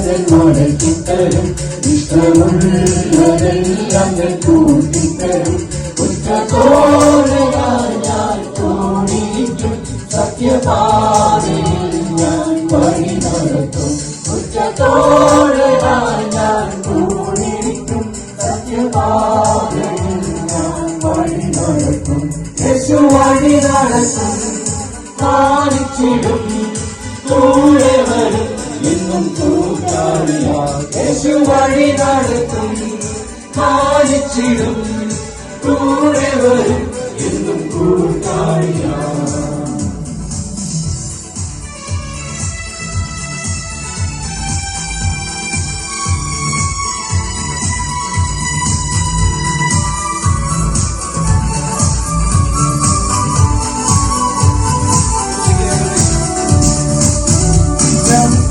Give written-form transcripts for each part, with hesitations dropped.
മടക്കിത്തരും ഇഷ്ടമുള്ളതെല്ലാം കൂട്ടിത്തരും കുറ്റത്തോടെയായി ഞാൻ തോന്നിയിരിക്കും സത്യപാതയിൽ ഞാൻ വഴി നടത്തും കുറ്റത്തോടെയായി ഞാൻ തോന്നിയിരിക്കും സത്യപാതയിൽ ഞാൻ വഴി നടത്തും യേശു വഴി നടത്തും കാണിച്ചിടും കൂടെ വരും എന്നും കൂട്ടാളിയാ യേശു വഴി നടത്തും കാണിച്ചിടും കൂടെ വരും എന്നും കൂട്ടാളിയാ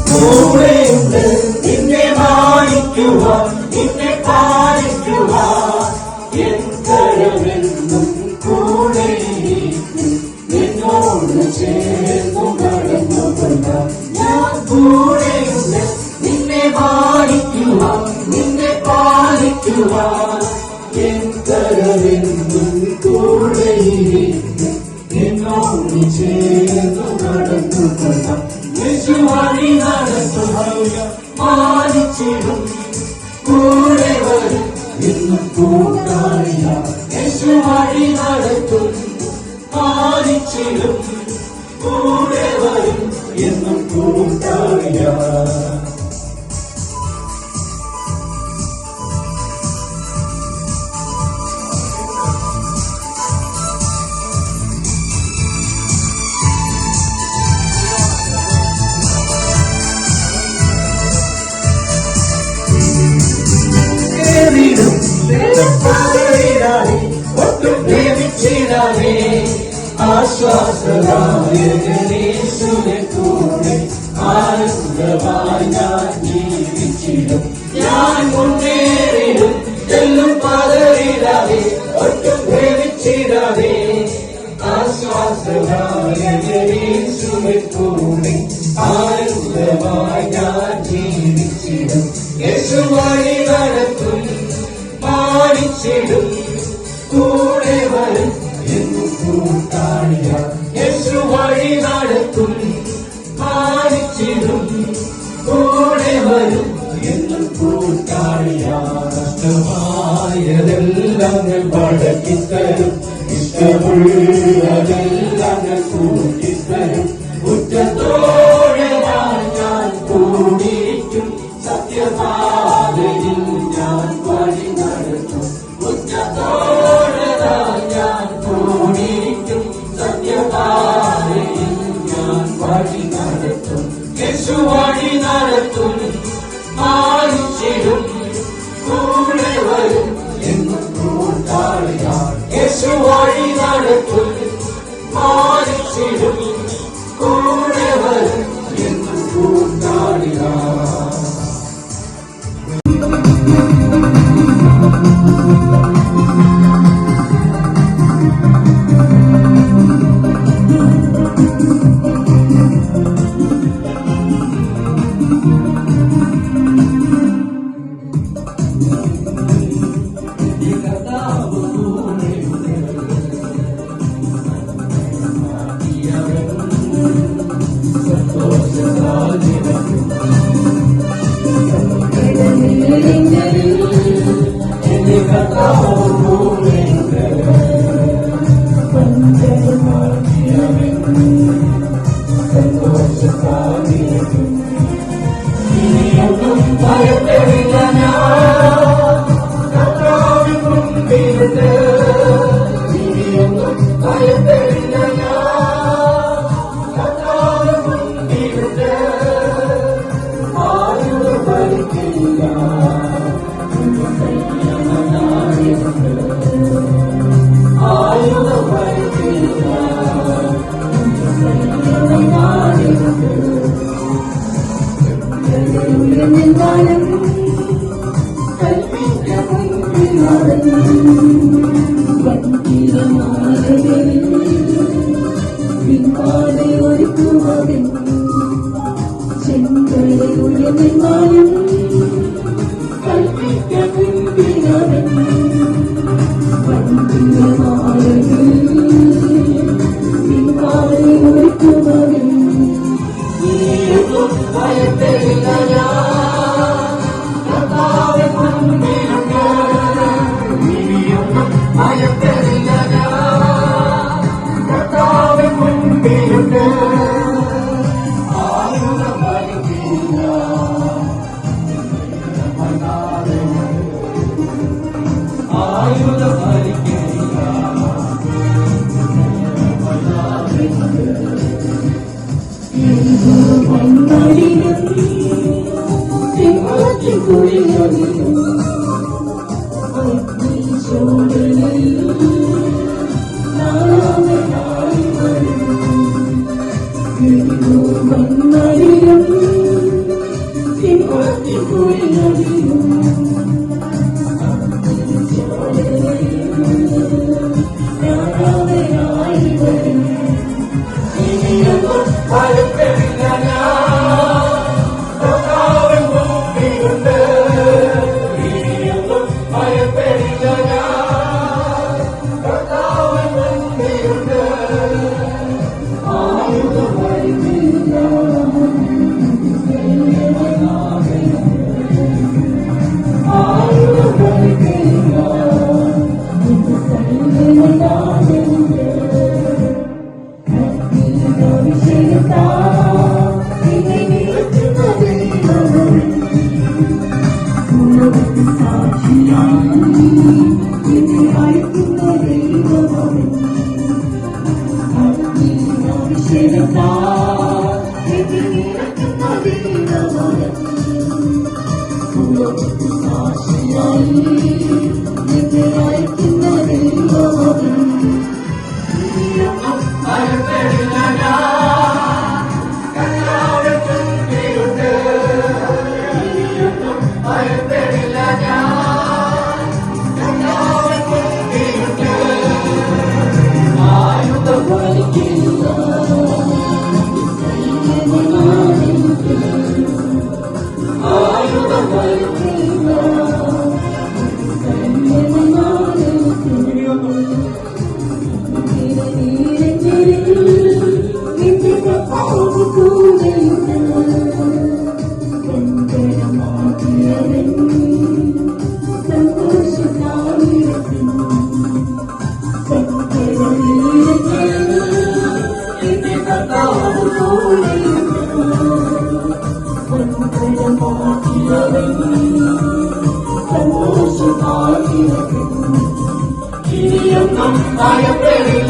കൂടെയുണ്ട് നിന്നെ മാനിക്കുവാൻ നിന്നെ പാലിക്കുവാൻ എൻ കരമെന്നും കൂടെയിരിക്കും നിന്നോട് ചേർന്നു നടന്നുകൊള്ളാം ഞാൻ കൂടെയുണ്ട് നിന്നെ മാനിക്കുവാൻ നിന്നെ പാലിക്കുവാൻ എൻ കരമെന്നും കൂടെയിരിക്കും നിന്നോട് ചേർന്നു നടന്നുകൊള്ളാം യേശു വഴി നടത്തും മാനിച്ചിടും കൂടെ വരും എന്നും കൂട്ടാളിയാ യേശു വഴി നടത്തും മാനിച്ചിടും കൂടെ വരും എന്നും കൂട്ടാളിയാ ഒട്ടും പ്രേമിച്ചിടാതെ ആശ്വാസദായകനേശുവിനെ കൂടെ ആനന്ദമായി ഞാൻ ജീവിച്ചിടും ഞാൻ മുന്നേറിടും എല്ലാം പതറിടാതെ ഒട്ടും പ്രേമിച്ചിടാതെ ആശ്വാസദായകനേശുവിനെ കൂടെ ആനന്ദമായി ഞാൻ ജീവിച്ചിടും യേശു വഴി നടത്തും മാനിച്ചിടും കൂടെ വരും എന്നും കൂട്ടാളിയാ യേശു വഴി നടത്തും മാനിച്ചിടും കൂടെ വരും എന്നും കൂട്ടാളിയാ നഷ്ടമായതെല്ലാം ഞാൻ മടക്കിത്തരും ഇഷ്ടമുള്ളതെല്ലാം ഞാൻ കൂട്ടിത്തരും കുറ്റത്തോടെ ഞാൻ കൂടിയിരിക്കും സത്യപാതയിൽ ഞാൻ വഴി നടത്തും കുറ്റത്തോടെ ഞാൻ കൂടിയിരിക്കും സത്യപാതയിൽ ഞാൻ വഴി നടത്തും യേശു വഴി നടത്തും മാനിച്ചിടും കൂടെ വരും എന്നും കൂട്ടാളിയാ യേശു വഴി നടത്തും മാനിച്ചിടും കൂടെ വരും എന്നും കൂട്ടാളിയാ പിൻപാടെ ഒരുക്കുവാൻ ചെങ്കടലുയർന്ന കൽപ്പിച്ചാലും കൽപ്പിക്കപ്പെടുന്നവൻ ഒരുക്കുന്നവൻ ഭയപ്പെടില്ല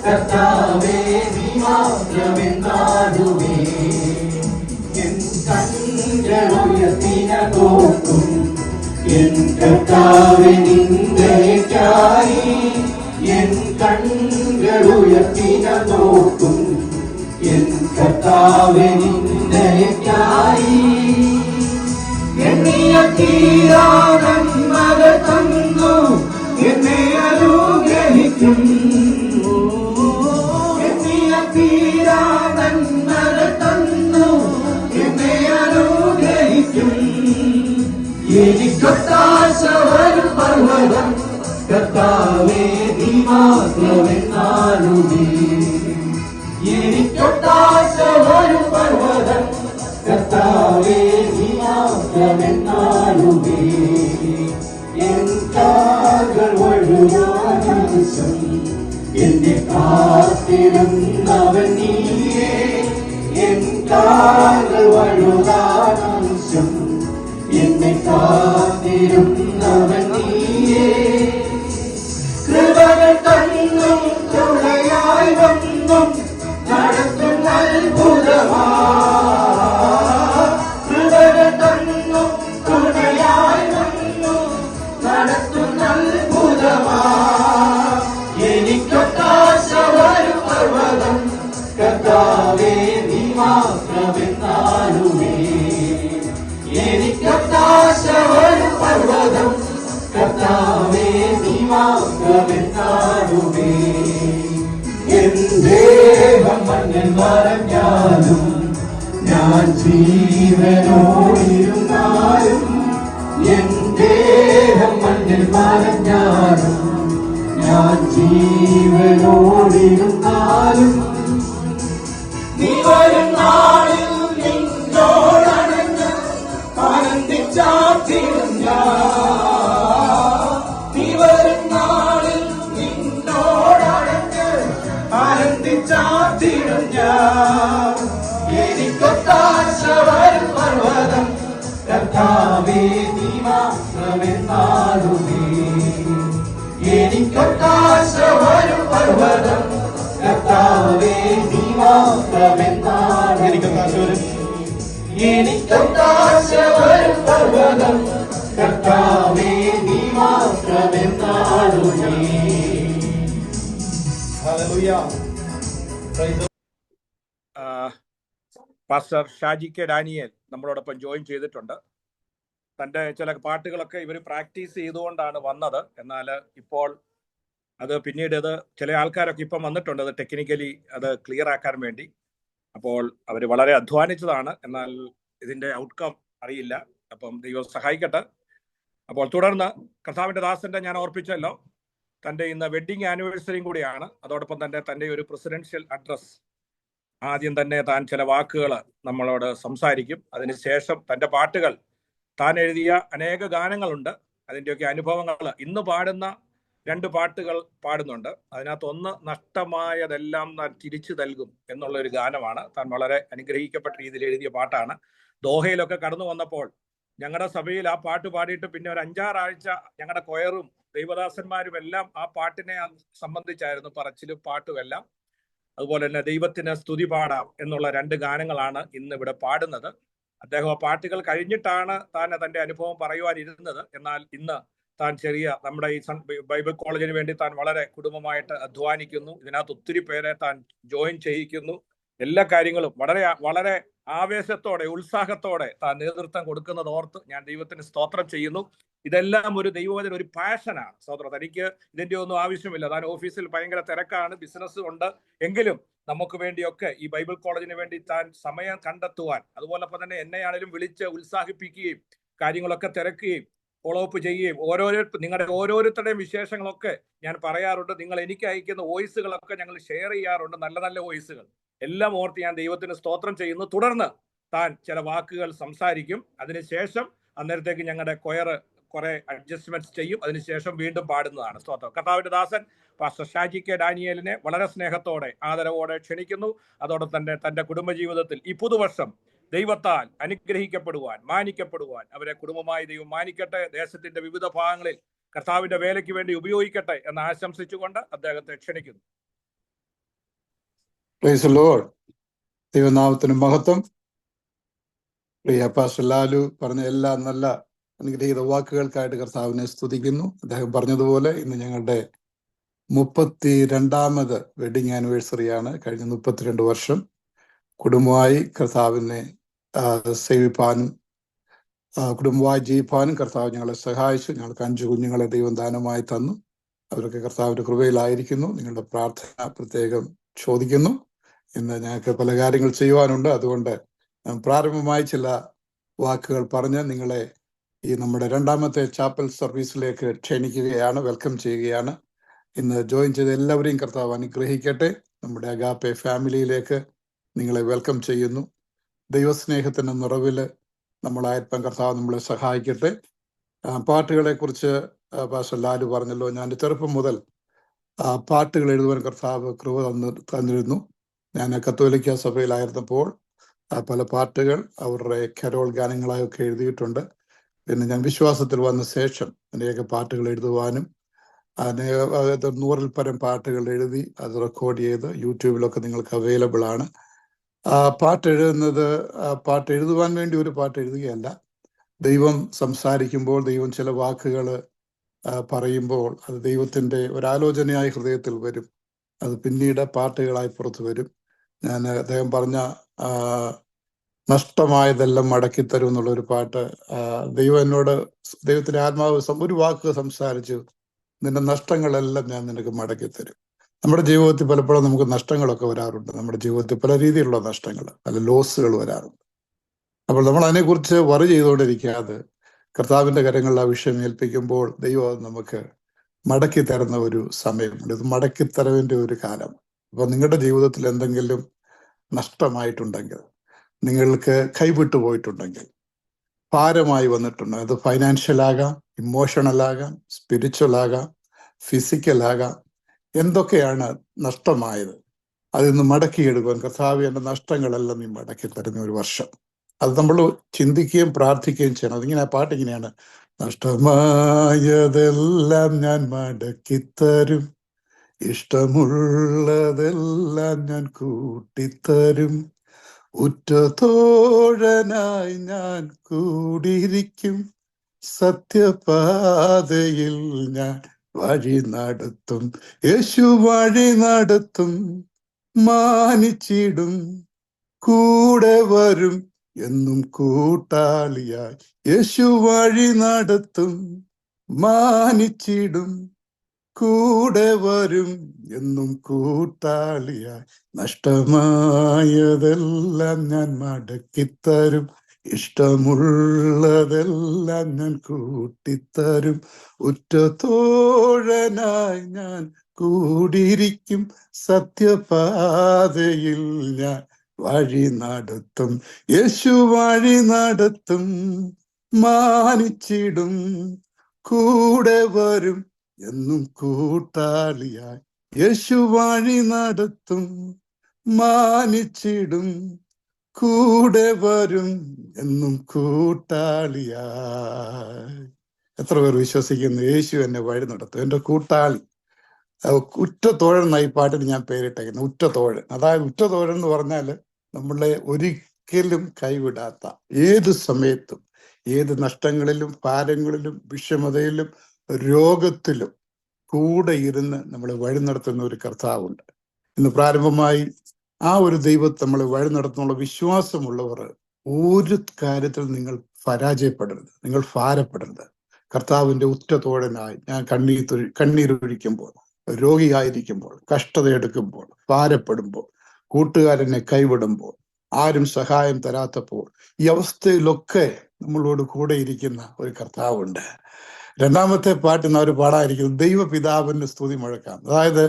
കർത്താവേ നീ മാത്രമെന്നാടുവേ എൻ കണ്ണുയർത്തിന നോക്കും എൻ കർത്താവേ നിന്ദയ്ക്കായി എൻ കണ്ണുയർത്തിന നോക്കും എൻ കർത്താവേ നിന്ദയ്ക്കായി എണ്ണിയ തീരാനന്മകൾ തന്നു എന്നെ അനുഗ്രഹിക്കും എണ്ണിയ തീരാനന്മകൾ തന്നു എന്നെ അനുഗ്രഹിക്കും എനിക്കൊത്താശ വരും പർവ്വതം കർത്താവേ നീ മാത്രമെന്നാലുമേ എനിക്കൊട്ടാശ ഒരു പർവ്വതം കർത്താവേ നീ മാത്രമെന്നാലുമേ എൻ കാലുകൾ വഴുവാനാശം എന്നെ കാത്തിരുന്നവൻ നീയേ എൻ കാലുകൾ വഴുവാനാശം എന്നെ കാത്തിരുന്നവൻ നീയേ കൃപകൾ തന്നും തുണയായി വന്നും നടത്തും അത്ഭുതമാ കൃപകൾ തന്നും തുണയായി വന്നും നടത്തും അത്ഭുതമാ എനിക്കൊട്ടാശ ഒരു പർവ്വതം കർത്താവേ നീ മാത്രമെന്നാലുമേ എനിക്കൊട്ടാശ ഒരു പർവ്വതം കർത്താവേ നീ മാത്രമെന്നാലുമേ എൻ ദേഹം മണ്ണിൽ മറഞ്ഞാലും ഞാൻ ജീവനോടിരുന്നാലും എൻ ദേഹം മണ്ണിൽ മറഞ്ഞാലും ഞാൻ ജീവനോടിരുന്നാലും നീ വരും നാളിൽ നിന്നോടണഞ്ഞ് ആനന്ദിച്ചാത്തിടും ഞാൻ നീ വരും നാളിൽ നിന്നോടണഞ്ഞ് ആനന്ദിച്ചാത്തിടും ഞാൻ എനിക്കൊട്ടാശ വരും പർവ്വതം കർത്താവേ നീ മാത്രമെന്നാലുമേ എനിക്കൊട്ടാശ വരും പർവ്വതം കർത്താവേ നീ മാത്രമെന്നാലും എനിക്കൊട്ടാശ വരും പർവ്വതം കർത്താവേ നീ മാത്രമെന്നാലുമേ പാസ്റ്റർ ഷാജി കെ ഡാനിയേൽ നമ്മളോടൊപ്പം ജോയിൻ ചെയ്തിട്ടുണ്ട്. തൻ്റെ ചില പാട്ടുകളൊക്കെ ഇവർ പ്രാക്ടീസ് ചെയ്തുകൊണ്ടാണ് വന്നത്. എന്നാൽ ഇപ്പോൾ അത് പിന്നീട് ചില ആൾക്കാരൊക്കെ ഇപ്പം വന്നിട്ടുണ്ട് അത് ടെക്നിക്കലി അത് ക്ലിയർ ആക്കാൻ വേണ്ടി. അപ്പോൾ അവർ വളരെ അധ്വാനിച്ചതാണ്. എന്നാൽ ഇതിൻ്റെ ഔട്ട്കം അറിയില്ല. അപ്പം ദൈവം സഹായിക്കട്ടെ. അപ്പോൾ തുടർന്ന് കർത്താവിൻ്റെ ദാസൻ്റെ ഞാൻ ഓർപ്പിച്ചല്ലോ, തൻ്റെ ഇന്ന് വെഡ്ഡിങ് ആനിവേഴ്സറിയും കൂടിയാണ്. അതോടൊപ്പം തന്നെ തൻ്റെ ഒരു പ്രസിഡൻഷ്യൽ അഡ്രസ് ആദ്യം തന്നെ താൻ ചില വാക്കുകൾ നമ്മളോട് സംസാരിക്കും. അതിനുശേഷം തൻ്റെ പാട്ടുകൾ, താൻ എഴുതിയ അനേക ഗാനങ്ങളുണ്ട്, അതിൻ്റെയൊക്കെ അനുഭവങ്ങൾ ഇന്ന് പാടുന്ന 2 പാട്ടുകൾ പാടുന്നുണ്ട്. അതിനകത്ത് ഒന്ന് നഷ്ടമായതെല്ലാം താൻ തിരിച്ചു നൽകും എന്നുള്ളൊരു ഗാനമാണ്. താൻ വളരെ അനുഗ്രഹിക്കപ്പെട്ട രീതിയിൽ എഴുതിയ പാട്ടാണ്. ദോഹയിലൊക്കെ കടന്നു വന്നപ്പോൾ ഞങ്ങളുടെ സഭയിൽ ആ പാട്ട് പാടിയിട്ട് പിന്നെ ഒരു 5-6 ആഴ്ച ഞങ്ങളുടെ കൊയറും ദൈവദാസന്മാരും എല്ലാം ആ പാട്ടിനെ സംബന്ധിച്ചായിരുന്നു പറച്ചിലും പാട്ടുമെല്ലാം. അതുപോലെ തന്നെ ദൈവത്തിന് സ്തുതി പാടാം എന്നുള്ള 2 ഗാനങ്ങളാണ് ഇന്ന് ഇവിടെ പാടുന്നത്. അദ്ദേഹം ആ പാട്ടുകൾ കഴിഞ്ഞിട്ടാണ് താൻ തൻ്റെ അനുഭവം പറയുവാനിരുന്നത്. എന്നാൽ ഇന്ന് താൻ നമ്മുടെ ഈ ബൈബിൾ കോളേജിന് വേണ്ടി താൻ വളരെ കുടുംബമായിട്ട് അധ്വാനിക്കുന്നു. ഇതിനകത്ത് ഒത്തിരി പേരെ താൻ ജോയിൻ ചെയ്യിക്കുന്നു. എല്ലാ കാര്യങ്ങളും വളരെ വളരെ ആവേശത്തോടെ ഉത്സാഹത്തോടെ താൻ നേതൃത്വം കൊടുക്കുന്നത് ഓർത്ത് ഞാൻ ദൈവത്തിന് സ്തോത്രം ചെയ്യുന്നു. ഇതെല്ലാം ഒരു ദൈവവചന ഒരു പാഷനാണ്. സ്തോത്രം. തനിക്ക് ഇതിൻ്റെ ഒന്നും ആവശ്യമില്ല. താൻ ഓഫീസിൽ ഭയങ്കര തിരക്കാണ്, ബിസിനസ് ഉണ്ട്. എങ്കിലും നമുക്ക് വേണ്ടിയൊക്കെ ഈ ബൈബിൾ കോളേജിന് വേണ്ടി താൻ സമയം കണ്ടെത്തുവാൻ, അതുപോലൊപ്പം തന്നെ എന്നെയാണെങ്കിലും വിളിച്ച് ഉത്സാഹിപ്പിക്കുകയും കാര്യങ്ങളൊക്കെ തിരക്കുകയും ഫോളോ അപ്പ് ചെയ്യുകയും നിങ്ങളുടെ ഓരോരുത്തരുടെയും വിശേഷങ്ങളൊക്കെ ഞാൻ പറയാറുണ്ട്. നിങ്ങൾ എനിക്ക് അയക്കുന്ന വോയിസുകളൊക്കെ ഞങ്ങൾ ഷെയർ ചെയ്യാറുണ്ട്, നല്ല നല്ല വോയിസുകൾ എല്ലാം ഓർത്ത് ഞാൻ ദൈവത്തിന് സ്തോത്രം ചെയ്യുന്നു. തുടർന്ന് താൻ ചില വാക്കുകൾ സംസാരിക്കും. അതിനുശേഷം അന്നേരത്തേക്ക് ഞങ്ങളുടെ കൊയർ കുറെ അഡ്ജസ്റ്റ്മെന്റ്സ് ചെയ്യും. അതിനുശേഷം വീണ്ടും പാടുന്നതാണ്. സ്തോത്രം. കർത്താവിന്റെ ദാസൻ പാസ്റ്റർ ഷാജി കെ ഡാനിയേലിനെ വളരെ സ്നേഹത്തോടെ ആദരവോടെ ക്ഷണിക്കുന്നു. അതോടൊപ്പം തന്നെ തന്റെ കുടുംബജീവിതത്തിൽ ഈ പുതുവർഷം ദൈവത്താൽ അനുഗ്രഹിക്കപ്പെടുവാൻ, മാനിക്കപ്പെടുവാൻ അവരെ കുടുംബമായി ദൈവം മാനിക്കട്ടെ. ദേശത്തിന്റെ വിവിധ ഭാഗങ്ങളിൽ കർത്താവിന്റെ വേലയ്ക്ക് വേണ്ടി ഉപയോഗിക്കട്ടെ എന്ന് ആശംസിച്ചുകൊണ്ട് അദ്ദേഹത്തെ ക്ഷണിക്കുന്നു. Price the Lord. ദൈവനാമത്തിന് മഹത്വം. പ്രിയ പാസ്റ്റർ ലാലു പറഞ്ഞ എല്ലാ നല്ല അനുഗ്രഹീത വാക്കുകൾക്കായിട്ട് കർത്താവിനെ സ്തുതിക്കുന്നു. അദ്ദേഹം പറഞ്ഞതുപോലെ ഇന്ന് ഞങ്ങളുടെ 32ാമത് വെഡിങ് ആനിവേഴ്സറിയാണ്. കഴിഞ്ഞ 32 വർഷം കുടുംബമായി കർത്താവിനെ സേവിപ്പാനും കുടുംബമായി ജീവിപ്പാനും കർത്താവ് ഞങ്ങളെ സഹായിച്ചു. ഞങ്ങൾക്ക് 5 കുഞ്ഞുങ്ങളെ ദൈവം ദാനമായി തന്നു. അവരൊക്കെ കർത്താവിന്റെ കൃപയിലായിരിക്കുന്നു. നിങ്ങളുടെ പ്രാർത്ഥന പ്രത്യേകം ചോദിക്കുന്നു. ഇന്ന് ഞങ്ങൾക്ക് പല കാര്യങ്ങൾ ചെയ്യുവാനുണ്ട്. അതുകൊണ്ട് പ്രാരംഭമായി ചില വാക്കുകൾ പറഞ്ഞ് നിങ്ങളെ ഈ നമ്മുടെ രണ്ടാമത്തെ ചാപ്പൽ സർവീസിലേക്ക് ക്ഷണിക്കുകയാണ്, വെൽക്കം ചെയ്യുകയാണ്. ഇന്ന് ജോയിൻ ചെയ്ത എല്ലാവരെയും കർത്താവ് അനുഗ്രഹിക്കട്ടെ. നമ്മുടെ അഗാപ്പെ ഫാമിലിയിലേക്ക് നിങ്ങളെ വെൽക്കം ചെയ്യുന്നു. ദൈവസ്നേഹത്തിൻ്റെ നിറവിൽ നമ്മളായപ്പം കർത്താവ് നമ്മളെ സഹായിക്കട്ടെ. പാട്ടുകളെ കുറിച്ച് പാസ്റ്റർ ലാലു പറഞ്ഞല്ലോ. ഞാൻ ചെറുപ്പം മുതൽ പാട്ടുകൾ എഴുതുവാൻ കർത്താവ് കൃപ തന്നിരുന്നു. ഞാൻ കത്തോലിക്ക സഭയിലായിരുന്നപ്പോൾ പല പാട്ടുകൾ അവരുടെ കരോൾ ഗാനങ്ങളായൊക്കെ എഴുതിയിട്ടുണ്ട്. പിന്നെ ഞാൻ വിശ്വാസത്തിൽ വന്ന ശേഷം അനേക പാട്ടുകൾ എഴുതുവാനും 100-ൽ പരം പാട്ടുകൾ എഴുതി അത് റെക്കോർഡ് ചെയ്ത് യൂട്യൂബിലൊക്കെ നിങ്ങൾക്ക് അവൈലബിൾ ആണ്. പാട്ട് എഴുതുവാൻ വേണ്ടി ഒരു പാട്ട് എഴുതുകയല്ല. ദൈവം സംസാരിക്കുമ്പോൾ, ദൈവം ചില വാക്കുകൾ പറയുമ്പോൾ അത് ദൈവത്തിൻ്റെ ഒരാലോചനയായി ഹൃദയത്തിൽ വരും. അത് പിന്നീട് പാട്ടുകളായി പുറത്തു വരും. ഞാൻ അദ്ദേഹം പറഞ്ഞ നഷ്ടമായതെല്ലാം മടക്കിത്തരും എന്നുള്ളൊരു പാട്ട്, ദൈവം എന്നോട്, ദൈവത്തിൻ്റെ ആത്മാവ് ഒരു വാക്ക് സംസാരിച്ചു, നിന്റെ നഷ്ടങ്ങളെല്ലാം ഞാൻ നിനക്ക് മടക്കിത്തരും. നമ്മുടെ ജീവിതത്തിൽ പലപ്പോഴും നമുക്ക് നഷ്ടങ്ങളൊക്കെ വരാറുണ്ട്. നമ്മുടെ ജീവിതത്തിൽ പല രീതിയിലുള്ള നഷ്ടങ്ങൾ, പല ലോസുകൾ വരാറുണ്ട്. അപ്പോൾ നമ്മൾ അതിനെക്കുറിച്ച് വറി ചെയ്തുകൊണ്ടിരിക്കാതെ കർത്താവിൻ്റെ കരങ്ങളിൽ ആ വിഷയം ഏൽപ്പിക്കുമ്പോൾ ദൈവം നമുക്ക് മടക്കി തരുന്ന ഒരു സമയമുണ്ട്. ഇത് മടക്കിത്തരവിൻ്റെ ഒരു കാലം. അപ്പോൾ നിങ്ങളുടെ ജീവിതത്തിൽ എന്തെങ്കിലും നഷ്ടമായിട്ടുണ്ടെങ്കിൽ, നിങ്ങൾക്ക് കൈവിട്ടു പോയിട്ടുണ്ടെങ്കിൽ, ഭാരമായി വന്നിട്ടുണ്ട്, അത് ഫൈനാൻഷ്യൽ ആകാം, ഇമോഷണൽ ആകാം, സ്പിരിച്വൽ ആകാം, ഫിസിക്കൽ ആകാം, എന്തൊക്കെയാണ് നഷ്ടമായത് അതിന്ന് മടക്കിയെടുക്കുവാൻ കർത്താവ് എൻ്റെ നഷ്ടങ്ങളെല്ലാം നീ മടക്കി തരുന്ന ഒരു വർഷം. അത് നമ്മൾ ചിന്തിക്കുകയും പ്രാർത്ഥിക്കുകയും ചെയ്യണം. അതിങ്ങനെ പാട്ടിങ്ങനെയാണ്: നഷ്ടമായതെല്ലാം ഞാൻ മടക്കിത്തരും, ഇഷ്ടമുള്ളതെല്ലാം ഞാൻ കൂട്ടിത്തരും, ഉറ്റ തോഴനായി ഞാൻ കൂടിയിരിക്കും, സത്യപാതയിൽ ഞാൻ വഴി നടത്തും, യേശു വഴി നടത്തും, മാനിച്ചിടും, കൂടെ വരും എന്നും കൂട്ടാളിയായി, യേശു വഴി നടത്തും, മാനിച്ചിടും, കൂടെ വരും എന്നും കൂട്ടാളിയായി, നഷ്ടമായതെല്ലാം ഞാൻ മടക്കിത്തരും, ഇഷ്ടമുള്ളതെല്ലാം ഞാൻ കൂട്ടിത്തരും, ഉറ്റ തോഴനായി ഞാൻ കൂടിയിരിക്കും, സത്യപാതയിൽ ഞാൻ വഴി നടത്തും, യേശു വഴി നടത്തും, മാനിച്ചിടും, കൂടെ വരും എന്നും കൂട്ടാളിയായി, യേശു വഴി നടത്തും, മാനിച്ചിടും, കൂടെ വരും എന്നും കൂട്ടാളിയായി. എത്ര പേർ വിശ്വസിക്കുന്നു യേശു എന്നെ വഴി നടത്തും, എൻ്റെ കൂട്ടാളി? ഉറ്റ തോഴൻ എന്ന ഈ പാട്ടിന് ഞാൻ പേരിട്ടേക്കുന്നു, ഉറ്റ തോഴൻ. അതായത് ഉറ്റ തോഴൻ എന്ന് പറഞ്ഞാൽ നമ്മളെ ഒരിക്കലും കൈവിടാത്ത, ഏത് സമയത്തും, ഏത് നഷ്ടങ്ങളിലും, ഭാരങ്ങളിലും, വിഷമതയിലും, രോഗത്തിലും കൂടെ ഇരുന്ന് നമ്മളെ വഴി നടത്തുന്ന ഒരു കർത്താവുണ്ട്. ഇന്ന് പ്രാരംഭമായി ആ ഒരു ദൈവത്തെ നമ്മളെ വഴി നടത്തുന്നുള്ള വിശ്വാസമുള്ളവർ ഒരു കാര്യത്തിൽ നിങ്ങൾ പരാജയപ്പെടരുത്, നിങ്ങൾ ഭാരപ്പെടരുത്. കർത്താവിൻ്റെ ഉറ്റ തോഴനായി ഞാൻ കണ്ണീരൊഴിക്കുമ്പോൾ, രോഗിയായിരിക്കുമ്പോൾ, കഷ്ടതയെടുക്കുമ്പോൾ, ഭാരപ്പെടുമ്പോൾ, കൂട്ടുകാരനെ കൈവിടുമ്പോൾ, ആരും സഹായം തരാത്തപ്പോൾ, ഈ അവസ്ഥയിലൊക്കെ നമ്മളോട് കൂടെ ഇരിക്കുന്ന ഒരു കർത്താവുണ്ട്. രണ്ടാമത്തെ പാട്ടിന് അവർ പാടാതിരിക്കുന്നത് ദൈവപിതാവിന്റെ സ്തുതി മുഴക്കാം. അതായത്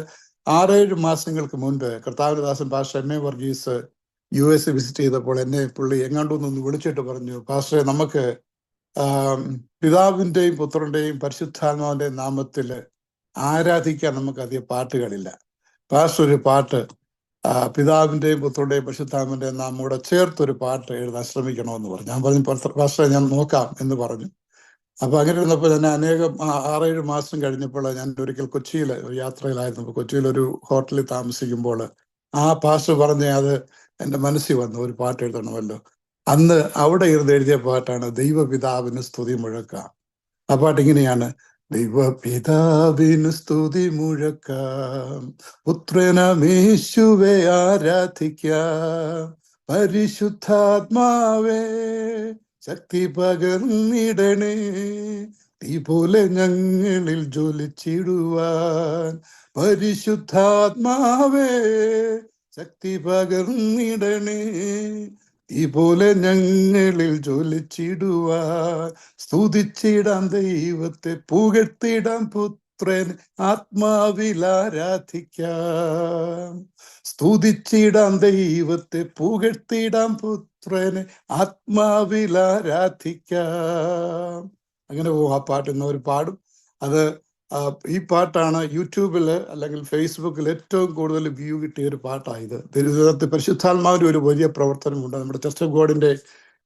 6-7 മാസങ്ങൾക്ക് മുൻപ് കർത്താവിന്റെ ദാസൻ pastor M A. Varghese US visit ചെയ്തപ്പോൾ എന്നെ പുള്ളി എങ്ങാണ്ടൊന്ന് വിളിച്ചിട്ട് പറഞ്ഞു, പാസ്റ്ററെ, നമുക്ക് പിതാവിൻ്റെയും പുത്രന്റെയും പരിശുദ്ധാത്മാവിൻ്റെയും നാമത്തിൽ ആരാധിക്കാൻ നമുക്ക് അധികം പാട്ടുകളില്ല. പാസ്റ്റർ ഒരു പാട്ട് പിതാവിൻ്റെയും പുത്രന്റെയും പരിശുദ്ധാത്മാവിൻ്റെയും നാമം കൂടെ ചേർത്തൊരു പാട്ട് എഴുതാൻ ശ്രമിക്കണമെന്ന് പറഞ്ഞു. ഞാൻ പറഞ്ഞു, പാസ്റ്ററെ ഞാൻ നോക്കാം എന്ന് പറഞ്ഞു. അപ്പൊ അങ്ങനെ ഇരുന്നപ്പോൾ ഞാൻ 6-7 മാസം കഴിഞ്ഞപ്പോൾ ഞാൻ ഒരിക്കൽ കൊച്ചിയിൽ യാത്രയിലായിരുന്നു. കൊച്ചിയിൽ ഒരു ഹോട്ടലിൽ താമസിക്കുമ്പോൾ ആ പാസ്റ്റർ പറഞ്ഞ അത് എൻ്റെ മനസ്സിൽ വന്നു, ഒരു പാട്ട് എഴുതണമല്ലോ. അന്ന് അവിടെ ഇരുന്ന് എഴുതിയ പാട്ടാണ് ദൈവപിതാവിന് സ്തുതി മുഴക്കാം. ആ പാട്ട് ഇങ്ങനെയാണ്: ദൈവപിതാവിന് സ്തുതി മുഴക്കാം, പുത്രനമേശുവെ ആരാധിക്കാം, പരിശുദ്ധാത്മാവേ ശക്തി പകർന്നിടണേ, തീ പോലെ ഞങ്ങളിൽ ജ്വലിച്ചിടുവാൻ, പരിശുദ്ധാത്മാവേ ശക്തി പകർന്നിടണേ, ഈ പോലെ ഞങ്ങളിൽ ജ്വലിച്ചിടുവാൻ സ്തുതിച്ചിടാം ദൈവത്തെ, പുകഴ്ത്തിടാം പുത്രൻ, ആത്മാവിൽ ആരാധിക്കാം. സ്തുതിച്ചിടാം ദൈവത്തെ, പുകഴ്ത്തിടാം പുത്രനെ, ആത്മാവിൽ ആരാധിക്കാം. അങ്ങനെ ആ പാട്ട് ഇന്നവർ പാടും. അത് ഈ പാട്ടാണ് യൂട്യൂബിൽ അല്ലെങ്കിൽ ഫേസ്ബുക്കിൽ ഏറ്റവും കൂടുതൽ വ്യൂ കിട്ടിയ ഒരു പാട്ടായത്. തിരുവനന്തപുരത്ത് പരിശുദ്ധാത്മാവിന്റെ ഒരു വലിയ പ്രവർത്തനമുണ്ട്. നമ്മുടെ ചർച്ച് ഓഫ് ഗോഡിന്റെ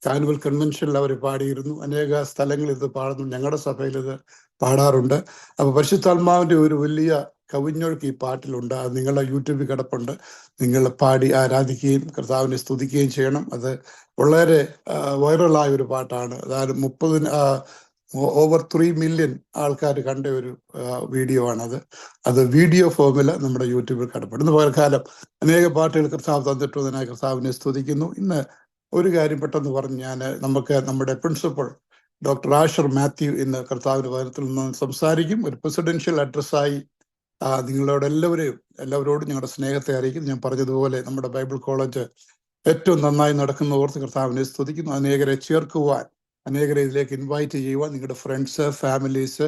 ആനുവൽ കൺവെൻഷനിൽ അവർ പാടിയിരുന്നു. അനേക സ്ഥലങ്ങളിൽ ഇത് പാടുന്നു. ഞങ്ങളുടെ സഭയിൽ ഇത് പാടാറുണ്ട്. അപ്പൊ പരിശുദ്ധാത്മാവിന്റെ ഒരു വലിയ കവിഞ്ഞൊഴുക്ക് ഈ പാട്ടിലുണ്ട്. അത് നിങ്ങളുടെ യൂട്യൂബിൽ കിടപ്പുണ്ട്. നിങ്ങൾ പാടി ആരാധിക്കുകയും കർത്താവിനെ സ്തുതിക്കുകയും ചെയ്യണം. അത് വളരെ വൈറലായ ഒരു പാട്ടാണ്. അതായത് ഓവർ 3 മില്യൺ ആൾക്കാർ കണ്ട ഒരു വീഡിയോ ആണത്. അത് വീഡിയോ ഫോമിൽ നമ്മുടെ യൂട്യൂബിൽ കിടപ്പുണ്ട്. ഇന്ന് പകൽക്കാലം അനേക പാട്ടുകൾ കർത്താവ് തന്നിട്ടുള്ളതിനായി കർത്താവിനെ സ്തുതിക്കുന്നു. ഇന്ന് ഒരു കാര്യം പെട്ടെന്ന് പറഞ്ഞ് നമുക്ക് നമ്മുടെ പ്രിൻസിപ്പൽ ഡോക്ടർ ആഷർ മാത്യു ഇന്ന് കർത്താവിന്റെ ഭവനത്തിൽ നിന്ന് സംസാരിക്കും. ഒരു പ്രസിഡൻഷ്യൽ അഡ്രസ്സായി എല്ലാവരോടും ഞങ്ങളുടെ സ്നേഹത്തെ അറിയിക്കും. ഞാൻ പറഞ്ഞതുപോലെ നമ്മുടെ ബൈബിൾ കോളേജ് ഏറ്റവും നന്നായി നടക്കുന്ന ഓർത്ത് കർത്താവിനെ സ്തുതിക്കുന്നു. അനേകരെ ചേർക്കുവാൻ, അനേകരെ ഇതിലേക്ക് ഇൻവൈറ്റ് ചെയ്യുവാൻ, നിങ്ങളുടെ ഫ്രണ്ട്സ്, ഫാമിലീസ്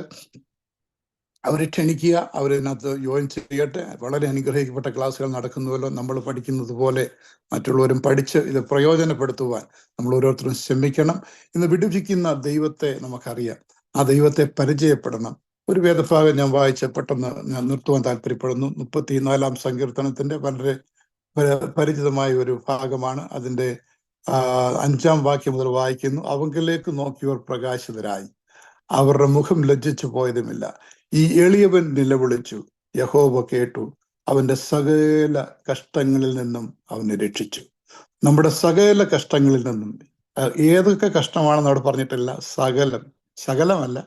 അവരെ ക്ഷണിക്കുക, അവരിതിനകത്ത് ജോയിൻ ചെയ്യട്ടെ. വളരെ അനുഗ്രഹിക്കപ്പെട്ട ക്ലാസ്സുകൾ നടക്കുന്നുവല്ലോ. നമ്മൾ പഠിക്കുന്നത് പോലെ മറ്റുള്ളവരും പഠിച്ച് ഇത് പ്രയോജനപ്പെടുത്തുവാൻ നമ്മൾ ഓരോരുത്തരും ശ്രമിക്കണം. ഇന്ന് വിടുവിക്കുന്ന ദൈവത്തെ നമുക്കറിയാം. ആ ദൈവത്തെ പരിചയപ്പെടണം. ഒരു വേദഭാഗം ഞാൻ വായിച്ച് പെട്ടെന്ന് ഞാൻ നിർത്തുവാൻ താല്പര്യപ്പെടുന്നു. 34-ാം സങ്കീർത്തനത്തിന്റെ വളരെ പരിചിതമായ ഒരു ഭാഗമാണ്. അതിന്റെ 5-ാം വാക്യം മുതൽ വായിക്കുന്നു. അവങ്കിലേക്ക് നോക്കിയവർ പ്രകാശിതരായി, അവരുടെ മുഖം ലജ്ജിച്ചു പോയതുമില്ല. ഈ എളിയവൻ നിലവിളിച്ചു, യഹോവ കേട്ടു, അവന്റെ സകല കഷ്ടങ്ങളിൽ നിന്നും അവനെ രക്ഷിച്ചു. നമ്മുടെ സകല കഷ്ടങ്ങളിൽ നിന്നും, ഏതൊക്കെ കഷ്ടമാണെന്ന് അവിടെ പറഞ്ഞിട്ടില്ല, സകലമല്ല,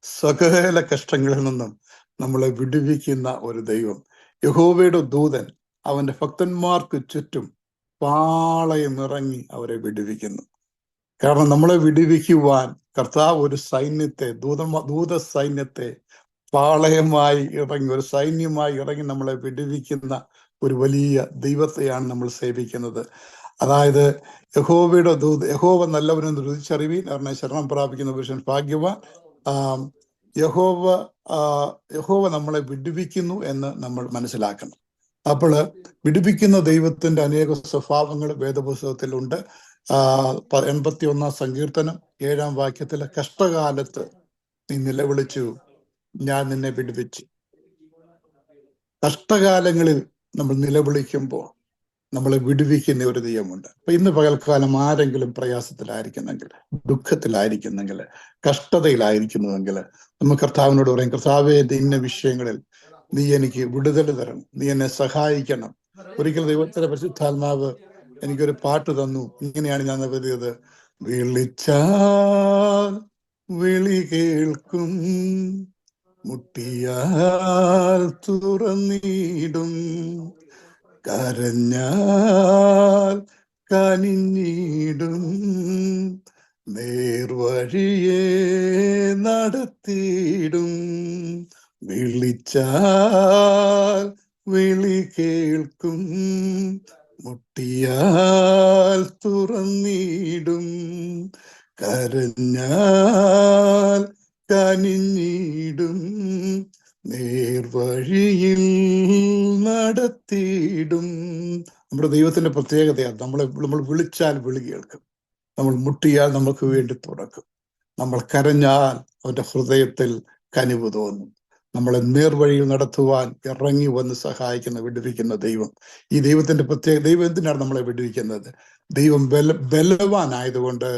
സകല കഷ്ടങ്ങളിൽ നിന്നും നമ്മളെ വിടുവിക്കുന്ന ഒരു ദൈവം. യഹോവയുടെ ദൂതൻ അവന്റെ ഭക്തന്മാർക്ക് ചുറ്റും പാളയം ഇറങ്ങി അവരെ വിടുവിക്കുന്നു. കാരണം നമ്മളെ വിടുവിക്കുവാൻ കർത്താവ് ഒരു സൈന്യത്തെ, ദൂത സൈന്യത്തെ പാളയമായി ഇറങ്ങി, ഒരു സൈന്യമായി ഇറങ്ങി നമ്മളെ വിടുവിക്കുന്ന ഒരു വലിയ ദൈവത്തെയാണ് നമ്മൾ സേവിക്കുന്നത്. അതായത് യഹോവയുടെ യഹോവ നല്ലവനെന്ന് രുചിച്ചറിവീൻ, അവനെ ശരണം പ്രാപിക്കുന്ന പുരുഷൻ ഭാഗ്യവാൻ. യഹോവ നമ്മളെ വിടുവിക്കുന്നു എന്ന് നമ്മൾ മനസ്സിലാക്കണം. അപ്പോൾ വിടുവിക്കുന്ന ദൈവത്തിന്റെ അനേക സ്വഭാവങ്ങൾ വേദപുസ്തകത്തിലുണ്ട്. 81-ാം സങ്കീർത്തനം 7-ാം വാക്യത്തിൽ, കഷ്ടകാലത്ത് നീ നിലവിളിച്ചു, ഞാൻ നിന്നെ വിടുവിച്ചു. കഷ്ടകാലങ്ങളിൽ നമ്മൾ നിലവിളിക്കുമ്പോൾ നമ്മളെ വിടുവിക്കുന്ന ഒരു ദൈവമുണ്ട്. അപ്പൊ ഇന്ന് പകൽക്കാലം ആരെങ്കിലും പ്രയാസത്തിലായിരിക്കുന്നെങ്കിൽ, ദുഃഖത്തിലായിരിക്കുന്നെങ്കിൽ, കഷ്ടതയിലായിരിക്കുന്നുവെങ്കിൽ നമുക്ക് കർത്താവിനോട് പറയും, കർത്താവേ, ഇന്ന വിഷയങ്ങളിൽ നീ എനിക്ക് വിടുതൽ തരണം, നീ എന്നെ സഹായിക്കണം. ഒരിക്കൽ ദൈവത്തിന്റെ പരിശുദ്ധാത്മാവ് എനിക്കൊരു പാട്ട് തന്നു. ഇങ്ങനെയാണ് ഞാൻ എഴുതിയത്: വിളിച്ചാൽ വിളി കേൾക്കും, മുട്ടിയാൽ തുറന്നിടും, കരഞ്ഞാൽ കനിഞ്ഞിടും, നേർവഴിയെ നടത്തിയിടും. വിളിച്ചാൽ വിളി കേൾക്കും, മുട്ടിയാൽ തുറന്നിടും, കരഞ്ഞാൽ കനിഞ്ഞിടും, നേർവഴിയിൽ നടത്തിയിടും. നമ്മുടെ ദൈവത്തിന്റെ പ്രത്യേകതയാണ്, നമ്മൾ വിളിച്ചാൽ വിളി കേൾക്കും, നമ്മൾ മുട്ടിയാൽ നമുക്ക് വേണ്ടി തുറക്കും, നമ്മൾ കരഞ്ഞാൽ അവന്റെ ഹൃദയത്തിൽ കനിവ് തോന്നും. നമ്മളെ നേർവഴിയിൽ നടത്തുവാൻ ഇറങ്ങി വന്ന് സഹായിക്കുന്ന, വിടുവിക്കുന്ന ദൈവം. ഈ ദൈവത്തിന്റെ ദൈവം എന്തിനാണ് നമ്മളെ വിടുവിക്കുന്നത്? ദൈവം ബലവാനായതുകൊണ്ട്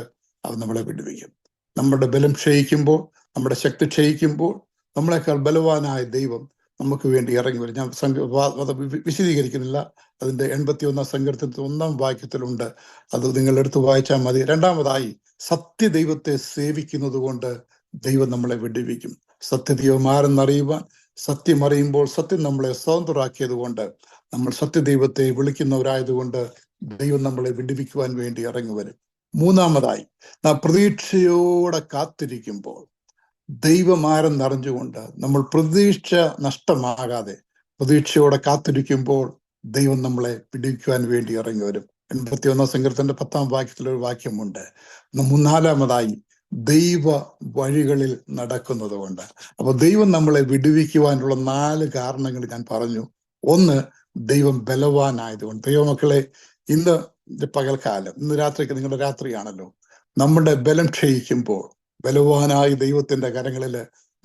അവൻ നമ്മളെ വിടുവിക്കും. നമ്മുടെ ബലം ക്ഷയിക്കുമ്പോൾ, നമ്മുടെ ശക്തി ക്ഷയിക്കുമ്പോൾ നമ്മളെക്കാൾ ബലവാനായ ദൈവം നമുക്ക് വേണ്ടി ഇറങ്ങി വരും. ഞാൻ വിശദീകരിക്കുന്നില്ല. അതിന്റെ 81-ാം സങ്കീർത്തനത്തിൽ 1-ാം വാക്യത്തിലുണ്ട്. അത് നിങ്ങൾ എടുത്ത് വായിച്ചാൽ മതി. രണ്ടാമതായി, സത്യദൈവത്തെ സേവിക്കുന്നത് കൊണ്ട് ദൈവം നമ്മളെ വിടുവിക്കും. സത്യദൈവം ആരെന്നറിയുവാൻ, സത്യം അറിയുമ്പോൾ സത്യം നമ്മളെ സ്വതന്ത്രരാക്കിയത് കൊണ്ട്, നമ്മൾ സത്യദൈവത്തെ വിളിക്കുന്നവരായതുകൊണ്ട് ദൈവം നമ്മളെ വിടുവിക്കുവാൻ വേണ്ടി ഇറങ്ങി വരും. മൂന്നാമതായി, നാം പ്രതീക്ഷയോടെ കാത്തിരിക്കുമ്പോൾ, ദൈവം ആരെന്നറിഞ്ഞുകൊണ്ട് നമ്മൾ പ്രതീക്ഷ നഷ്ടമാകാതെ പ്രതീക്ഷയോടെ കാത്തിരിക്കുമ്പോൾ ദൈവം നമ്മളെ വിടുവിക്കുവാൻ വേണ്ടി ഇറങ്ങി വരും. 81 സങ്കീർത്തന്റെ 10-ാം വാക്യത്തിലൊരു വാക്യമുണ്ട്. നാലാമതായി ദൈവ വഴികളിൽ നടക്കുന്നത് കൊണ്ട്. അപ്പൊ ദൈവം നമ്മളെ വിടുവിക്കുവാനുള്ള 4 കാരണങ്ങൾ ഞാൻ പറഞ്ഞു. ഒന്ന്, ദൈവം ബലവാനായതുകൊണ്ട്. ദൈവമക്കളെ, ഇന്ന് പകൽക്കാലം, ഇന്ന് രാത്രിക്ക് നിങ്ങളുടെ രാത്രിയാണല്ലോ, നമ്മുടെ ബലം ക്ഷയിക്കുമ്പോൾ ബലവാനായ ദൈവത്തിന്റെ കരങ്ങളിൽ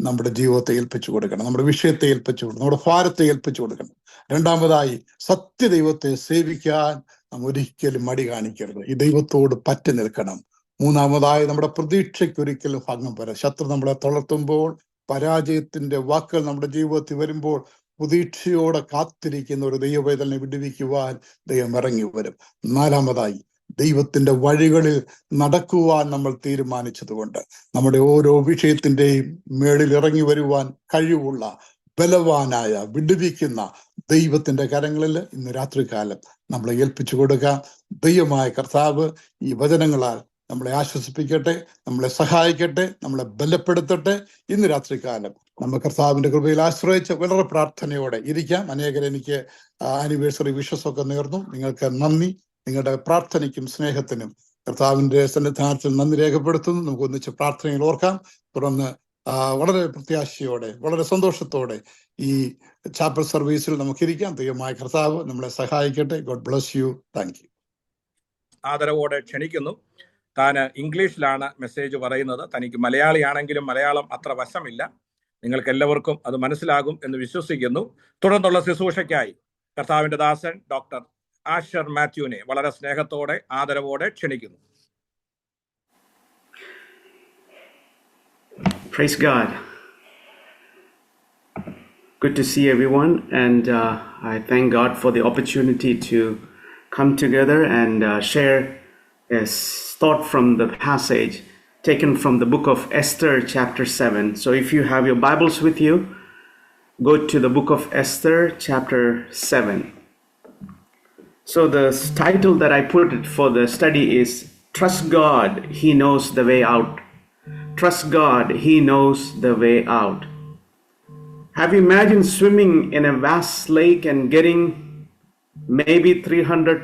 നമ്മുടെ ജീവിതത്തെ ഏൽപ്പിച്ചു കൊടുക്കണം, നമ്മുടെ വിഷയത്തെ ഏൽപ്പിച്ചു കൊടുക്കണം, നമ്മുടെ ഭാരത്തെ ഏൽപ്പിച്ചു കൊടുക്കണം. രണ്ടാമതായി, സത്യദൈവത്തെ സേവിക്കാൻ നാം ഒരിക്കലും മടി കാണിക്കരുത്, ഈ ദൈവത്തോട് പറ്റി നിൽക്കണം. മൂന്നാമതായി, നമ്മുടെ പ്രതീക്ഷയ്ക്ക് ഒരിക്കലും ഭംഗം വരാം. ശത്രു നമ്മളെ തളർത്തുമ്പോൾ, പരാജയത്തിന്റെ വാക്കുകൾ നമ്മുടെ ജീവിതത്തിൽ വരുമ്പോൾ പ്രതീക്ഷയോടെ കാത്തിരിക്കുന്ന ഒരു ദൈവവേദനെ വിടുവിക്കുവാൻ ദൈവം ഇറങ്ങി വരും. നാലാമതായി, ദൈവത്തിന്റെ വഴികളിൽ നടക്കുവാൻ നമ്മൾ തീരുമാനിച്ചതുകൊണ്ട് നമ്മുടെ ഓരോ വിഷയത്തിന്റെയും മേളിൽ ഇറങ്ങി വരുവാൻ കഴിവുള്ള ബലവാനായ വിടുവിക്കുന്ന ദൈവത്തിന്റെ കരങ്ങളിൽ ഇന്ന് രാത്രികാലം നമ്മളെ ഏൽപ്പിച്ചു കൊടുക്കാം. ദൈവമായ കർത്താവ് ഈ വചനങ്ങളാൽ നമ്മളെ ആശ്വസിപ്പിക്കട്ടെ, നമ്മളെ സഹായിക്കട്ടെ, നമ്മളെ ബലപ്പെടുത്തട്ടെ. ഇന്ന് രാത്രികാലം നമ്മൾ കർത്താവിന്റെ കൃപയിൽ ആശ്രയിച്ച് വളരെ പ്രാർത്ഥനയോടെ ഇരിക്കാം. അനേകർ എനിക്ക് ആനിവേഴ്സറി വിഷസൊക്കെ നേർന്നു. നിങ്ങൾക്ക് നന്ദി. നിങ്ങളുടെ പ്രാർത്ഥനയ്ക്കും സ്നേഹത്തിനും കർത്താവിന്റെ സന്നിധാനത്തിൽ നന്ദി രേഖപ്പെടുത്തുന്നു. നമുക്ക് ഒന്നിച്ച് പ്രാർത്ഥനയിൽ ഓർക്കാം. തുടർന്ന് വളരെ പ്രത്യാശയോടെ, വളരെ സന്തോഷത്തോടെ ഈ ചാപ്പൽ സർവീസിൽ നമുക്കിരിക്കാം. ദൈവമായ കർത്താവ് നമ്മളെ സഹായിക്കട്ടെ. God bless you. Thank you. ആദരവോടെ ക്ഷണിക്കുന്നു. താൻ ഇംഗ്ലീഷിലാണ് മെസ്സേജ് പറയുന്നത്. തനിക്ക് മലയാളിയാണെങ്കിലും മലയാളം അത്ര വശമില്ല. നിങ്ങൾക്ക് എല്ലാവർക്കും അത് മനസ്സിലാകും എന്ന് വിശ്വസിക്കുന്നു. തുടർന്നുള്ള ശുശ്രൂഷയ്ക്കായി കർത്താവിന്റെ ദാസൻ ഡോക്ടർ ആഷർ മാത്യുവിനെ വളരെ സ്നേഹത്തോടെ ആദരവോടെ ക്ഷണിക്കുന്നു. Praise God. Good to see everyone, and I thank God for the opportunity to come together and share a thought from the passage taken from the book of Esther, chapter 7. So if you have your Bibles with you, go to the book of Esther, chapter 7. So the title that I put it for the study is Trust God, He Knows the Way Out. Trust God, He knows the way out. Have you imagined swimming in a vast lake and getting maybe 300,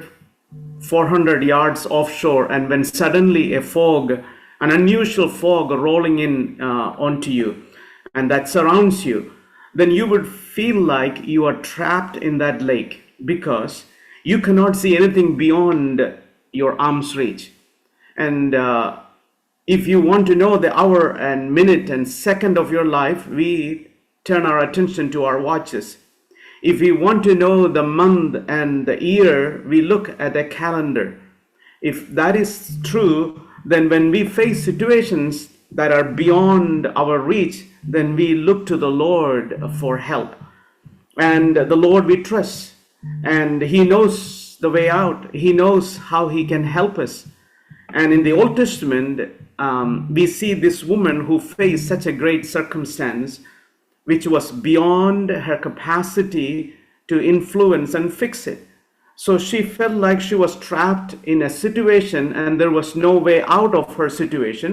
400 yards offshore, and when suddenly a fog, an unusual fog rolling in onto you, and that surrounds you, then you would feel like you are trapped in that lake because you cannot see anything beyond your arm's reach. And if you want to know the hour and minute and second of your life, we turn our attention to our watches. If we want to know the month and the year, we look at a calendar. If that is true, then when we face situations that are beyond our reach, then we look to the Lord for help. And the Lord we trust. And He knows the way out. He knows how He can help us. And in the Old Testament, we see this woman who faced such a great circumstance, which was beyond her capacity to influence and fix it. So she felt like she was trapped in a situation and there was no way out of her situation.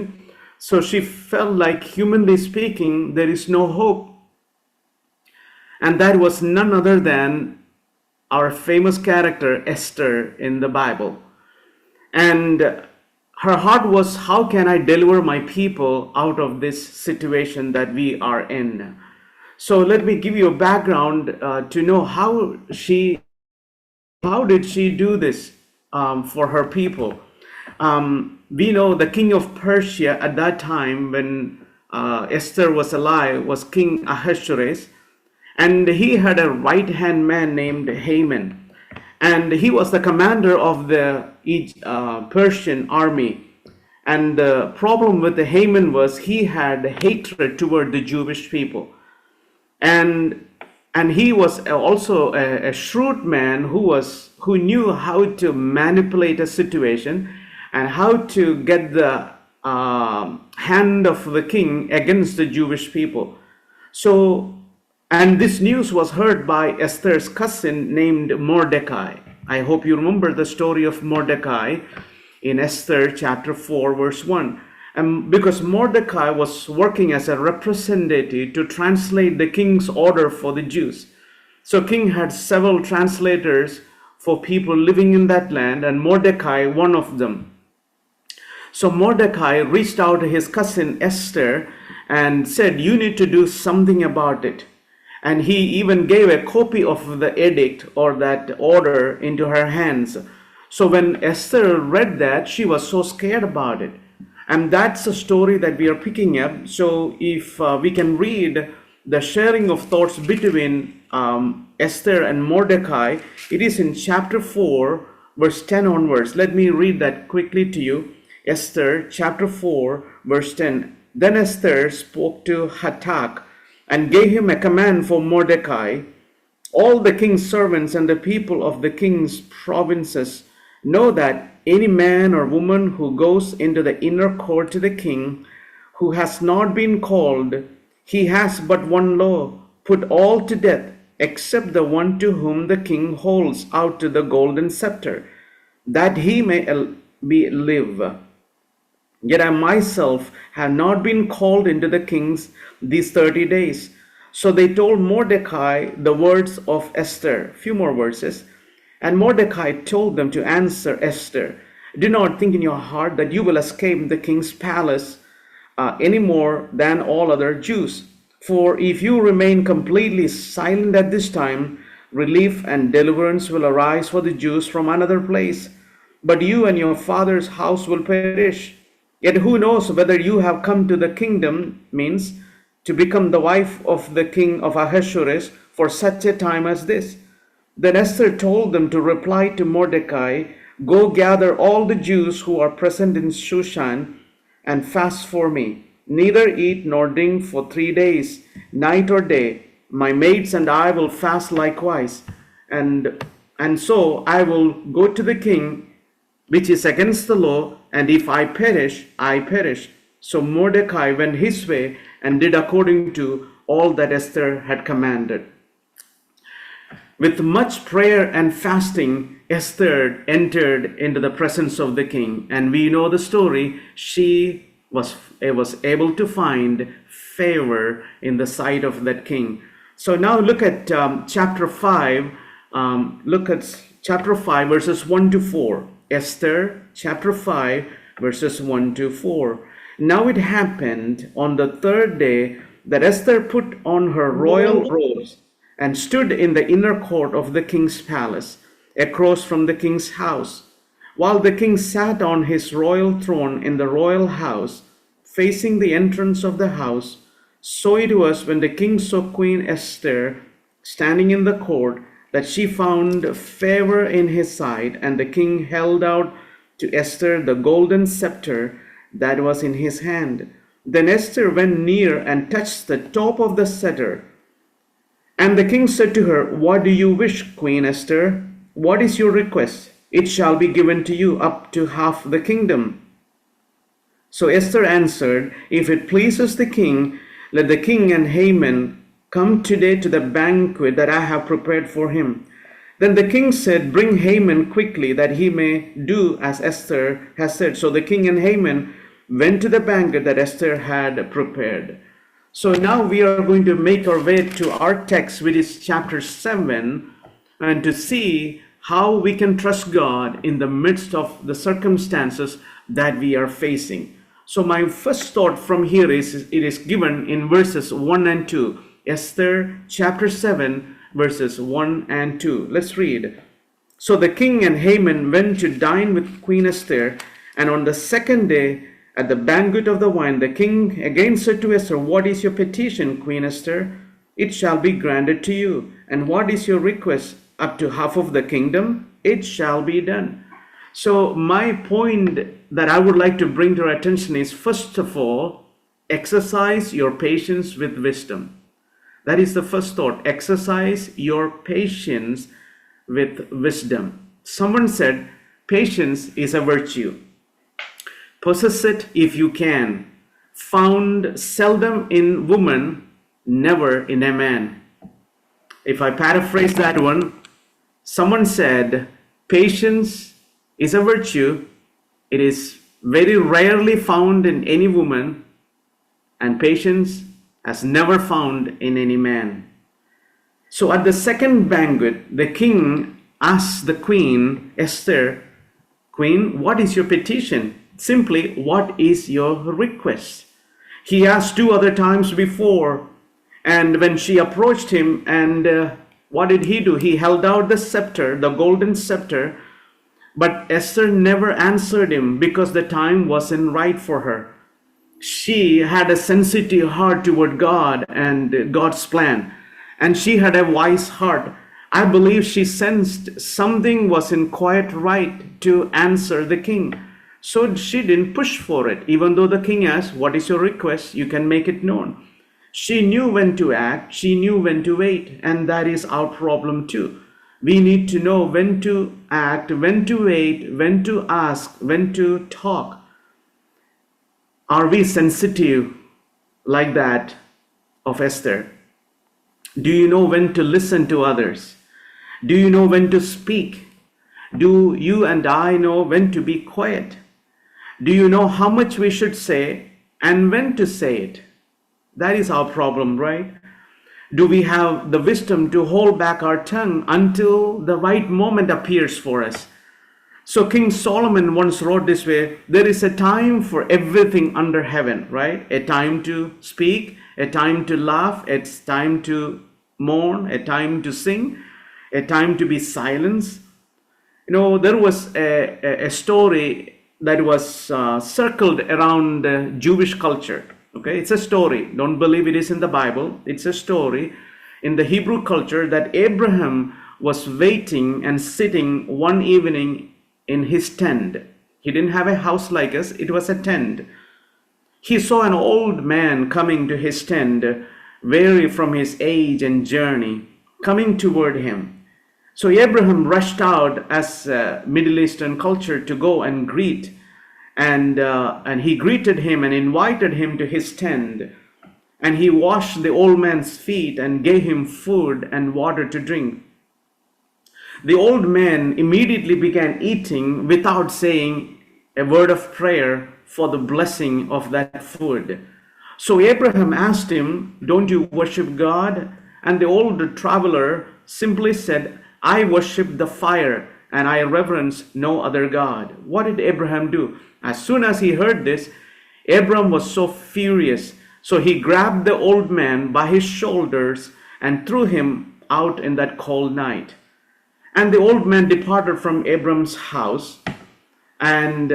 So she felt like, humanly speaking, there is no hope. And that was none other than our famous character Esther in the Bible. And her heart was, how can I deliver my people out of this situation that we are in? So let me give you a background to know how did she do this for her people. We know the king of Persia at that time, when Esther was alive, was King Ahasuerus. And he had a right-hand man named Haman. And he was the commander of the Persian army. And the problem with the Haman was he had hatred toward the Jewish people. And he was also a shrewd man who knew how to manipulate a situation and how to get the hand of the king against the Jewish people. And this news was heard by Esther's cousin named Mordecai. I hope you remember the story of Mordecai in Esther chapter 4 verse 1. Because Mordecai was working as a representative to translate the king's order for the Jews. So king had several translators for people living in that land, and Mordecai one of them. So Mordecai reached out to his cousin Esther and said, you need to do something about it. And he even gave a copy of the edict or that order into her hands. So when Esther read that, she was so scared about it. And that's a story that we are picking up. So if we can read the sharing of thoughts between Esther and Mordecai, it is in chapter 4, verse 10 onwards. Let me read that quickly to you. Esther chapter 4, verse 10. Then Esther spoke to Hatak and gave him a command for Mordecai. All the king's servants and the people of the king's provinces know that any man or woman who goes into the inner court to the king, who has not been called, he has but one law: put all to death, except the one to whom the king holds out to the golden scepter, that he may live. Yet I myself have not been called into the king's these 30 days. So they told Mordecai the words of Esther. Few more verses. And Mordecai told them to answer Esther, do not think in your heart that you will escape the king's palace any more than all other Jews. For if you remain completely silent at this time, relief and deliverance will arise for the Jews from another place. But you and your father's house will perish. Yet who knows whether you have come to the kingdom, means to become the wife of the king of Ahasuerus for such a time as this. Then Esther told them to reply to Mordecai, go gather all the Jews who are present in Shushan and fast for me. Neither eat nor drink for 3 days, night or day. My maids and I will fast likewise. And so I will go to the king, which is against the law, and if I perish, I perish. So Mordecai went his way and did according to all that Esther had commanded. With much prayer and fasting, Esther entered into the presence of the king. And we know the story. She was able to find favor in the sight of that king. So now look at chapter 5. Look at chapter 5, verses 1 to 4. Esther chapter 5, verses 1 to 4. Now it happened on the third day that Esther put on her royal robes and stood in the inner court of the king's palace, across from the king's house, while the king sat on his royal throne in the royal house, facing the entrance of the house. So it was when the king saw Queen Esther standing in the court, that she found favor in his sight, and the king held out to Esther the golden scepter that was in his hand. Then Esther went near and touched the top of the scepter. And the king said to her, what do you wish, Queen Esther? What is your request? It shall be given to you up to half the kingdom. So Esther answered, if it pleases the king, let the king and Haman come today to the banquet that I have prepared for him. Then the king said, bring Haman quickly, that he may do as Esther has said. So the king and Haman went to the banquet that Esther had prepared. So now we are going to make our way to our text, which is chapter 7, and to see how we can trust God in the midst of the circumstances that we are facing. So my first thought from here is, it is given in verses 1 and 2. Esther chapter 7, verses 1 and 2. Let's read. So the king and Haman went to dine with Queen Esther, and on the second day at the banquet of the wine, the king again said to Esther, what is your petition, Queen Esther? It shall be granted to you. And what is your request? Up to half of the kingdom? It shall be done. So my point that I would like to bring to your attention is, first of all, exercise your patience with wisdom. That is the first thought. Exercise your patience with wisdom. Someone said, patience is a virtue. Possess it if you can. Found seldom in woman, never in a man. If I paraphrase that one, someone said, patience is a virtue. It is very rarely found in any woman, and patience has never found in any man. So at the second banquet, the king asks the queen, Esther, Queen, what is your petition? Simply, what is your request? He asked 2 other times before, and when she approached him, and what did he do? He held out the scepter, the golden scepter, but Esther never answered him because the time wasn't right for her. She had a sensitive heart toward God and God's plan, and she had a wise heart. I believe she sensed something wasn't quite right to answer the king. So she didn't push for it. Even though the king asked, what is your request? You can make it known. She knew when to act. She knew when to wait. And that is our problem too. We need to know when to act, when to wait, when to ask, when to talk. Are we sensitive like that of Esther? Do you know when to listen to others? Do you know when to speak? Do you and I know when to be quiet? Do you know how much we should say and when to say it? That is our problem, right? Do we have the wisdom to hold back our tongue until the right moment appears for us? So King Solomon once wrote this way, there is a time for everything under heaven, right? A time to speak, a time to laugh, a time to mourn, a time to sing, a time to be silenced. You know, there was a story that was circled around Jewish culture. Okay, it's a story. Don't believe it is in the Bible. It's a story in the Hebrew culture that Abraham was waiting and sitting one evening in his tent. He didn't have a house like us. It was a tent. He saw an old man coming to his tent, weary from his age and journey, coming toward him. So Abraham rushed out as Middle Eastern culture to go and greet, and he greeted him and invited him to his tent, and he washed the old man's feet and gave him food and water to drink. The old man immediately began eating without saying a word of prayer for the blessing of that food. So Abraham asked him, "Don't you worship God?" And the old traveler simply said, "I worship the fire and I reverence no other God." What did Abraham do? As soon as he heard this, Abraham was so furious. So he grabbed the old man by his shoulders and threw him out in that cold night. And the old man departed from Abraham's house. And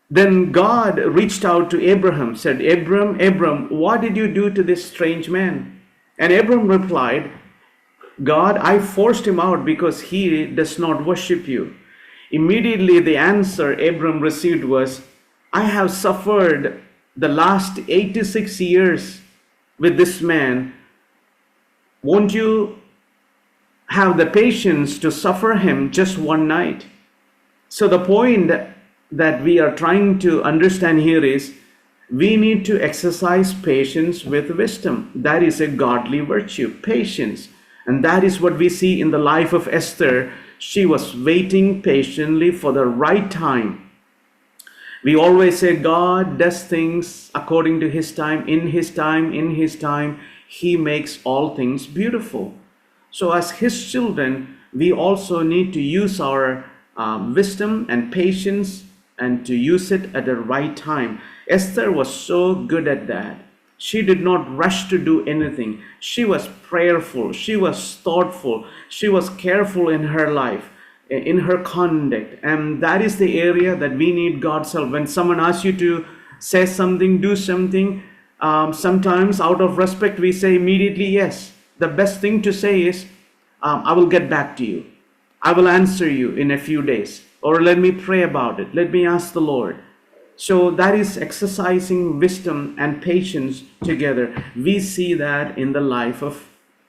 then God reached out to Abraham, said, Abram, what did you do to this strange man?" And Abraham replied, "God, I forced him out because he does not worship you." Immediately the answer Abram received was, "I have suffered the last 86 years with this man. Won't you have the patience to suffer him just one night?" So the point that we are trying to understand here is we need to exercise patience with wisdom. That is a godly virtue, patience. And that is what we see in the life of Esther. She was waiting patiently for the right time. We always say God does things according to his time, in his time, in his time. He makes all things beautiful. So as his children, we also need to use our wisdom and patience and to use it at the right time. Esther was so good at that. She did not rush to do anything. She was prayerful. She was thoughtful. She was careful in her life, in her conduct. And that is the area that we need God's help. When someone asks you to say something, do something, sometimes out of respect, we say immediately yes. The best thing to say is, I will get back to you. I will answer you in a few days. Or let me pray about it. Let me ask the Lord. So that is exercising wisdom and patience together. We see that in the life of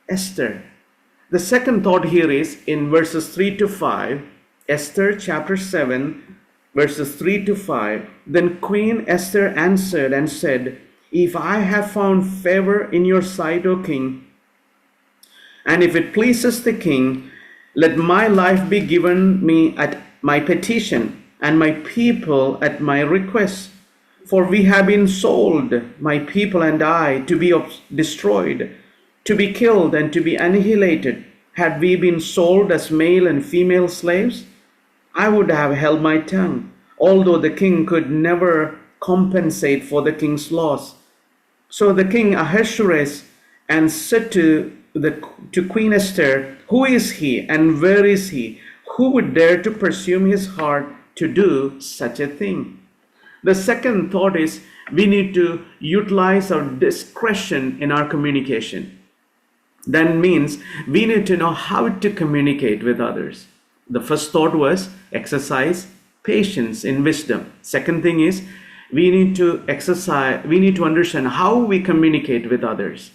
Esther. The second thought here is in verses 3 to 5, Esther chapter 7, verses 3 to 5. Then Queen Esther answered and said, "If I have found favor in your sight, O king, and if it pleases the king, let my life be given me at my petition, and my people at my request. For we have been sold, my people and I, to be destroyed, to be killed and to be annihilated. Had we been sold as male and female slaves, I would have held my tongue, although the king could never compensate for the king's loss. So the king Ahasuerus and said to Queen Esther, "Who is he and where is he? Who would dare to presume his heart to do such a thing?" The second thought is we need to utilize our discretion in our communication. That means we need to know how to communicate with others. The first thought was exercise patience in wisdom. Second thing is we need to understand how we communicate with others.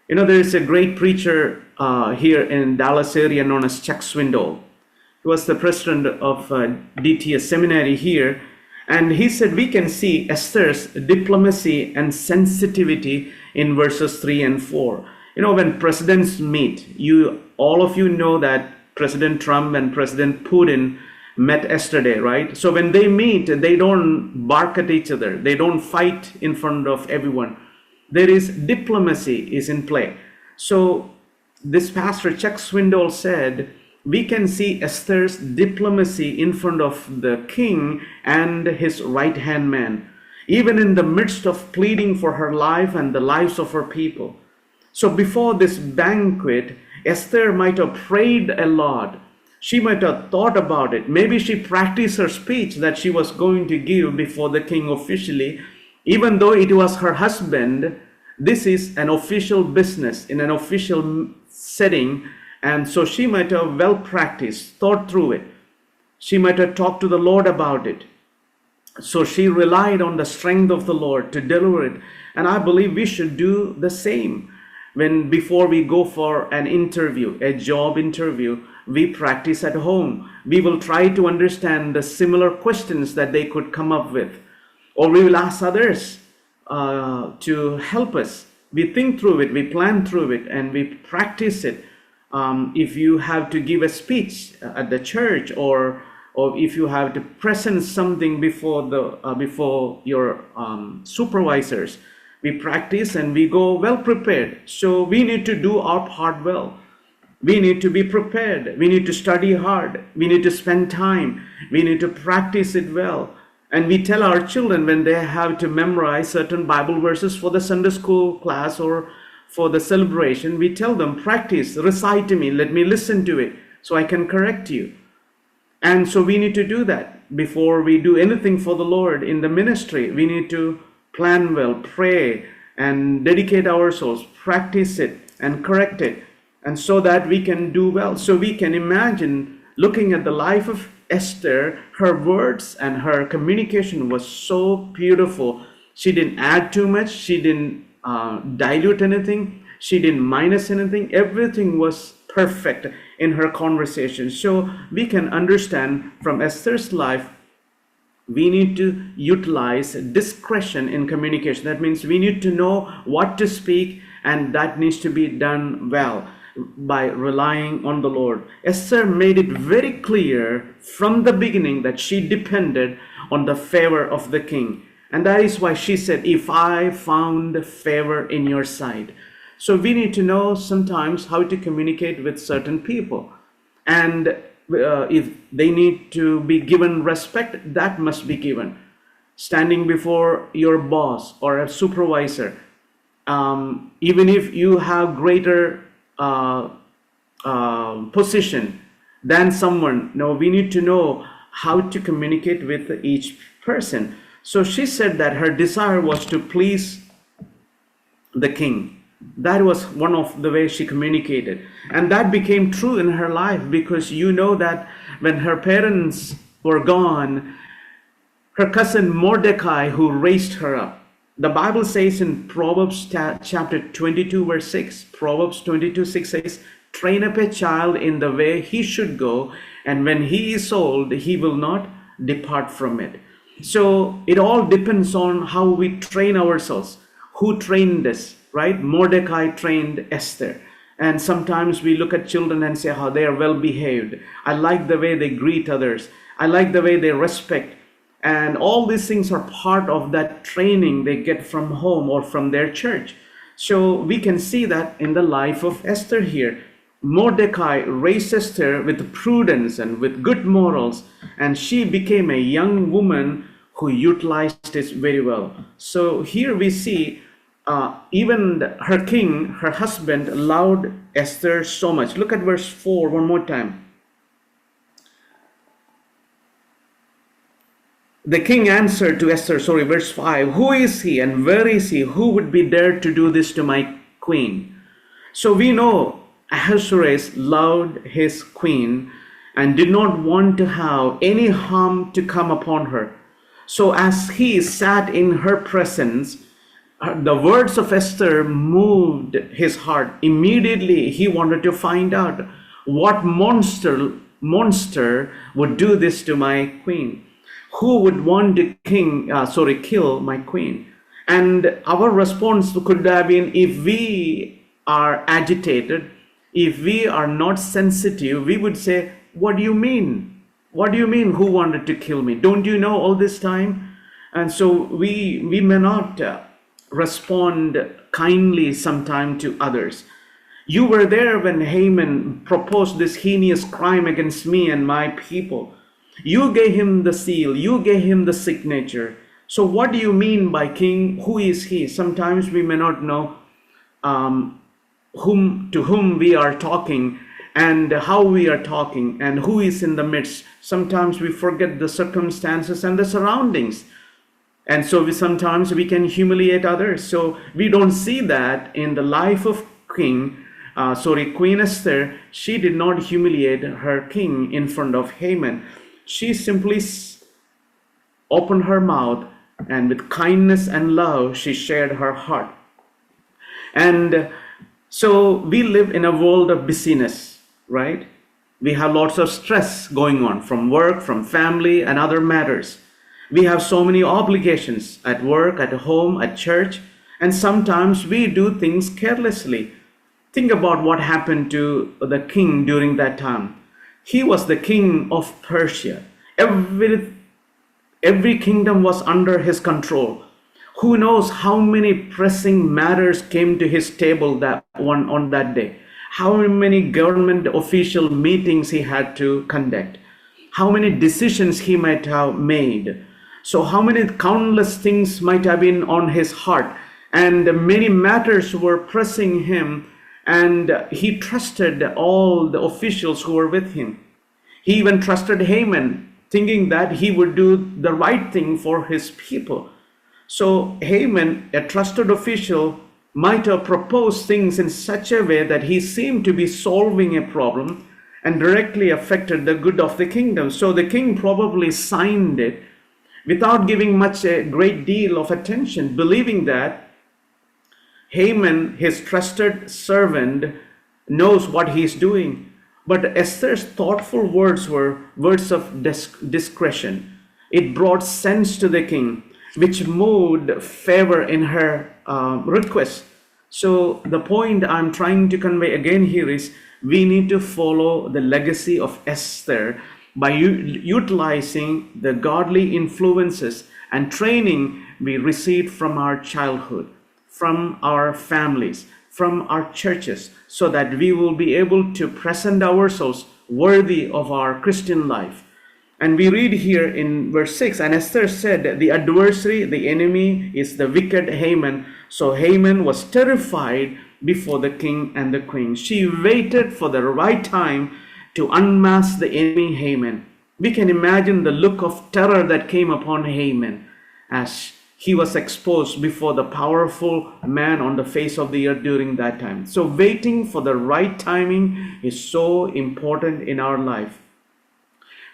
You know, there is a great preacher here in Dallas area known as Chuck Swindoll. He was the president of DTS seminary here. And he said we can see Esther's diplomacy and sensitivity in verses 3 and 4. You know, when presidents meet, all of you know that President Trump and President Putin met yesterday, right? So when they meet, they don't bark at each other. They don't fight in front of everyone. There is diplomacy is in play. So this pastor Chuck Swindoll said, we can see Esther's diplomacy in front of the king and his right-hand man, even in the midst of pleading for her life and the lives of her people. So before this banquet, Esther might have prayed a lot. She might have thought about it. Maybe she practiced her speech that she was going to give before the king officially. Even though it was her husband, this is an official business in an official setting. And so she might have well practiced, thought through it. She might have talked to the Lord about it. So she relied on the strength of the Lord to deliver it. And I believe we should do the same. Before we go for an interview, a job interview, we practice at home. We will try to understand the similar questions that they could come up with. Or we will ask others to help us. We think through it, we plan through it, and we practice it. If you have to give a speech at the church, or if you have to present something before your supervisors, we practice and we go well prepared. So we need to do our part well. We need to be prepared. We need to study hard. We need to spend time. We need to practice it well. And we tell our children when they have to memorize certain Bible verses for the Sunday school class or for the celebration, we tell them, practice, recite to me, let me listen to it so I can correct you. And so we need to do that before we do anything for the Lord in the ministry. We need to plan well, pray, and dedicate ourselves, practice it and correct it, and so that we can do well. So we can imagine looking at the life of Esther, her words and her communication was so beautiful. She didn't add too much. She didn't dilute anything. She didn't minus anything. Everything was perfect in her conversation. So we can understand from Esther's life, we need to utilize discretion in communication. That means we need to know what to speak, and that needs to be done well by relying on the Lord. Esther made it very clear from the beginning that she depended on the favor of the king. And that is why she said, if I found favor in your sight. So we need to know sometimes how to communicate with certain people. And if they need to be given respect, that must be given. Standing before your boss or a supervisor, even if you have greater position than someone, we need to know how to communicate with each person. So she said that her desire was to please the king. That was one of the ways she communicated. And that became true in her life, because you know that when her parents were gone, her cousin Mordecai, who raised her up, the Bible says in Proverbs chapter 22 verse 6, Proverbs 22:6 says, train up a child in the way he should go, and when he is old, he will not depart from it. So it all depends on how we train ourselves. Who trained us, right? Mordecai trained Esther. And sometimes we look at children and say how they are well behaved. I like the way they greet others. I like the way they respect. And all these things are part of that training they get from home or from their church. So we can see that in the life of Esther here. Mordecai raised Esther with prudence and with good morals, and she became a young woman who utilized it very well. So here we see even her king, her husband, loved Esther so much. Look at verse 4 one more time. The king answered to Esther, verse 5, who is he and where is he who would be dared to do this to my queen? So we know Ahasuerus loved his queen and did not want to have any harm to come upon her. So as he sat in her presence, the words of Esther moved his heart. Immediately he wanted to find out what monster would do this to my queen. Who would want to kill my queen? And our response could have been, if we are agitated, if we are not sensitive, we would say, what do you mean? What do you mean, who wanted to kill me? Don't you know all this time? And so we may not respond kindly sometime to others. You were there when Haman proposed this heinous crime against me and my people. You gave him the seal, you gave him the signature. So what do you mean by king? Who is he? Sometimes we may not know to whom we are talking and how we are talking and who is in the midst. Sometimes we forget the circumstances and the surroundings. And so sometimes we can humiliate others. So we don't see that in the life of Queen Esther. She did not humiliate her king in front of Haman. She simply opened her mouth, and with kindness and love, she shared her heart. And so we live in a world of busyness, right? We have lots of stress going on from work, from family, and other matters. We have so many obligations at work, at home, at church, and sometimes we do things carelessly. Think about what happened to the king during that time. He was the king of Persia. Every kingdom was under his control. Who knows how many pressing matters came to his table on that day? How many government official meetings he had to conduct? How many decisions he might have made? So how many countless things might have been on his heart, and many matters were pressing him, and he trusted all the officials who were with him. He even trusted Haman, thinking that he would do the right thing for his people. So Haman, a trusted official, might have proposed things in such a way that he seemed to be solving a problem and directly affected the good of the kingdom. So the king probably signed it without giving a great deal of attention, believing that Haman, his trusted servant, knows what he's doing. But Esther's thoughtful words were words of discretion. It brought sense to the king, which moved favor in her request. So the point I'm trying to convey again here is we need to follow the legacy of Esther by utilizing the godly influences and training we received from our childhood, from our families, from our churches, so that we will be able to present ourselves worthy of our Christian life. And we read here in verse 6, and Esther said, the adversary, the enemy, is the wicked Haman. So Haman was terrified before the king and the queen. She waited for the right time to unmask the enemy Haman. We can imagine the look of terror that came upon Haman as he was exposed before the powerful man on the face of the earth during that time. So waiting for the right timing is so important in our life.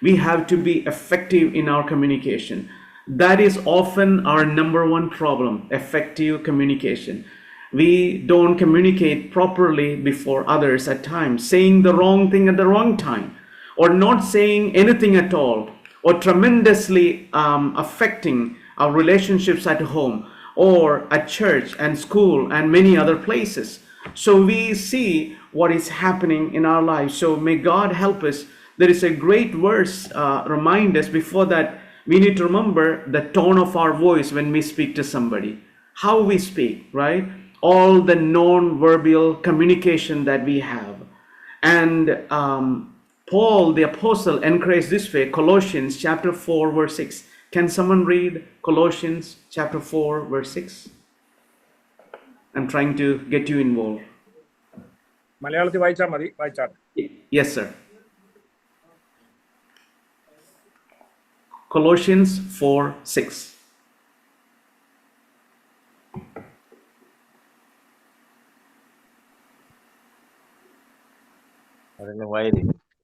We have to be effective in our communication. That is often our number one problem, effective communication. We don't communicate properly before others at times, saying the wrong thing at the wrong time, or not saying anything at all, or tremendously affecting our relationships at home or at church and school and many other places. So we see what is happening in our lives. So may God help us. There is a great verse remind us. Before that, we need to remember the tone of our voice when we speak to somebody, how we speak, right? All the non-verbal communication that we have. And Paul, the apostle, encouraged this way, Colossians chapter 4, verse 6. Can someone read Colossians chapter 4, verse 6? I'm trying to get you involved. മലയാളത്തിൽ വായിച്ചാൽ മതി, വായിച്ചാൽ. Yes, sir. Colossians 4, 6.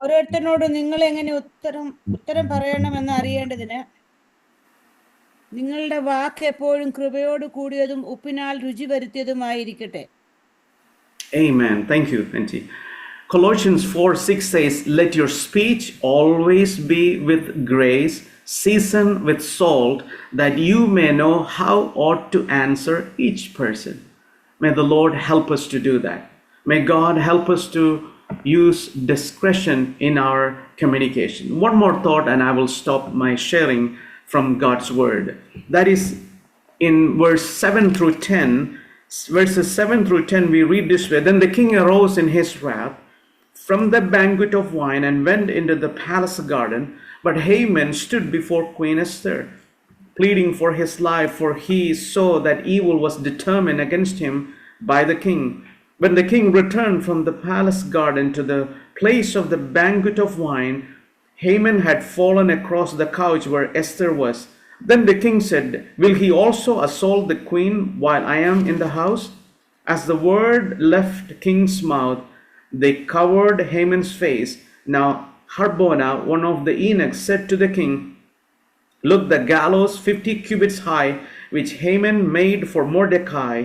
ഓരോരുത്തരോട് നിങ്ങൾ എങ്ങനെ ഉത്തരം പറയണമെന്ന് അറിയേണ്ടതിന് നിങ്ങളുടെ വാക്ക് എപ്പോഴും കൃപയോട് കൂടിയതും ഉപ്പിനാൽ രുചി വരുത്തിയതുമായിരിക്കട്ടെ. Amen. Thank you, Auntie. Colossians 4, 6 says, let your speech always be with grace, seasoned with salt, that you may know how ought to answer each person. May the Lord help us to do that. May God help us to use discretion in our communication. One more thought, and I will stop my sharing from God's word. That is in verse 7 through 10. Verses 7 through 10, we read this way. Then the king arose in his wrath from the banquet of wine and went into the palace garden. But Haman stood before Queen Esther, pleading for his life, for he saw that evil was determined against him by the king. When the king returned from the palace garden to the place of the banquet of wine, Haman had fallen across the couch where Esther was. Then the king said, will he also assault the queen while I am in the house? As the word left the king's mouth, they covered Haman's face. Now Harbona, one of the eunuchs, said to the king, look, the gallows 50 cubits high, which Haman made for Mordecai,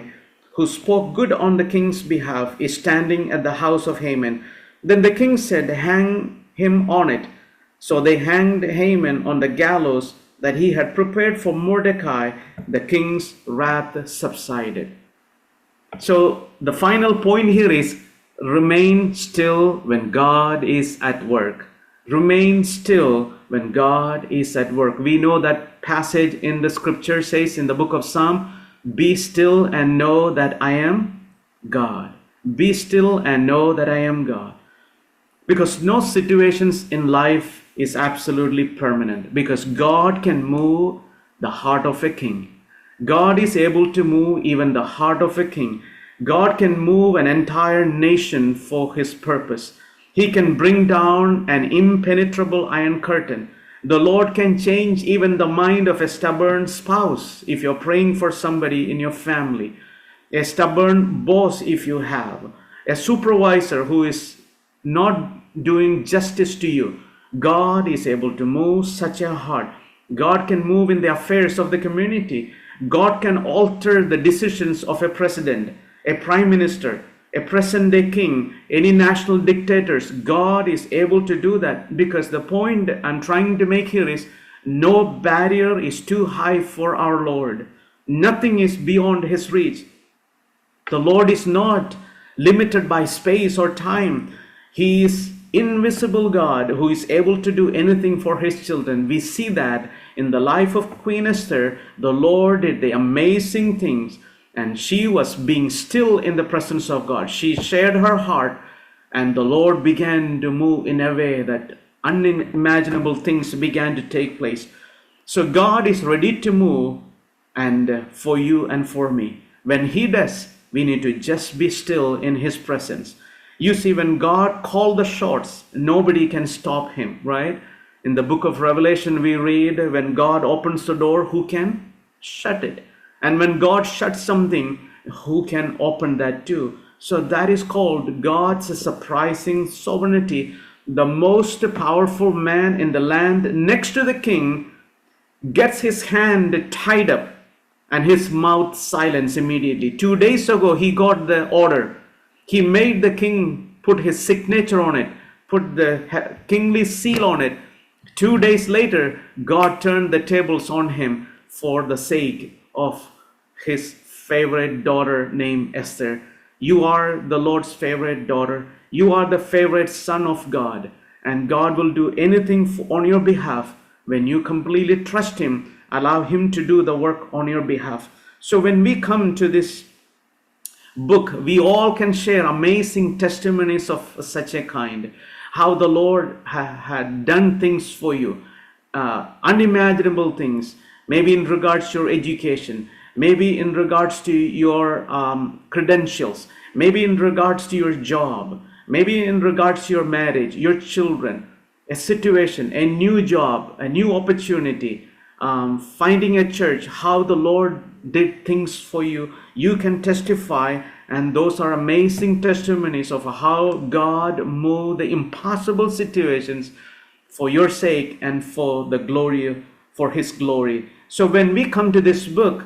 who spoke good on the king's behalf, is standing at the house of Haman. Then the king said, hang him on it. So they hanged Haman on the gallows that he had prepared for Mordecai. The king's wrath subsided. So the final point here is, remain still when God is at work. Remain still when God is at work. We know that passage in the scripture says in the book of Psalm, be still and know that I am God. Be still and know that I am God. Because no situations in life is absolutely permanent, because God can move the heart of a king. God is able to move even the heart of a king. God can move an entire nation for his purpose. He can bring down an impenetrable iron curtain. The Lord can change even the mind of a stubborn spouse if you're praying for somebody in your family, a stubborn boss if you have, a supervisor who is not doing justice to you. God is able to move such a heart. God can move in the affairs of the community. God can alter the decisions of a president, a prime minister, a present day king, any national dictators. God is able to do that, because the point I'm trying to make here is no barrier is too high for our Lord. Nothing is beyond his reach. The Lord is not limited by space or time. He is invisible God who is able to do anything for his children. We see that in the life of Queen Esther. The Lord did the amazing things, and she was being still in the presence of God. She shared her heart, and the Lord began to move in a way that unimaginable things began to take place. So God is ready to move, and for you and for me. When he does, we need to just be still in his presence. You see, when God called the shots, nobody can stop him, right? In the book of Revelation, we read, when God opens the door, who can shut it? And when God shuts something, who can open that too? So that is called God's surprising sovereignty. The most powerful man in the land next to the king gets his hand tied up and his mouth silenced immediately. 2 days ago, he got the order. He made the king put his signature on it, put the kingly seal on it. 2 days later, God turned the tables on him for the sake of his favorite daughter named Esther. You are the Lord's favorite daughter. You are the favorite son of God. And God will do anything on your behalf when you completely trust him, allow him to do the work on your behalf. So when we come to this book, we all can share amazing testimonies of such a kind. How the Lord had done things for you, unimaginable things, maybe in regards to your education, maybe in regards to your credentials, maybe in regards to your job, maybe in regards to your marriage, your children, a situation, a new job, a new opportunity, finding a church, how the Lord did things for you. You can testify, and those are amazing testimonies of how God moved the impossible situations for your sake and for the glory, for His glory. So when we come to this book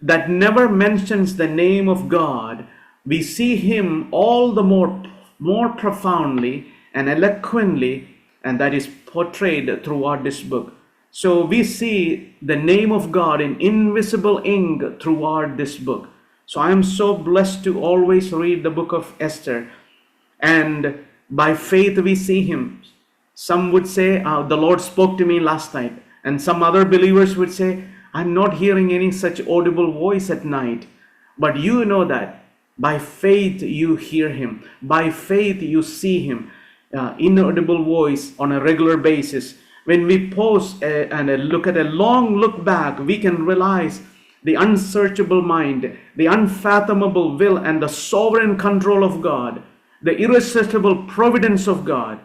that never mentions the name of God, we see Him all the more profoundly and eloquently, and that is portrayed throughout this book. So we see the name of God in invisible ink throughout this book. So I am so blessed to always read the book of Esther, and by faith we see Him. Some would say, the Lord spoke to me last night, and some other believers would say, I'm not hearing any such audible voice at night. But you know that by faith you hear Him, by faith you see Him, inaudible voice on a regular basis. When we pause and look at a long look back, we can realize the unsearchable mind, the unfathomable will, and the sovereign control of God, the irresistible providence of God,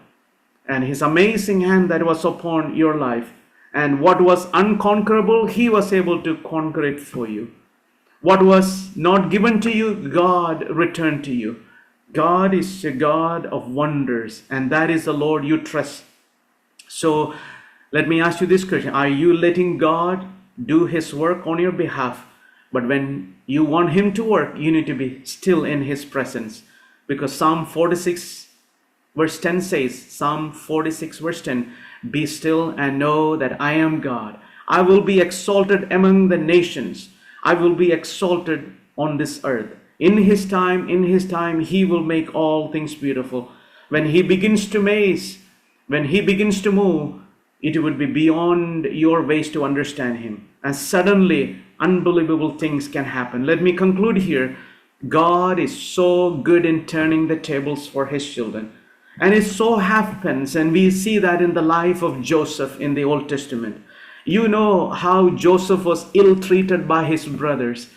and His amazing hand that was upon your life. And what was unconquerable, He was able to conquer it for you. What was not given to you, God returned to you. God is a God of wonders, and that is the Lord you trust. So let me ask you this question. Are you letting God do His work on your behalf? But when you want Him to work, you need to be still in His presence. Because Psalm 46 verse 10 says, Psalm 46 verse 10, be still and know that I am God. I will be exalted among the nations. I will be exalted on this earth. In His time, He will make all things beautiful. When He begins to amaze, when He begins to move, it would be beyond your ways to understand Him. And suddenly, unbelievable things can happen. Let me conclude here. God is so good in turning the tables for His children. And it so happens, and we see that in the life of Joseph in the Old Testament. You know how Joseph was ill-treated by his brothers.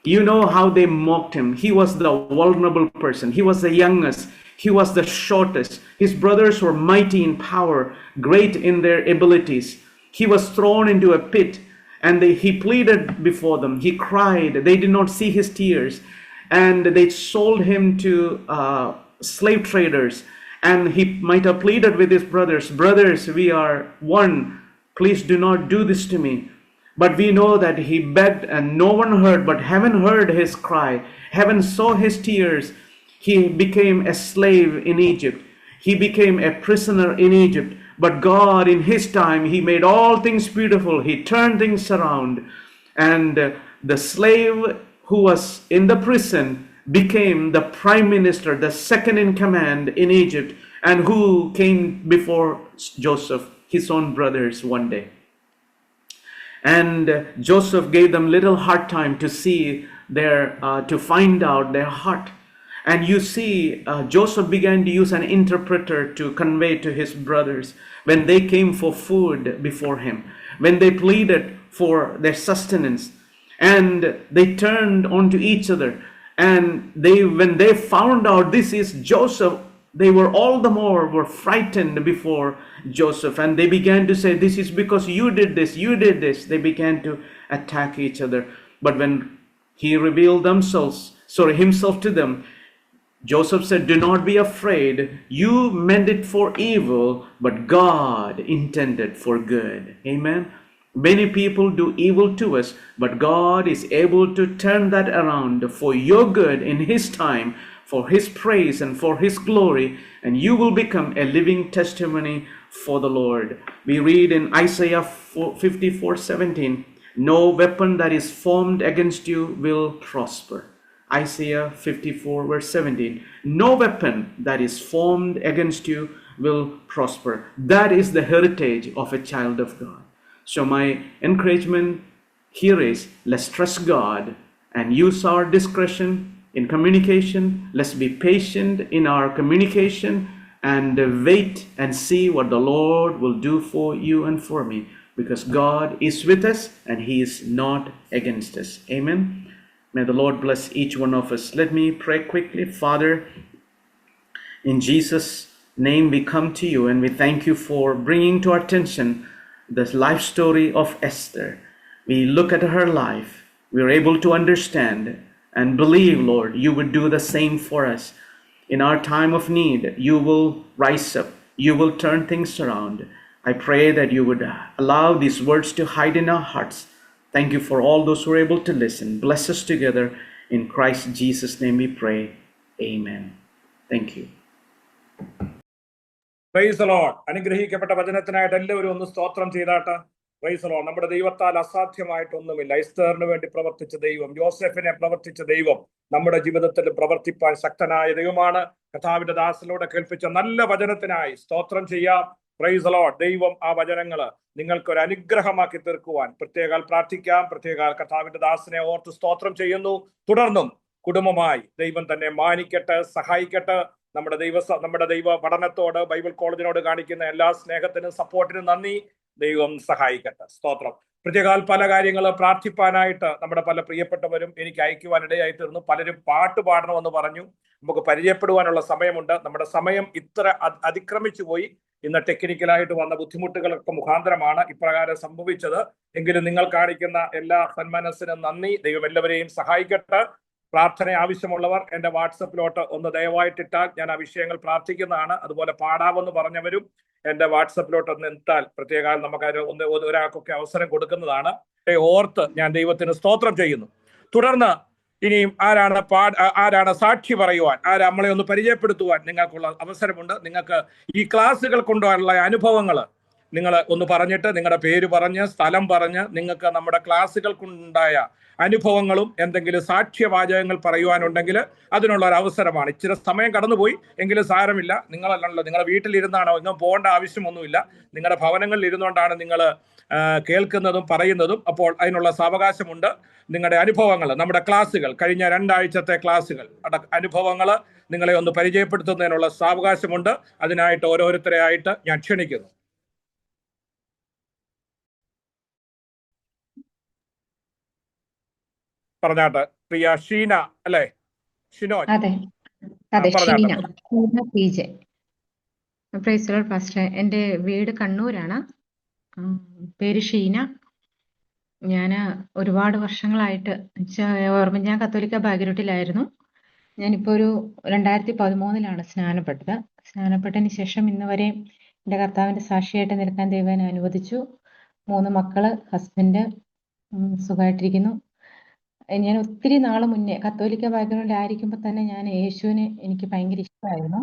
You know how they mocked him. He was the vulnerable person. He was the youngest. He was the shortest. His brothers were mighty in power, great in their abilities. He was thrown into a pit, and he pleaded before them. He cried. They did not see his tears. And they sold him to slave traders. And he might have pleaded with his brothers, brothers, we are one. Please do not do this to me. But we know that he begged and no one heard, but heaven heard his cry. Heaven saw his tears. He became a slave in Egypt. He became a prisoner in Egypt. But God, in His time, He made all things beautiful. He turned things around. And the slave who was in the prison became the prime minister, the second in command in Egypt, and who came before Joseph, his own brothers, one day. And Joseph gave them little hard time to see to find out their heart. And you see, Joseph began to use an interpreter to convey to his brothers when they came for food before him, when they pleaded for their sustenance, and they turned onto each other. And when they found out this is Joseph, they were all the more frightened before Joseph, and they began to say, this is because you did this, you did this. They began to attack each other. But when he revealed himself to them, Joseph said, do not be afraid. You meant it for evil, but God intended for good. Amen. Many people do evil to us, but God is able to turn that around for your good in His time, for His praise and for His glory, and you will become a living testimony for the Lord. We read in Isaiah 54:17, no weapon that is formed against you will prosper. Isaiah 54 verse 17, no weapon that is formed against you will prosper. That is the heritage of a child of God. So my encouragement here is, let's trust God and use our discretion in communication. Let's be patient in our communication and wait and see what the Lord will do for you and for me, because God is with us and He is not against us. Amen. May the Lord bless each one of us. Let me pray quickly. Father, in Jesus' name we come to you and we thank you for bringing to our attention the life story of Esther. We look at her life. We are able to understand and believe, Lord, you would do the same for us. In our time of need, you will rise up. You will turn things around. I pray that you would allow these words to hide in our hearts. Thank you for all those who are able to listen. Bless us together. In Christ Jesus' name we pray. Amen. Thank you. Price the Lord. അനുഗ്രഹിക്കപ്പെട്ട വചനത്തിനായിട്ട് എല്ലാവരും ഒന്ന് സ്തോത്രം ചെയ്താട്ട്. Price the Lord. നമ്മുടെ ദൈവത്താൽ അസാധ്യമായിട്ടൊന്നുമില്ല. എസ്തേറിന് വേണ്ടി പ്രവർത്തിച്ച ദൈവം, യോസെഫിനെ പ്രവർത്തിച്ച ദൈവം നമ്മുടെ ജീവിതത്തിൽ പ്രവർത്തിപ്പാൻ ശക്തനായ ദൈവമാണ്. കർത്താവിന്റെ ദാസനോട് കേൾപ്പിച്ച നല്ല വചനത്തിനായി സ്തോത്രം ചെയ്യാം. Praise the Lord. ദൈവം ആ വചനങ്ങള് നിങ്ങൾക്കൊരു അനുഗ്രഹമാക്കി തീർക്കുവാൻ പ്രത്യേകാൽ പ്രാർത്ഥിക്കാം. പ്രത്യേകാൽ കർത്താവിന്റെ ദാസനെ ഓർത്ത് സ്തോത്രം ചെയ്യുന്നു. തുടർന്നും കുടുംബമായി ദൈവം തന്നെ മാനിക്കട്ടെ, സഹായിക്കട്ടെ. നമ്മുടെ ദൈവ പഠനത്തോട്, ബൈബിൾ കോളേജിനോട് കാണിക്കുന്ന എല്ലാ സ്നേഹത്തിനും സപ്പോർട്ടിനും നന്ദി. ദൈവം സഹായിക്കട്ടെ. സ്തോത്രം. പ്രത്യേകാൽ പല കാര്യങ്ങൾ പ്രാർത്ഥിപ്പാനായിട്ട് നമ്മുടെ പല പ്രിയപ്പെട്ടവരും എനിക്ക് അയക്കുവാനിടയായി തീർന്നു. പലരും പാട്ട് പാടണമെന്ന് പറഞ്ഞു. നമുക്ക് പരിചയപ്പെടുവാനുള്ള സമയമുണ്ട്. നമ്മുടെ സമയം ഇത്ര അതിക്രമിച്ചു പോയി. ഇന്ന് ടെക്നിക്കലായിട്ട് വന്ന ബുദ്ധിമുട്ടുകളൊക്കെ മുഖാന്തരമാണ് ഇപ്രകാരം സംഭവിച്ചത്. എങ്കിലും നിങ്ങൾ കാണിക്കുന്ന എല്ലാ സന്മനസ്സിനും നന്ദി. ദൈവം എല്ലാവരെയും സഹായിക്കട്ടെ. പ്രാർത്ഥന ആവശ്യമുള്ളവർ എൻ്റെ വാട്സപ്പിലോട്ട് ഒന്ന് ദയവായിട്ടിട്ടാൽ ഞാൻ ആ വിഷയങ്ങൾ പ്രാർത്ഥിക്കുന്നതാണ്. അതുപോലെ പാടാമെന്ന് പറഞ്ഞവരും എൻ്റെ വാട്സപ്പിലോട്ട് ഒന്ന് ഇട്ടാൽ പ്രത്യേകം നമുക്ക് ഒരാൾക്കൊക്കെ അവസരം കൊടുക്കുന്നതാണ്. ഓർത്ത് ഞാൻ ദൈവത്തിന് സ്തോത്രം ചെയ്യുന്നു. തുടർന്ന് ഇനിയും ആരാണ് സാക്ഷി പറയുവാൻ, നമ്മളെ ഒന്ന് പരിചയപ്പെടുത്തുവാൻ നിങ്ങൾക്കുള്ള അവസരമുണ്ട്. നിങ്ങൾക്ക് ഈ ക്ലാസ്സുകൾ കൊണ്ടുള്ള അനുഭവങ്ങൾ നിങ്ങൾ ഒന്ന് പറഞ്ഞിട്ട്, നിങ്ങളുടെ പേര് പറഞ്ഞ്, സ്ഥലം പറഞ്ഞ്, നിങ്ങൾക്ക് നമ്മുടെ ക്ലാസ്സുകൾക്കുണ്ടായ അനുഭവങ്ങളും എന്തെങ്കിലും സാക്ഷ്യവാചകങ്ങൾ പറയുവാനുണ്ടെങ്കിൽ അതിനുള്ള ഒരു അവസരമാണ്. ഇച്ചിരി സമയം കടന്നുപോയി എങ്കിലും സാരമില്ല. നിങ്ങളല്ലല്ലോ, നിങ്ങളുടെ വീട്ടിലിരുന്നാണോ, ഇന്നും പോകേണ്ട ആവശ്യമൊന്നുമില്ല. നിങ്ങളുടെ ഭവനങ്ങളിൽ ഇരുന്നുകൊണ്ടാണ് നിങ്ങൾ കേൾക്കുന്നതും പറയുന്നതും. അപ്പോൾ അതിനുള്ള സാവകാശമുണ്ട്. നിങ്ങളുടെ അനുഭവങ്ങൾ, നമ്മുടെ ക്ലാസ്സുകൾ, കഴിഞ്ഞ 2 ആഴ്ചത്തെ ക്ലാസ്സുകൾ അനുഭവങ്ങൾ നിങ്ങളെ ഒന്ന് പരിചയപ്പെടുത്തുന്നതിനുള്ള സാവകാശമുണ്ട്. അതിനായിട്ട് ഓരോരുത്തരെ ആയിട്ട് ഞാൻ ക്ഷണിക്കുന്നു. പറഞ്ഞാട്ടെ. പ്രിയ ഷീന അല്ലേ? ഷിനോൻ. അതെ Sheena PJ. Price the Lord pastor. എൻ്റെ വീട് കണ്ണൂരാണ്. പേര് ഷീന. ഞാൻ ഒരുപാട് വർഷങ്ങളായിട്ട് ഞാൻ കത്തോലിക്ക ബാക്ക്ഗ്രൗണ്ടിലായിരുന്നു. ഞാനിപ്പോൾ ഒരു 2013 സ്നാനപ്പെട്ടത്. സ്നാനപ്പെട്ടതിന് ശേഷം ഇന്ന് വരെ എൻ്റെ കർത്താവിൻ്റെ സാക്ഷിയായിട്ട് നിൽക്കാൻ ദൈവം അനുവദിച്ചു. 3 മക്കള്, ഹസ്ബൻഡ് സുഖമായിട്ടിരിക്കുന്നു. ഞാൻ ഒത്തിരി നാൾ മുന്നേ കത്തോലിക്ക ബാക്ക്ഗ്രൗണ്ടിൽ ആയിരിക്കുമ്പോൾ തന്നെ ഞാൻ യേശുവിനെ എനിക്ക് ഭയങ്കര ഇഷ്ടമായിരുന്നു.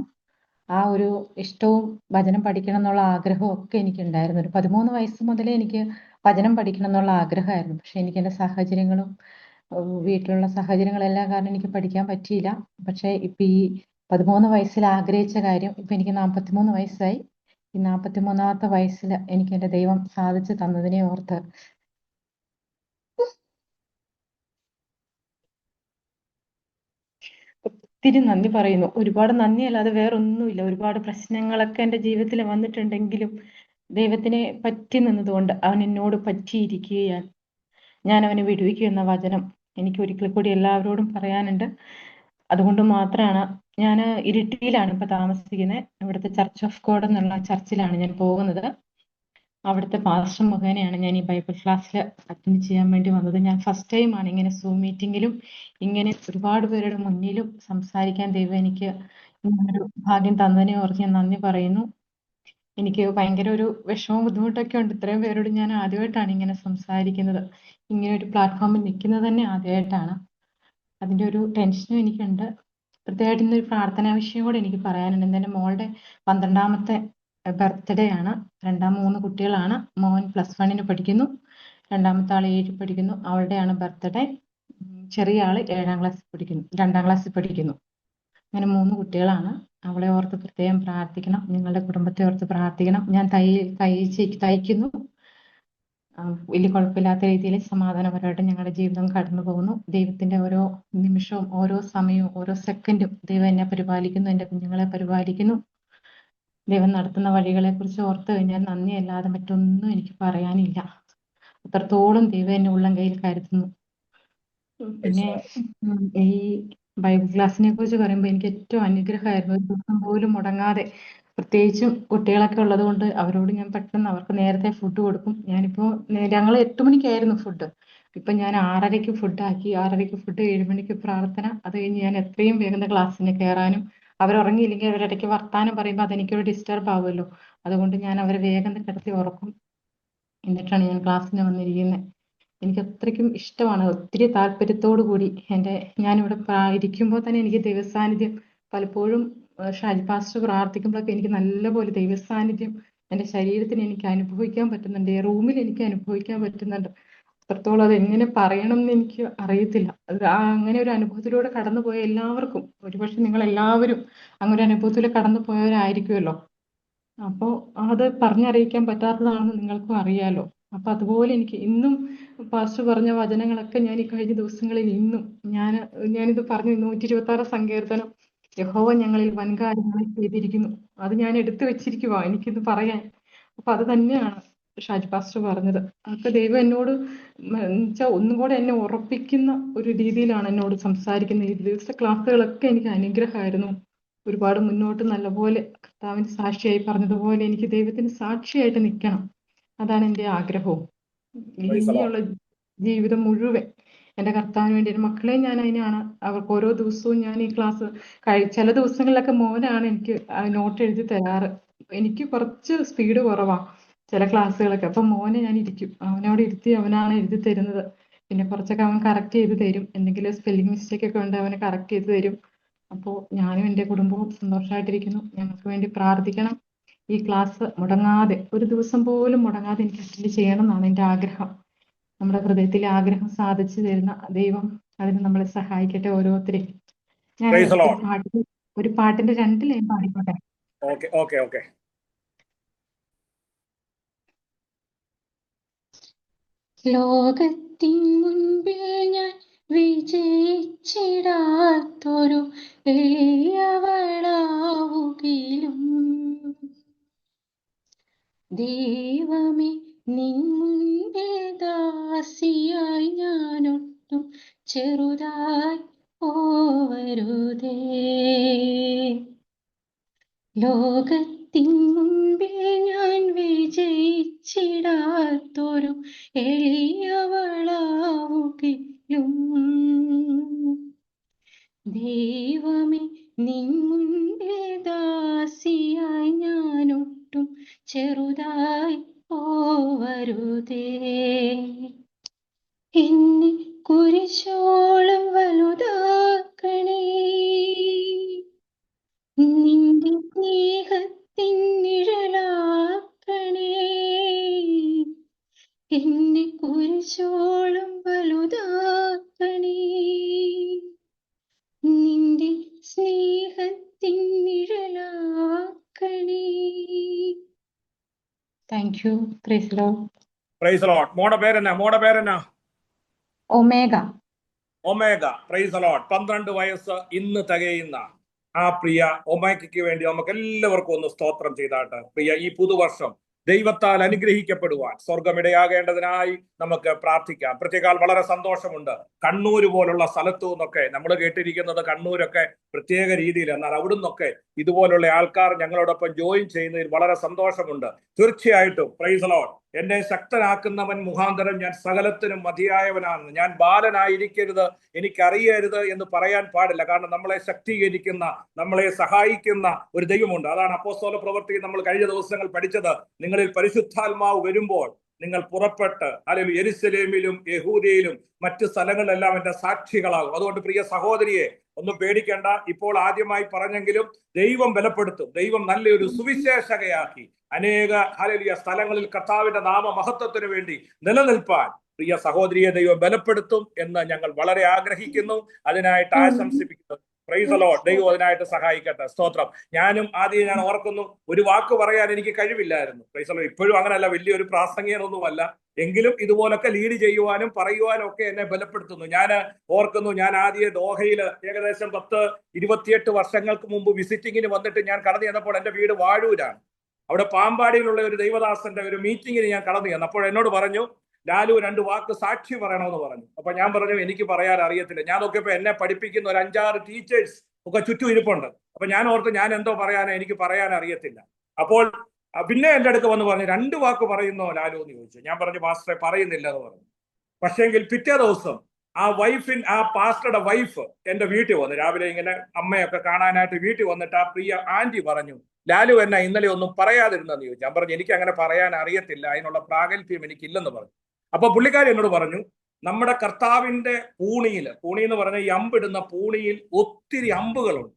ആ ഒരു ഇഷ്ടവും വചനം പഠിക്കണം എന്നുള്ള ആഗ്രഹവും ഒക്കെ എനിക്കുണ്ടായിരുന്നു. ഒരു 13 വയസ്സ് മുതലേ എനിക്ക് വചനം പഠിക്കണം എന്നുള്ള ആഗ്രഹമായിരുന്നു. പക്ഷെ എനിക്ക് എൻ്റെ സാഹചര്യങ്ങളും വീട്ടിലുള്ള സാഹചര്യങ്ങളെല്ലാം കാരണം എനിക്ക് പഠിക്കാൻ പറ്റിയില്ല. പക്ഷെ ഇപ്പം ഈ 13 വയസ്സിൽ ആഗ്രഹിച്ച കാര്യം ഇപ്പം എനിക്ക് 43 വയസ്സായി. ഈ 43ാമത്തെ വയസ്സിൽ എനിക്ക് എൻ്റെ ദൈവം സാധിച്ചു തന്നതിനെ ഓർത്ത് ഒത്തിരി നന്ദി പറയുന്നു. ഒരുപാട് നന്ദി അല്ലാതെ വേറൊന്നുമില്ല. ഒരുപാട് പ്രശ്നങ്ങളൊക്കെ എൻ്റെ ജീവിതത്തിൽ വന്നിട്ടുണ്ടെങ്കിലും ദൈവത്തിനെ പറ്റി നിന്നതുകൊണ്ട്, അവൻ എന്നോട് പറ്റിയിരിക്കുകയാൽ ഞാൻ അവനെ വിടുവിക്കും എന്ന വചനം എനിക്ക് ഒരിക്കൽ കൂടി എല്ലാവരോടും പറയാനുണ്ട്. അതുകൊണ്ട് മാത്രമാണ് ഞാൻ ഇരിട്ടിയിലാണ് ഇപ്പൊ താമസിക്കുന്നത്. ഇവിടുത്തെ ചർച്ച് ഓഫ് ഗോഡ് എന്നുള്ള ചർച്ചിലാണ് ഞാൻ പോകുന്നത്. അവിടുത്തെ പാസ്റ്റർ മുഖേനയാണ് ഞാൻ ഈ ബൈബിൾ ക്ലാസ്സിൽ അറ്റൻഡ് ചെയ്യാൻ വേണ്ടി വന്നത്. ഞാൻ ഫസ്റ്റ് ടൈമാണ് ഇങ്ങനെ സൂം മീറ്റിങ്ങിലും ഇങ്ങനെ ഒരുപാട് പേരുടെ മുന്നിലും സംസാരിക്കാൻ ദൈവം എനിക്ക് ഇങ്ങനൊരു ഭാഗ്യം തന്നതിനെ ഓർത്ത് ഞാൻ നന്ദി പറയുന്നു. എനിക്ക് ഭയങ്കര ഒരു വിഷമവും ബുദ്ധിമുട്ടൊക്കെ ഉണ്ട്. ഇത്രയും പേരോട് ഞാൻ ആദ്യമായിട്ടാണ് ഇങ്ങനെ സംസാരിക്കുന്നത്. ഇങ്ങനെ ഒരു പ്ലാറ്റ്ഫോമിൽ നിൽക്കുന്നത് തന്നെ ആദ്യമായിട്ടാണ്. അതിൻ്റെ ഒരു ടെൻഷനും എനിക്കുണ്ട്. പ്രത്യേകമായിട്ട് ഇന്നൊരു പ്രാർത്ഥനാ വിഷയം കൂടെ എനിക്ക് പറയാനുണ്ട്. എൻ്റെ മോളുടെ 12ാമത്തെ ബർത്ത്ഡേ ആണ്. 3 കുട്ടികളാണ്. മോൻ +1 പഠിക്കുന്നു, രണ്ടാമത്തെ ആൾ 7 പഠിക്കുന്നു. അവളുടെയാണ് ബർത്ത്ഡേ. ചെറിയ ആള് 7ാം ക്ലാസ്സിൽ പഠിക്കുന്നു, 2ാം ക്ലാസ്സിൽ പഠിക്കുന്നു. അങ്ങനെ 3 കുട്ടികളാണ്. അവളെ ഓർത്ത് പ്രത്യേകം പ്രാർത്ഥിക്കണം. നിങ്ങളുടെ കുടുംബത്തെ ഓർത്ത് പ്രാർത്ഥിക്കണം. ഞാൻ തയ്ക്കുന്നു. വലിയ കുഴപ്പമില്ലാത്ത രീതിയിൽ സമാധാനപരമായിട്ട് ഞങ്ങളുടെ ജീവിതം കടന്നു പോകുന്നു. ദൈവത്തിന്റെ ഓരോ നിമിഷവും ഓരോ സമയവും ഓരോ സെക്കൻഡും ദൈവം എന്നെ പരിപാലിക്കുന്നു, എൻ്റെ കുഞ്ഞുങ്ങളെ പരിപാലിക്കുന്നു. ദൈവം നടത്തുന്ന വഴികളെ കുറിച്ച് ഓർത്തു കഴിഞ്ഞാൽ നന്ദിയല്ലാതെ മറ്റൊന്നും എനിക്ക് പറയാനില്ല. അത്രത്തോളം ദൈവം എന്നെ ഉള്ളം കയ്യിൽ കരുതുന്നു. പിന്നെ ഈ ബൈബിൾ ക്ലാസ്സിനെ കുറിച്ച് പറയുമ്പോൾ എനിക്ക് ഏറ്റവും അനുഗ്രഹമായിരുന്നു. ഒരു ദിവസം പോലും മുടങ്ങാതെ, പ്രത്യേകിച്ചും കുട്ടികളൊക്കെ ഉള്ളത് കൊണ്ട് അവരോട് ഞാൻ പെട്ടെന്ന് അവർക്ക് നേരത്തെ ഫുഡ് കൊടുക്കും. ഞങ്ങൾ 8 മണിക്കായിരുന്നു ഫുഡ്. ഇപ്പൊ ഞാൻ 6:30-ക്ക് ഫുഡ് ആക്കി. 6:30-ക്ക് ഫുഡ്, 7 മണിക്ക് പ്രാർത്ഥന. അത് കഴിഞ്ഞ് ഞാൻ എത്രയും വേഗം ക്ലാസ്സിന് കയറാനും, അവരുറങ്ങിയില്ലെങ്കിൽ അവരിടയ്ക്ക് വർത്താനം പറയുമ്പോൾ അതെനിക്കൊരു ഡിസ്റ്റർബ് ആവുമല്ലോ. അതുകൊണ്ട് ഞാൻ അവരെ വേഗം കിടത്തി ഉറക്കും. എന്നിട്ടാണ് ഞാൻ ക്ലാസ്സിന് വന്നിരിക്കുന്നത്. എനിക്ക് അത്രയ്ക്കും ഇഷ്ടമാണ്. ഒത്തിരി താല്പര്യത്തോടു കൂടി ഞാനിവിടെ ഇരിക്കുമ്പോൾ തന്നെ എനിക്ക് ദൈവസാന്നിധ്യം പലപ്പോഴും ഷാജി പാസ്റ്റർ പ്രാർത്ഥിക്കുമ്പോഴൊക്കെ എനിക്ക് നല്ലപോലെ ദൈവസാന്നിധ്യം എൻ്റെ ശരീരത്തിന് എനിക്ക് അനുഭവിക്കാൻ പറ്റുന്നുണ്ട്. ഈ റൂമിൽ എനിക്ക് അനുഭവിക്കാൻ പറ്റുന്നുണ്ട്. അത്രത്തോളം അത് എങ്ങനെ പറയണം എന്ന് എനിക്ക് അറിയത്തില്ല. അങ്ങനെ ഒരു അനുഭവത്തിലൂടെ കടന്നുപോയ എല്ലാവർക്കും, ഒരുപക്ഷെ നിങ്ങൾ എല്ലാവരും അങ്ങനെ ഒരു അനുഭവത്തിൽ കടന്നു പോയവരായിരിക്കുമല്ലോ. അപ്പോൾ അത് പറഞ്ഞറിയിക്കാൻ പറ്റാത്തതാണെന്ന് നിങ്ങൾക്കും അറിയാലോ. അപ്പൊ അതുപോലെ എനിക്ക് ഇന്നും പാസ്റ്റർ പറഞ്ഞ വചനങ്ങളൊക്കെ ഞാൻ ഈ കഴിഞ്ഞ ദിവസങ്ങളിൽ ഇന്നും ഞാനിത് പറഞ്ഞു. 126 സങ്കീർത്തനം, യഹോവ ഞങ്ങളിൽ വൻകാര്യങ്ങൾ ചെയ്തിരിക്കുന്നു, അത് ഞാൻ എടുത്തു വെച്ചിരിക്കുവാ എനിക്കിത് പറയാൻ. അപ്പൊ അത് തന്നെയാണ് ഷാജി പാസ്റ്റർ പറഞ്ഞത്. അതൊക്കെ ദൈവം എന്നോട് ഒന്നും കൂടെ എന്നെ ഉറപ്പിക്കുന്ന ഒരു രീതിയിലാണ് എന്നോട് സംസാരിക്കുന്നത്. ഈ ദിവസത്തെ ക്ലാസ്സുകളൊക്കെ എനിക്ക് അനുഗ്രഹമായിരുന്നു. ഒരുപാട് മുന്നോട്ട് നല്ലപോലെ കർത്താവിന് സാക്ഷിയായി പറഞ്ഞതുപോലെ എനിക്ക് ദൈവത്തിന് സാക്ഷിയായിട്ട് നിൽക്കണം. അതാണ് എൻ്റെ ആഗ്രഹവും. ഇനിയുള്ള ജീവിതം മുഴുവൻ എൻ്റെ കർത്താവിന് വേണ്ടി. എൻ്റെ മക്കളെ ഞാൻ അതിനാണ്, അവർക്ക് ഓരോ ദിവസവും ഞാൻ ഈ ക്ലാസ് ചില ദിവസങ്ങളിലൊക്കെ മോനാണ് എനിക്ക് നോട്ട് എഴുതി തരാറ്. എനിക്ക് കുറച്ച് സ്പീഡ് കുറവാണ് ചില ക്ലാസ്സുകളൊക്കെ. അപ്പം മോനെ ഞാൻ ഇരിക്കും, അവനോട് ഇരുത്തി അവനാണ് എഴുതി തരുന്നത്. പിന്നെ കുറച്ചൊക്കെ അവൻ കറക്റ്റ് ചെയ്ത് തരും. എന്തെങ്കിലും സ്പെല്ലിംഗ് മിസ്റ്റേക്ക് ഒക്കെ ഉണ്ട് അവനെ കറക്റ്റ് ചെയ്ത് തരും. അപ്പോൾ ഞാനും എൻ്റെ കുടുംബവും സന്തോഷമായിട്ടിരിക്കുന്നു. ഞങ്ങൾക്ക് വേണ്ടി പ്രാർത്ഥിക്കണം. ഈ ക്ലാസ് മുടങ്ങാതെ, ഒരു ദിവസം പോലും മുടങ്ങാതെ എനിക്ക് അറ്റൻഡ് ചെയ്യണം എന്നാണ് എൻ്റെ ആഗ്രഹം. നമ്മുടെ ഹൃദയത്തിലെ ആഗ്രഹം സാധിച്ചു തരുന്ന ദൈവം അതിന് നമ്മളെ സഹായിക്കട്ടെ ഓരോരുത്തരെയും. ഞാൻ ഒരു പാട്ടിന്റെ 2 ലൈൻ പാടിക്കോട്ടെ? ഓക്കെ. ലോകത്തിൻ മുൻപിൽ ഞാൻ വിജയിച്ചിടാത്തൊരു എളിയവളാവുകിലും ദൈവമേ, നിൻ മുൻപിൽ ദാസിയായി ഞാനൊട്ടും ചെറുതായി പോവരുതേ. ലോകത്തിൻ മുൻപിൽ ഞാൻ വിജയിച്ചിടാത്തൊരു എളിയവളാവുകിലും ദൈവമേ, നിൻ മുൻപിൽ ദാസിയായി ഞാനൊട്ടും ചെറുതായി പോവരുതേ. എന്നെ കുരിശോളം വലുതാക്കണേ, നിന്റെ സ്നേഹത്തിൻ നിഴലാക്കണേ. എന്നെ കുരിശോളം വലുതാക്കണേ, നിന്റെ സ്നേഹത്തിൻ നിഴലാക്കണേ. Thank you. Praise Lord. Praise Lord. മോടെ പേരെന്നാ? ഒമേഗ. Praise Lord. 12 വയസ്സ് ഇന്ന് തികയുന്ന ആ പ്രിയ ഒമേഗയ്ക്ക് വേണ്ടി നമുക്ക് എല്ലാവർക്കും ഒന്ന് സ്തോത്രം ചെയ്താട്ട്. പ്രിയ, ഈ പുതുവർഷം ദൈവത്താൽ അനുഗ്രഹിക്കപ്പെടുവാൻ സ്വർഗമിടയാകേണ്ടതിനായി നമുക്ക് പ്രാർത്ഥിക്കാം. പ്രത്യേകാൽ വളരെ സന്തോഷമുണ്ട്. കണ്ണൂർ പോലുള്ള സ്ഥലത്തു നിന്നൊക്കെ നമ്മൾ കേട്ടിരിക്കുന്നത് കണ്ണൂരൊക്കെ പ്രത്യേക രീതിയിൽ, എന്നാൽ അവിടുന്നൊക്കെ ഇതുപോലുള്ള ആൾക്കാർ ഞങ്ങളോടൊപ്പം ജോയിൻ ചെയ്യുന്നതിൽ വളരെ സന്തോഷമുണ്ട്. തീർച്ചയായിട്ടും പ്രൈസ് ലോർഡ്. എന്നെ ശക്തനാക്കുന്നവൻ മുഖാന്തരം ഞാൻ സകലത്തിനും മതിയായവനാണ്. ഞാൻ ബാലനായിരിക്കരുത്, എനിക്കറിയരുത് എന്ന് പറയാൻ പാടില്ല. കാരണം നമ്മളെ ശക്തീകരിക്കുന്ന, നമ്മളെ സഹായിക്കുന്ന ഒരു ദൈവമുണ്ട്. അതാണ് അപ്പോസ്തല പ്രവൃത്തി നമ്മൾ കഴിഞ്ഞ ദിവസങ്ങൾ പഠിച്ചത്. നിങ്ങളിൽ പരിശുദ്ധാത്മാവ് വരുമ്പോൾ നിങ്ങൾ പുറപ്പെട്ട് അല്ലെങ്കിൽ യെരുശലേമിലും യഹൂദയിലും മറ്റു സ്ഥലങ്ങളിലെല്ലാം എന്റെ സാക്ഷികളാകും. അതുകൊണ്ട് പ്രിയ സഹോദരിയെ, ഒന്നും പേടിക്കേണ്ട. ഇപ്പോൾ ആദ്യമായി പറഞ്ഞെങ്കിലും ദൈവം ബലപ്പെടുത്തും. ദൈവം നല്ലൊരു സുവിശേഷകയാക്കി അനേക സ്ഥലങ്ങളിൽ കർത്താവിന്റെ നാമമഹത്വത്തിന് വേണ്ടി നിലനിൽപ്പാൻ പ്രിയ സഹോദരിയെ ദൈവം ബലപ്പെടുത്തും എന്ന് ഞങ്ങൾ വളരെ ആഗ്രഹിക്കുന്നു. അതിനായിട്ട് ആശംസിപ്പിക്കുന്നു. Price the Lord. ദൈവം അതിനായിട്ട് സഹായിക്കട്ടെ. സ്തോത്രം. ആദ്യം ഞാൻ ഓർക്കുന്നു, ഒരു വാക്ക് പറയാൻ എനിക്ക് കഴിവില്ലായിരുന്നു. Price the Lord. ഇപ്പോഴും അങ്ങനല്ല, വലിയൊരു പ്രാസംഗികനൊന്നുമല്ല, എങ്കിലും ഇതുപോലൊക്കെ ലീഡ് ചെയ്യുവാനും പറയുവാനും ഒക്കെ എന്നെ ബലപ്പെടുത്തുന്നു. ഞാൻ ഓർക്കുന്നു, ഞാൻ ആദ്യം ദോഹയിൽ ഏകദേശം 28 വർഷങ്ങൾക്ക് മുമ്പ് വിസിറ്റിങ്ങിന് വന്നിട്ട് ഞാൻ കടന്നു ചെന്നപ്പോൾ എന്റെ വീട് വാഴൂരാണ്. അവിടെ പാമ്പാടിയിലുള്ള ഒരു ദൈവദാസന്റെ ഒരു മീറ്റിങ്ങിന് ഞാൻ കടന്നു ചെന്നു. അപ്പോൾ എന്നോട് പറഞ്ഞു, ലാലു 2 വാക്ക് സാക്ഷി പറയണമെന്ന് പറഞ്ഞു. അപ്പൊ ഞാൻ പറഞ്ഞു, എനിക്ക് പറയാൻ അറിയത്തില്ല. ഞാൻ നോക്കിയപ്പോ എന്നെ പഠിപ്പിക്കുന്ന ഒരു 5-6 ടീച്ചേഴ്സ് ഒക്കെ ചുറ്റും ഇരിപ്പുണ്ട്. അപ്പൊ ഞാൻ ഓർത്ത്, ഞാൻ എന്തോ പറയാനോ, എനിക്ക് പറയാൻ അറിയത്തില്ല. അപ്പോൾ പിന്നെ എന്റെ അടുത്ത് വന്ന് പറഞ്ഞു, 2 വാക്ക് പറയുന്നോ ലാലു എന്ന് ചോദിച്ചു. ഞാൻ പറഞ്ഞു, പാസ്റ്ററെ പറയുന്നില്ല എന്ന് പറഞ്ഞു. പക്ഷേങ്കിൽ പിറ്റേ ദിവസം ആ പാസ്റ്ററുടെ വൈഫ് എന്റെ വീട്ടിൽ വന്നു. രാവിലെ ഇങ്ങനെ അമ്മയൊക്കെ കാണാനായിട്ട് വീട്ടിൽ വന്നിട്ട് ആ പ്രിയ ആന്റി പറഞ്ഞു, ലാലു എന്നാ ഇന്നലെ ഒന്നും പറയാതിരുന്നെന്ന് ചോദിച്ചു. ഞാൻ പറഞ്ഞു, എനിക്ക് അങ്ങനെ പറയാൻ അറിയത്തില്ല, അതിനുള്ള പ്രാഗൽഭ്യം എനിക്കില്ലെന്ന് പറഞ്ഞു. അപ്പൊ പുള്ളിക്കാരി എന്നോട് പറഞ്ഞു, നമ്മുടെ കർത്താവിന്റെ പൂണി എന്ന് പറഞ്ഞ ഈ അമ്പിടുന്ന പൂണിയിൽ ഒത്തിരി അമ്പുകളുണ്ട്.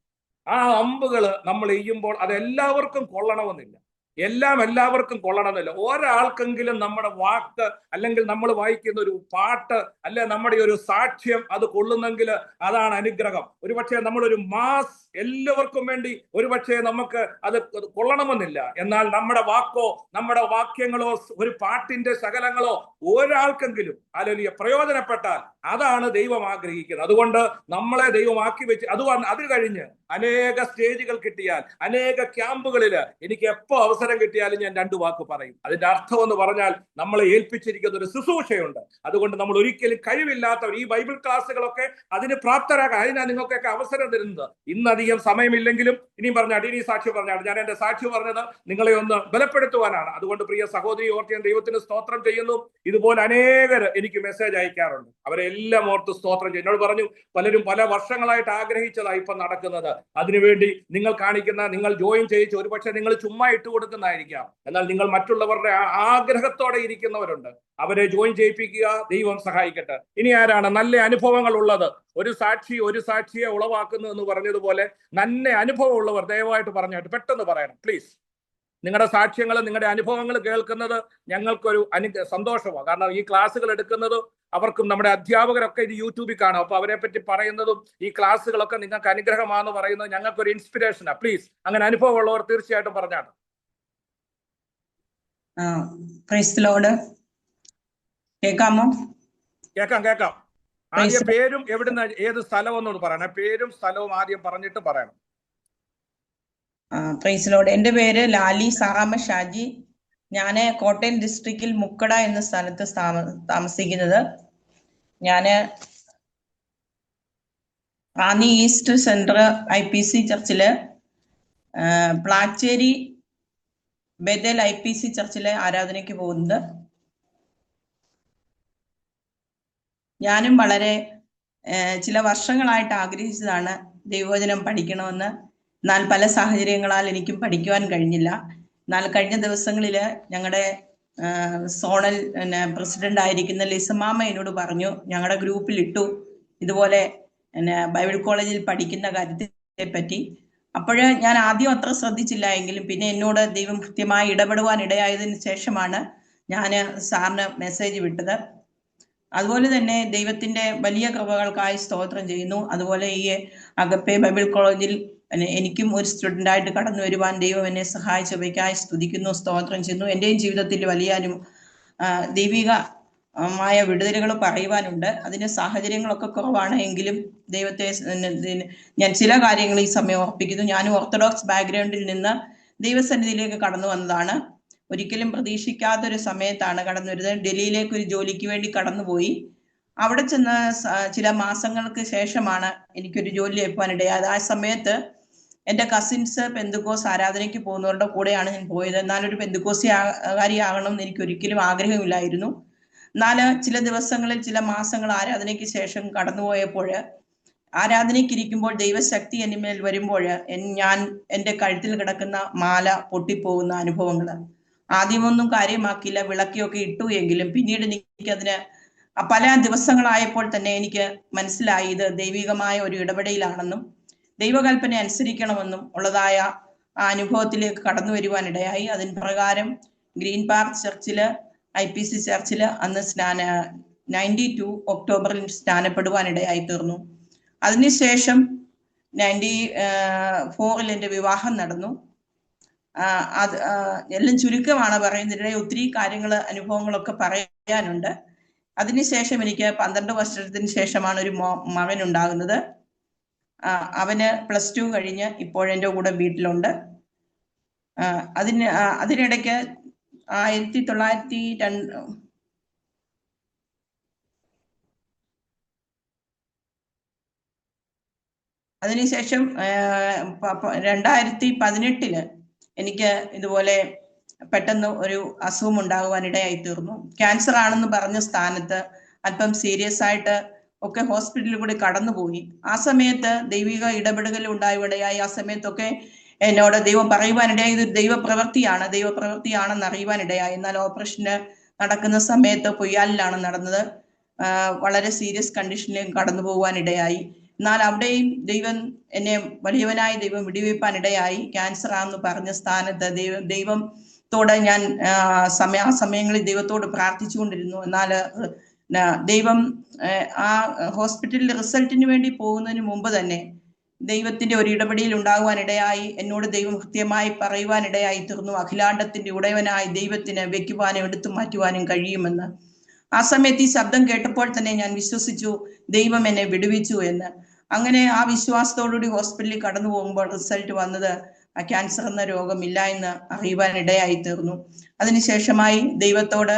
ആ അമ്പുകൾ നമ്മൾ എയ്യുമ്പോൾ അത് എല്ലാവർക്കും കൊള്ളണമെന്നില്ല, എല്ലാവർക്കും കൊള്ളണമെന്നില്ല. ഒരാൾക്കെങ്കിലും നമ്മുടെ വാക്ക് അല്ലെങ്കിൽ നമ്മൾ വായിക്കുന്ന ഒരു പാട്ട് അല്ലെ നമ്മുടെ ഒരു സാക്ഷ്യം അത് കൊള്ളുന്നെങ്കിൽ അതാണ് അനുഗ്രഹം. ഒരുപക്ഷെ നമ്മളൊരു മാസ് എല്ലാവർക്കും വേണ്ടി ഒരുപക്ഷെ നമുക്ക് അത് കൊള്ളണമെന്നില്ല. എന്നാൽ നമ്മുടെ വാക്കോ നമ്മുടെ വാക്യങ്ങളോ ഒരു പാട്ടിന്റെ ശകലങ്ങളോ ഒരാൾക്കെങ്കിലും അല്ലെങ്കിൽ പ്രയോജനപ്പെട്ടാൽ അതാണ് ദൈവം ആഗ്രഹിക്കുന്നത്. അതുകൊണ്ട് നമ്മളെ ദൈവമാക്കി വെച്ച് അത് കഴിഞ്ഞ് അനേക സ്റ്റേജുകൾ കിട്ടിയാൽ, അനേക ക്യാമ്പുകളിൽ എനിക്ക് എപ്പോ അവസരം കിട്ടിയാലും ഞാൻ 2 വാക്ക് പറയും. അതിന്റെ അർത്ഥം എന്ന് പറഞ്ഞാൽ നമ്മളെ ഏൽപ്പിച്ചിരിക്കുന്ന ഒരു ശുശ്രൂഷയുണ്ട്. അതുകൊണ്ട് നമ്മൾ ഒരിക്കലും കഴിവില്ലാത്തവർ ഈ ബൈബിൾ ക്ലാസ്സുകളൊക്കെ അതിന് പ്രാപ്തരാക്കാൻ, അതിനാണ് നിങ്ങൾക്കൊക്കെ അവസരം തരുന്നത്. ഇന്നധികം സമയമില്ലെങ്കിലും ഇനിയും പറഞ്ഞാൽ ഇനി സാക്ഷി പറഞ്ഞാൽ ഞാൻ എന്റെ സാക്ഷി പറഞ്ഞത് നിങ്ങളെ ഒന്ന് ബലപ്പെടുത്തുവാനാണ്. അതുകൊണ്ട് പ്രിയ സഹോദരി ഓർത്ത് ഞാൻ ദൈവത്തിന് സ്തോത്രം ചെയ്യുന്നു. ഇതുപോലെ അനേകർ എനിക്ക് മെസ്സേജ് അയക്കാറുണ്ട്. അവരെല്ലാം ഓർത്ത് സ്തോത്രം ചെയ്യും. എന്നോട് പറഞ്ഞു, പലരും പല വർഷങ്ങളായിട്ട് ആഗ്രഹിച്ചതാണ് ഇപ്പം നടക്കുന്നത്. അതിനുവേണ്ടി നിങ്ങൾ ജോയിൻ ചെയ്യിച്ച് ഒരുപക്ഷെ നിങ്ങൾ ചുമ്മാ ഇട്ട് കൊടുക്കുന്നതായിരിക്കാം, എന്നാൽ നിങ്ങൾ മറ്റുള്ളവരുടെ ആഗ്രഹത്തോടെ ഇരിക്കുന്നവരുണ്ട്. അവരെ ജോയിൻ ചെയ്യിപ്പിക്കുക. ദൈവം സഹായിക്കട്ടെ. ഇനി ആരാണ് നല്ല അനുഭവങ്ങൾ ഉള്ളത്? ഒരു സാക്ഷിയെ ഉളവാക്കുന്നു എന്ന് പറഞ്ഞതുപോലെ നല്ല അനുഭവം ഉള്ളവർ ദയവായിട്ട് പറഞ്ഞായിട്ട് പെട്ടെന്ന് പറയണം പ്ലീസ്. നിങ്ങളുടെ സാക്ഷ്യങ്ങൾ, നിങ്ങളുടെ അനുഭവങ്ങൾ കേൾക്കുന്നത് ഞങ്ങൾക്കൊരു സന്തോഷമാണ്. കാരണം ഈ ക്ലാസ്സുകൾ എടുക്കുന്നത് അവർക്കും നമ്മുടെ അധ്യാപകരൊക്കെ ഇത് യൂട്യൂബിൽ കാണും. അപ്പൊ അവരെ പറ്റി പറയുന്നതും ഈ ക്ലാസ്സുകളൊക്കെ നിങ്ങൾക്ക് അനുഗ്രഹമാണെന്ന് പറയുന്നത് ഞങ്ങൾക്കൊരു ഇൻസ്പിറേഷനാണ്. പ്ലീസ് അങ്ങനെ അനുഭവം ഉള്ളവർ തീർച്ചയായിട്ടും പറഞ്ഞാണ്. Price the Lord. കേൾക്കാമോ? കേൾക്കാം. ആദ്യം പേരും എവിടുന്ന് ഏത് സ്ഥലം എന്നോട് പറയണേ. പേരും സ്ഥലവും ആദ്യം പറഞ്ഞിട്ട് പറയണം. Price the Lord. എൻ്റെ പേര് ലാലി സാറാമ ഷാജി. ഞാൻ കോട്ടയം ഡിസ്ട്രിക്റ്റിൽ മുക്കട എന്ന സ്ഥലത്ത് താമസിക്കുന്നത്. ഞാൻ റാന്നി ഈസ്റ്റ് സെൻട്രൽ IPC ചർച്ചില്, പ്ലാച്ചേരി ബെതൽ IPC ചർച്ചിലെ ആരാധനയ്ക്ക് പോകുന്നത്. ഞാനും വളരെ ചില വർഷങ്ങളായിട്ട് ആഗ്രഹിച്ചതാണ് ദൈവവചനം പഠിക്കണമെന്ന്. എന്നാൽ പല സാഹചര്യങ്ങളാൽ എനിക്കും പഠിക്കുവാൻ കഴിഞ്ഞില്ല. എന്നാൽ കഴിഞ്ഞ ദിവസങ്ങളിൽ ഞങ്ങളുടെ സോണൽ പ്രസിഡന്റ് ആയിരിക്കുന്ന ലിസമാമ എന്നോട് പറഞ്ഞു, ഞങ്ങളുടെ ഗ്രൂപ്പിൽ ഇട്ടു ഇതുപോലെ ബൈബിൾ കോളേജിൽ പഠിക്കുന്ന കാര്യത്തെ പറ്റി. അപ്പോഴ് ഞാൻ ആദ്യം അത്ര ശ്രദ്ധിച്ചില്ല എങ്കിലും പിന്നെ എന്നോട് ദൈവം കൃത്യമായി ഇടപെടുവാൻ ഇടയായതിനു ശേഷമാണ് ഞാൻ സാറിന് മെസ്സേജ് വിട്ടത്. അതുപോലെ തന്നെ ദൈവത്തിന്റെ വലിയ കൃപകൾക്കായി സ്തോത്രം ചെയ്യുന്നു. അതുപോലെ ഈ അഗപ്പെ ബൈബിൾ കോളേജിൽ എനിക്കും ഒരു സ്റ്റുഡൻ്റായിട്ട് കടന്നു വരുവാൻ ദൈവം എന്നെ സഹായിച്ചവയ്ക്കായി സ്തുതിക്കുന്നു, സ്തോത്രം ചെയ്യുന്നു. എൻ്റെയും ജീവിതത്തിൽ വലിയ ദൈവികമായ വിടുതലുകൾ പറയുവാനുണ്ട്. അതിന് സാഹചര്യങ്ങളൊക്കെ കുറവാണ് എങ്കിലും ദൈവത്തെ ഞാൻ ചില കാര്യങ്ങൾ ഈ സമയം ഓർപ്പിക്കുന്നു. ഞാൻ ഓർത്തഡോക്സ് ബാക്ക്ഗ്രൗണ്ടിൽ നിന്ന് ദൈവസന്നിധിയിലേക്ക് കടന്നു വന്നതാണ്. ഒരിക്കലും പ്രതീക്ഷിക്കാത്തൊരു സമയത്താണ് കടന്നു വരുന്നത്. ഡൽഹിയിലേക്ക് ഒരു ജോലിക്ക് വേണ്ടി കടന്നുപോയി. അവിടെ ചെന്ന് ചില മാസങ്ങൾക്ക് ശേഷമാണ് എനിക്കൊരു ജോലി ലഭിക്കാനിടയായത്. ആ സമയത്ത് എൻ്റെ കസിൻസ് പെന്തക്കോസ് ആരാധനയ്ക്ക് പോകുന്നവരുടെ കൂടെയാണ് ഞാൻ പോയത്. എന്നാലൊരു പെന്തക്കോസുകാരിയാകണം എന്ന് എനിക്ക് ഒരിക്കലും ആഗ്രഹമില്ലായിരുന്നു. എന്നാൽ ചില ദിവസങ്ങളിൽ ചില മാസങ്ങൾ ആരാധനയ്ക്ക് ശേഷം കടന്നുപോയപ്പോൾ, ആരാധനയ്ക്കിരിക്കുമ്പോൾ ദൈവശക്തി എന്നിന്മേൽ വരുമ്പോൾ ഞാൻ എൻ്റെ കഴുത്തിൽ കിടക്കുന്ന മാല പൊട്ടിപ്പോകുന്ന അനുഭവങ്ങൾ ആദ്യമൊന്നും കാര്യമാക്കിയില്ല, വിളക്കിയൊക്കെ ഇട്ടു. എങ്കിലും പിന്നീട് എനിക്കതിന് പല ദിവസങ്ങളായപ്പോൾ തന്നെ എനിക്ക് മനസ്സിലായി ഇത് ദൈവികമായ ഒരു ഇടപെടലാണെന്നും ദൈവകൽപ്പന അനുസരിക്കണമെന്നും ഉള്ളതായ ആ അനുഭവത്തിലേക്ക് കടന്നു വരുവാനിടയായി. അതിന് പ്രകാരം ഗ്രീൻ പാർക്ക് ചർച്ചില് IPC ചർച്ചില് അന്ന് 92 ഒക്ടോബറിൽ സ്നാനപ്പെടുവാനിടയായി തീർന്നു. അതിനുശേഷം 94 എൻ്റെ വിവാഹം നടന്നു. അത് എല്ലാം ചുരുക്കമാണ് പറയുന്നതിനിടെ ഒത്തിരി കാര്യങ്ങൾ അനുഭവങ്ങളൊക്കെ പറയാനുണ്ട്. അതിനുശേഷം എനിക്ക് 12 വർഷത്തിന് ശേഷമാണ് ഒരു മകൻ ഉണ്ടാകുന്നത്. അവന് +2 കഴിഞ്ഞ് ഇപ്പോഴെൻ്റെ കൂടെ വീട്ടിലുണ്ട്. അതിനിടയ്ക്ക് 1902 അതിനുശേഷം 2018 എനിക്ക് ഇതുപോലെ പെട്ടെന്ന് ഒരു അസുഖം ഉണ്ടാകുവാനിടയായി തീർന്നു. ക്യാൻസർ ആണെന്ന് പറഞ്ഞ സ്ഥാനത്ത് അല്പം സീരിയസ് ആയിട്ട് ഒക്കെ ഹോസ്പിറ്റലിൽ കൂടി കടന്നുപോയി. ആ സമയത്ത് ദൈവിക ഇടപെടൽ ഉണ്ടായിടയായി. ആ സമയത്തൊക്കെ എന്നോട് ദൈവം പറയുവാനിടയായി ഇത് ദൈവപ്രവൃത്തിയാണെന്ന് അറിയുവാനിടയായി. എന്നാൽ ഓപ്പറേഷന് നടക്കുന്ന സമയത്ത് പൊയ്യാലിലാണ് നടന്നത്. വളരെ സീരിയസ് കണ്ടീഷനിൽ കടന്നു പോകുവാനിടയായി. എന്നാൽ അവിടെയും ദൈവം എന്നെ വലിയവനായി ദൈവം വിടിവെപ്പാനിടയായി. ക്യാൻസർ ആണെന്ന് പറഞ്ഞ സ്ഥാനത്ത് ദൈവത്തോട് ഞാൻ ആ സമയങ്ങളിൽ ദൈവത്തോട് പ്രാർത്ഥിച്ചുകൊണ്ടിരുന്നു. എന്നാൽ ദൈവം ആ ഹോസ്പിറ്റലിൽ റിസൾട്ടിന് വേണ്ടി പോകുന്നതിന് മുമ്പ് തന്നെ ദൈവത്തിന്റെ ഒരു ഇടപെടൽ ഉണ്ടാകുവാനിടയായി. എന്നോട് ദൈവം കൃത്യമായി പറയുവാനിടയായി തീർന്നു, അഖിലാണ്ടത്തിന്റെ ഉടയവനായി ദൈവത്തിന് വെക്കുവാനും എടുത്തു മാറ്റുവാനും കഴിയുമെന്ന്. ആ സമയത്ത് ഈ ശബ്ദം കേട്ടപ്പോൾ തന്നെ ഞാൻ വിശ്വസിച്ചു ദൈവം എന്നെ വിടുവിച്ചു എന്ന്. അങ്ങനെ ആ വിശ്വാസത്തോടുകൂടി ഹോസ്പിറ്റലിൽ കടന്നു പോകുമ്പോൾ റിസൾട്ട് വന്നത് ആ ക്യാൻസർ എന്ന രോഗമില്ല എന്ന് അറിയുവാനിടയായി തീർന്നു. അതിനുശേഷമായി ദൈവത്തോട്